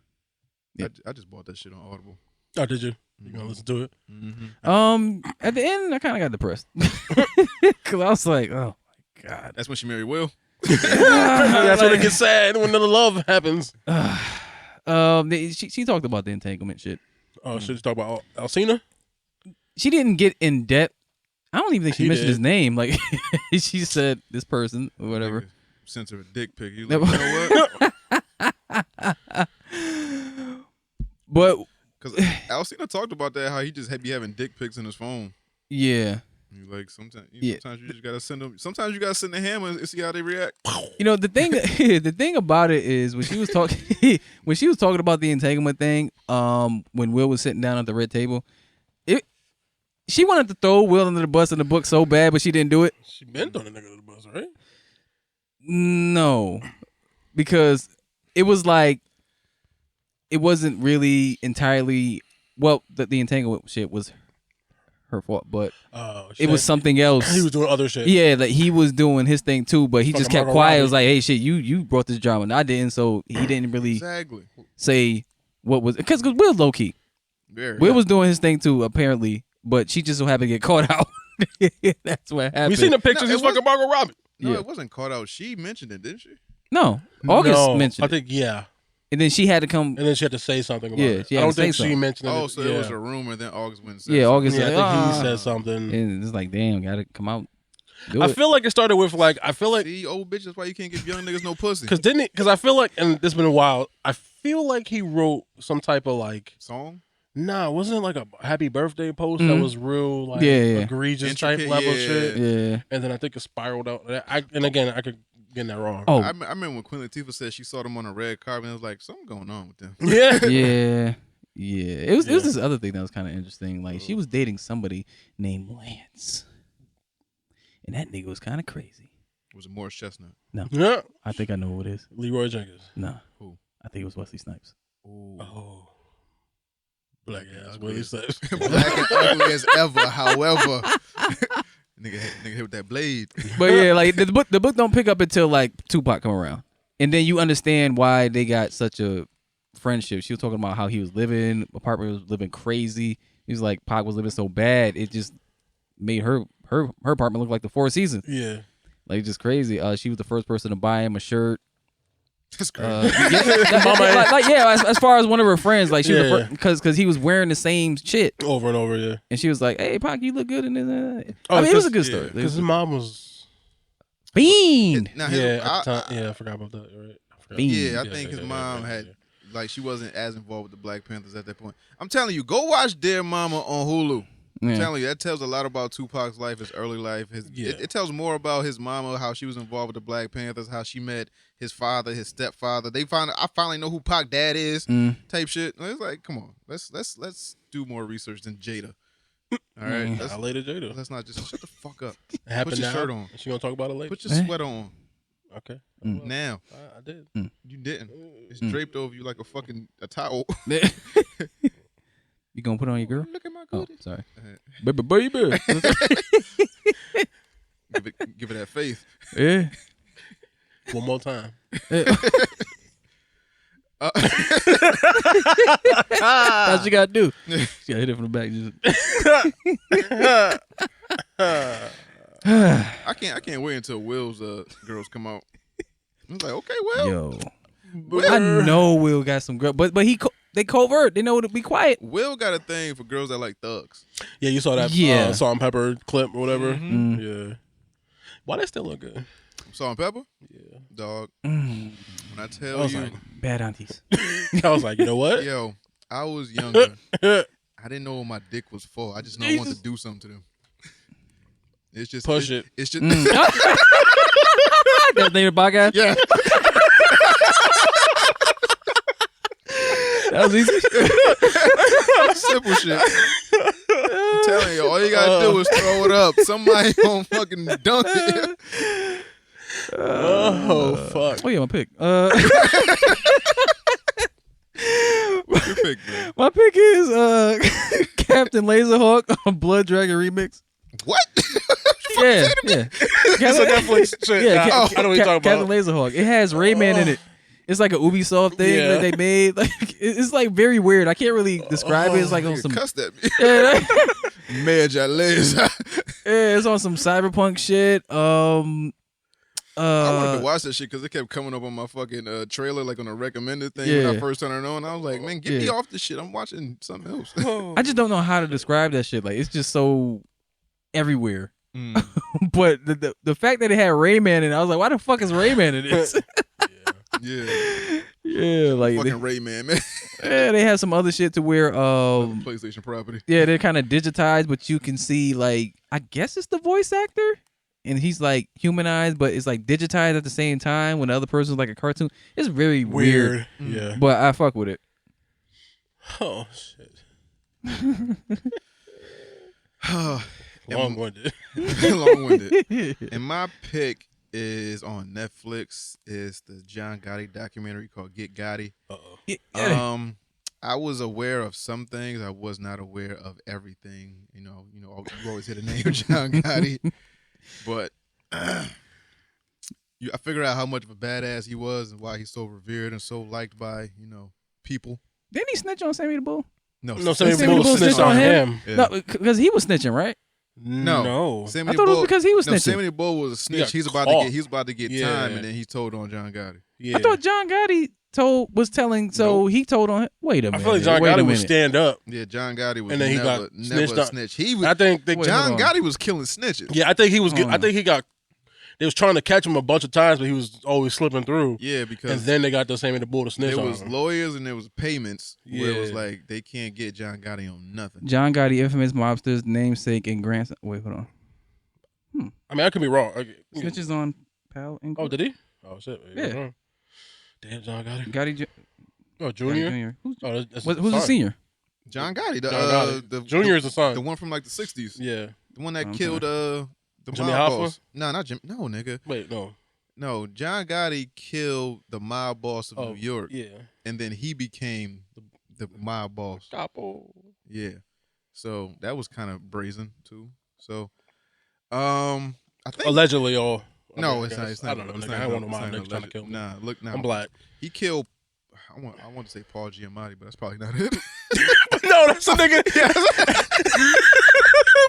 I just bought that shit on Audible. Oh, did you? You gonna listen to it? Mm-hmm. At the end, I kind of got depressed because I was like, oh my God. That's when she married Will. That's when it gets sad when the love happens. She talked about the entanglement shit. Oh, should you talk about Alcina? She didn't get in depth. I don't even think she mentioned did. his name. Like she said, this person or whatever. Sent her a dick pic. You like, you know what? But because Alcina talked about that, how he just be having dick pics in his phone. Yeah. You like sometimes you just gotta send them. Sometimes you gotta send the hammer and see how they react. You know the thing. The thing about it is when she was talking about the entanglement thing. When Will was sitting down at the red table, she wanted to throw Will under the bus in the book so bad, but she didn't do it. She been throwing the nigga under the bus, right? No, because it was like it wasn't really entirely. Well, the entanglement shit was her fault, but it was something else. He was doing other shit. Yeah, like he was doing his thing too, but he just kept quiet. It was like, hey, shit, you brought this drama, and I didn't, so he didn't really say what was because Will's low key. Will was doing his thing too, apparently, but she just so happened to get caught out. That's what happened. We seen the pictures. He's fucking Margot Robbie. No, it wasn't caught out. She mentioned it, didn't she? No, August mentioned it. I think yeah. And then she had to come. And then she had to say something about it. She I had don't to say think something. she mentioned it. Oh, so it was a rumor. Then August went. Yeah, August. Yeah, said, I think he said something. And it's like, damn, gotta come out. I feel like it started with like see, old bitch. That's why you can't give young niggas no pussy. Because I feel like, and this has been a while. I feel like he wrote some type of like song. Nah, wasn't it like a happy birthday post that was real like egregious type level shit? Yeah. And then I think it spiraled out. And again, I could get that wrong. Oh, I remember when Queen Latifah said she saw them on a red carpet and it was like something going on with them. Yeah. It was this other thing that was kind of interesting. Like she was dating somebody named Lance, and that nigga was kind of crazy. Was it Morris Chestnut? No. Yeah. I think I know who it is. Leroy Jenkins. No. Who? I think it was Wesley Snipes. Ooh. Oh. Black ass Wesley Snipes. Black and ugly as ever. However, nigga hit with that blade. But yeah, like the book don't pick up until like Tupac come around, and then you understand why they got such a friendship. She was talking about how he was living, apartment was living crazy. He was like, Pac was living so bad, it just made her apartment look like the Four Seasons. Yeah, like just crazy. She was the first person to buy him a shirt. That's crazy. As far as one of her friends, like she was the first, because he was wearing the same shit over and over. Yeah, and she was like, "Hey, Pac, you look good in this." I mean, it was a good story because his mom was fiend. I forgot about that. Right? I think his mom had. Like she wasn't as involved with the Black Panthers at that point. I'm telling you, go watch Dear Mama on Hulu. I'm telling you, that tells a lot about Tupac's life, his early life. It tells more about his mama, how she was involved with the Black Panthers, how she met his father, his stepfather. I finally know who Pac dad is, type shit. It's like, come on, let's do more research than Jada. All right, Jada. Let's not just shut the fuck up. Put your shirt on. She gonna talk about it later. Put your sweater on. Okay. Now. I did. You didn't. It's draped over you like a towel. You gonna put it on your girl? Look at my Oh, goodies. sorry. Baby. Give it that faith. Yeah. One more time. That's what you gotta do. You gotta hit it from the back. I can't wait until Will's girls come out. I was like, okay, Will. Yo, I know Will got some girl, but they covert. They know to be quiet. Will got a thing for girls that like thugs. Yeah, you saw that Salt and Pepper clip or whatever. Yeah. Why they still look good? Salt and Pepper? Yeah. Dog. When I tell you. Like, bad aunties. I was like, you know what? Yo, I was younger. I didn't know what my dick was for. I just know I wanted to do something to them. It's just push it. It's just That's the name of the podcast? Yeah. That was easy. Simple shit. I'm telling you, all you gotta do is throw it up. Somebody gonna fucking dunk it. Oh fuck. Oh yeah, my pick. What's your pick, man? My pick is Captain Laserhawk on Blood Dragon Remix. What? Yeah. It's a Netflix shit. Yeah, I know what you're talking Captain about. Laserhawk. It has Rayman in it. It's like an Ubisoft thing that they made. Like it's like very weird. I can't really describe it. It's like on some cussed at me. Yeah, Major laser. yeah, it's on some cyberpunk shit. I wanted to watch that shit because it kept coming up on my fucking trailer, like on a recommended thing when I first turned it on. I was like, man, get me off this shit. I'm watching something else. I just don't know how to describe that shit. Like, it's just so everywhere. But the fact that it had Rayman in it, I was like, why the fuck is Rayman in this? Yeah, like fucking Rayman, man. Yeah, they have some other shit to where PlayStation property. Yeah, they're kind of digitized, but you can see, like, I guess it's the voice actor, and he's like humanized, but it's like digitized at the same time when the other person's like a cartoon. It's very weird. Yeah, but I fuck with it. Oh shit. Long-winded. Long-winded. And my pick is on Netflix. It's the John Gotti documentary called Get Gotti. I was aware of some things. I was not aware of everything. You always hear the name John Gotti, but I figured out how much of a badass he was and why he's so revered and so liked by people. Didn't he snitch on Sammy the Bull? No, Sammy Bull snitched on him. Yeah. No, because he was snitching, right? No. I thought it was because he was snitching. Sammy the Bull was a snitch. He's about to get time, and then he told on John Gotti. Yeah. I thought John Gotti was telling, so he told on him. Wait a minute. I feel like John Gotti would stand up. Yeah, John Gotti was and then never a snitch. He was. I think John Gotti was killing snitches. Yeah, I think he was. I think he got. They was trying to catch him a bunch of times, but he was always slipping through. Yeah, because and then they got the Sammy the Bull to snitch on him. There was lawyers and there was payments where it was like they can't get John Gotti on nothing. John Gotti, infamous mobster's namesake and grandson. Wait, hold on. I mean, I could be wrong. Snitches on Pal and Oh, did he? Oh shit. Yeah. Damn, John Gotti. Gotti Junior. Oh, who's the senior? John Gotti. The Junior is the son. The one from like the 60s. Yeah. The one that killed the Jimmy mob Hoffa? boss. No, not Jim. No, nigga. Wait, no. No, John Gotti killed the mob boss of New York. Yeah. And then he became the mob boss. Capo. Yeah. So that was kind of brazen too. So, I think allegedly, or no, it's not. I don't know. Nigga, I want to mob niggas trying to kill me. Nah, look now. I'm black. He killed. I want to say Paul Giamatti, but that's probably not it. No, that's a nigga.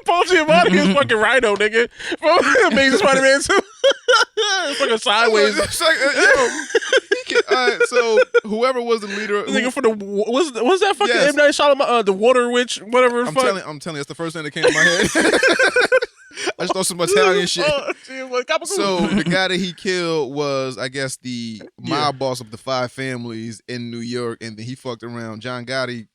Paul Giamatti is fucking Rhino, nigga. From Amazing Spider-Man 2. It's fucking sideways. So whoever was the leader, nigga for the was that fucking M. Night Shyamalan, the Water Witch, whatever. I'm telling you, that's the first thing that came to my head. I just thought some Italian shit. So the guy that he killed was, I guess, the mob boss of the 5 families in New York, and then he fucked around. John Gotti,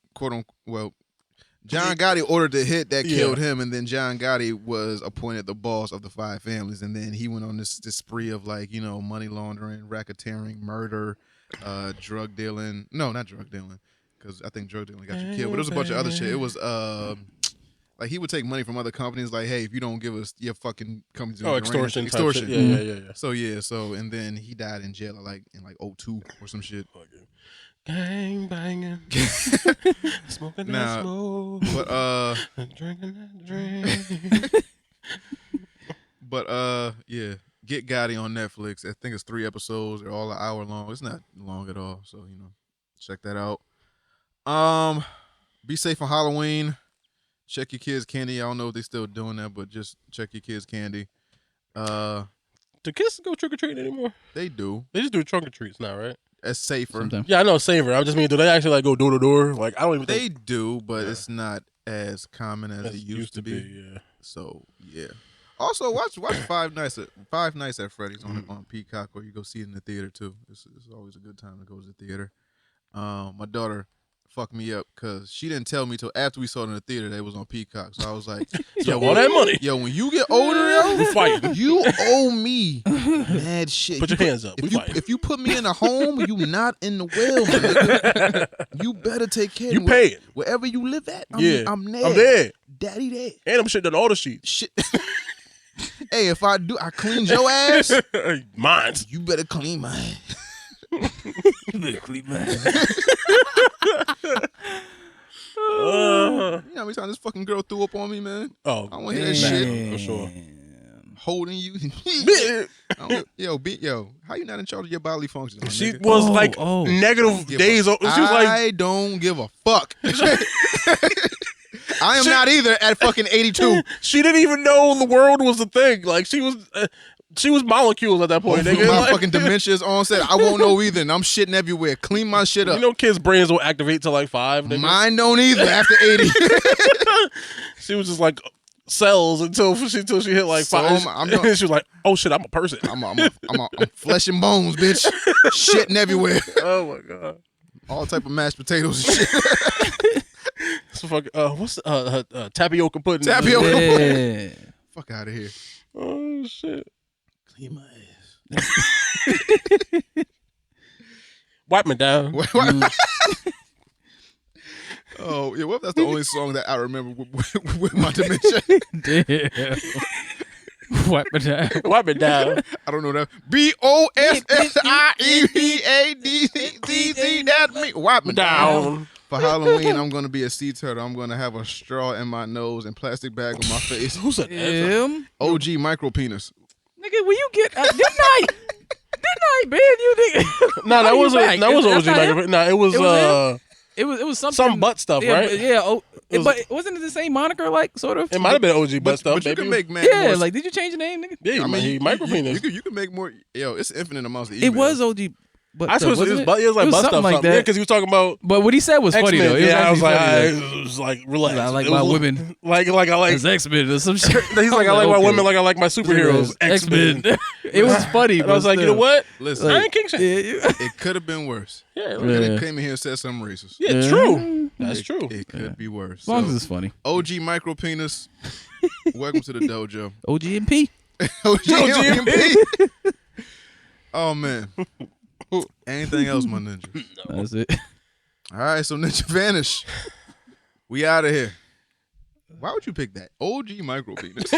John Gotti ordered the hit that killed him, and then John Gotti was appointed the boss of the 5 families, and then he went on this spree of money laundering, racketeering, murder, drug dealing. No, not drug dealing, because I think drug dealing got you killed. But it was a bunch of other shit. It was like he would take money from other companies, like, hey, if you don't give us your fucking company's extortion. Yeah. So and then he died in jail in 2002 or some shit. Gang banging, smoking that smoke, but drinking that drink. But Get Gotti on Netflix. I think it's 3 episodes. They're all an hour long. It's not long at all, so check that out. Be safe on Halloween. Check your kids' candy. I don't know if they're still doing that, but just check your kids' candy. Do kids go trick or treating anymore? They do. They just do trunk or treats now, right? It's safer. Sometimes. Yeah, I know safer. I just mean, do they actually go door to door? Like, I don't even. They do, but it's not as common as it used to be. Yeah. So yeah. Also, watch Five Nights at Freddy's on Peacock, or you go see it in the theater too. It's always a good time to go to the theater. My daughter fucked me up because she didn't tell me till after we saw it in the theater that it was on Peacock. So I was like, yo, all that money. Yo, when you get older, yo, we fighting. You owe me mad shit. Put your hands up. If you put me in a home, you not in the will, my nigga. You better take care. You pay it. Wherever you live at, I'm there. I'm there. Daddy there. And I'm shitting on all the sheets. Shit. Hey, if I do, I cleaned your ass. Mines. You better clean my ass. You better clean my ass. You know how many times this fucking girl threw up on me, man? Oh, I want to hear that shit. For sure. Holding you. Yo, how you not in charge of your bodily functions? She was negative days. She was like, I don't give a fuck. I am not either at fucking 82. She didn't even know the world was a thing. Like, she was She was molecules at that point. Hopefully Nigga. my Like, fucking dementia is on set. I won't know either. And I'm shitting everywhere. Clean my shit up. you know, kids' brains will activate till like 5. Nigga. Mine don't either after 80. She was just like cells until she hit like So 5. I'm And she was like, "Oh shit, I'm a person." I'm flesh and bones, bitch. Shitting everywhere. Oh my god. All type of mashed potatoes and shit. So fuck. What's tapioca pudding? Tapioca. Yeah. Fuck out of here. Oh shit. Clean my ass. Wipe me down. Oh, yeah, what if that's the only song that I remember with my dementia? Damn. Wipe it down. Wipe me down. I don't know that. BOSSIEVADZZ, that's me. Wipe me down. For Halloween, I'm going to be a sea turtle. I'm going to have a straw in my nose and plastic bag on my face. Who said that? Him. OG micro penis. Nigga, will you get good night? Good night, man. You nigga. No, that was back? that was That's OG. not him? Like, no, it was It was something. some butt stuff, yeah, right? Yeah. It was- but wasn't it the same moniker, like, sort of? It might have been OG butt stuff, But you baby. can make man Yeah, more. like, did you change the name, nigga? Yeah, I mean, he micro penis. You can make more. Yo, it's infinite amounts of emails. It was OG. But I suppose it was like butt something stuff, like that. Yeah, because he was talking about But what he said was funny X-Men. though. It was Yeah, I was actually like, funny, it was like relax. I like It my was women. like I like. As X-Men or some shit. He's like, I like my women like I like my superheroes. X-Men. It was funny. And I was like, you know what? Listen, I ain't king shit. it could have been worse. Yeah, Could have came in here and said something racist. yeah, it's true. That's true. It could be worse. As long as So, it's funny. OG micro penis. Welcome to the dojo. OG and P. OG OGMP. Oh man. Anything else, my ninja? That's it. All right, so Ninja Vanish. We out of here. Why would you pick that? OG micro penis.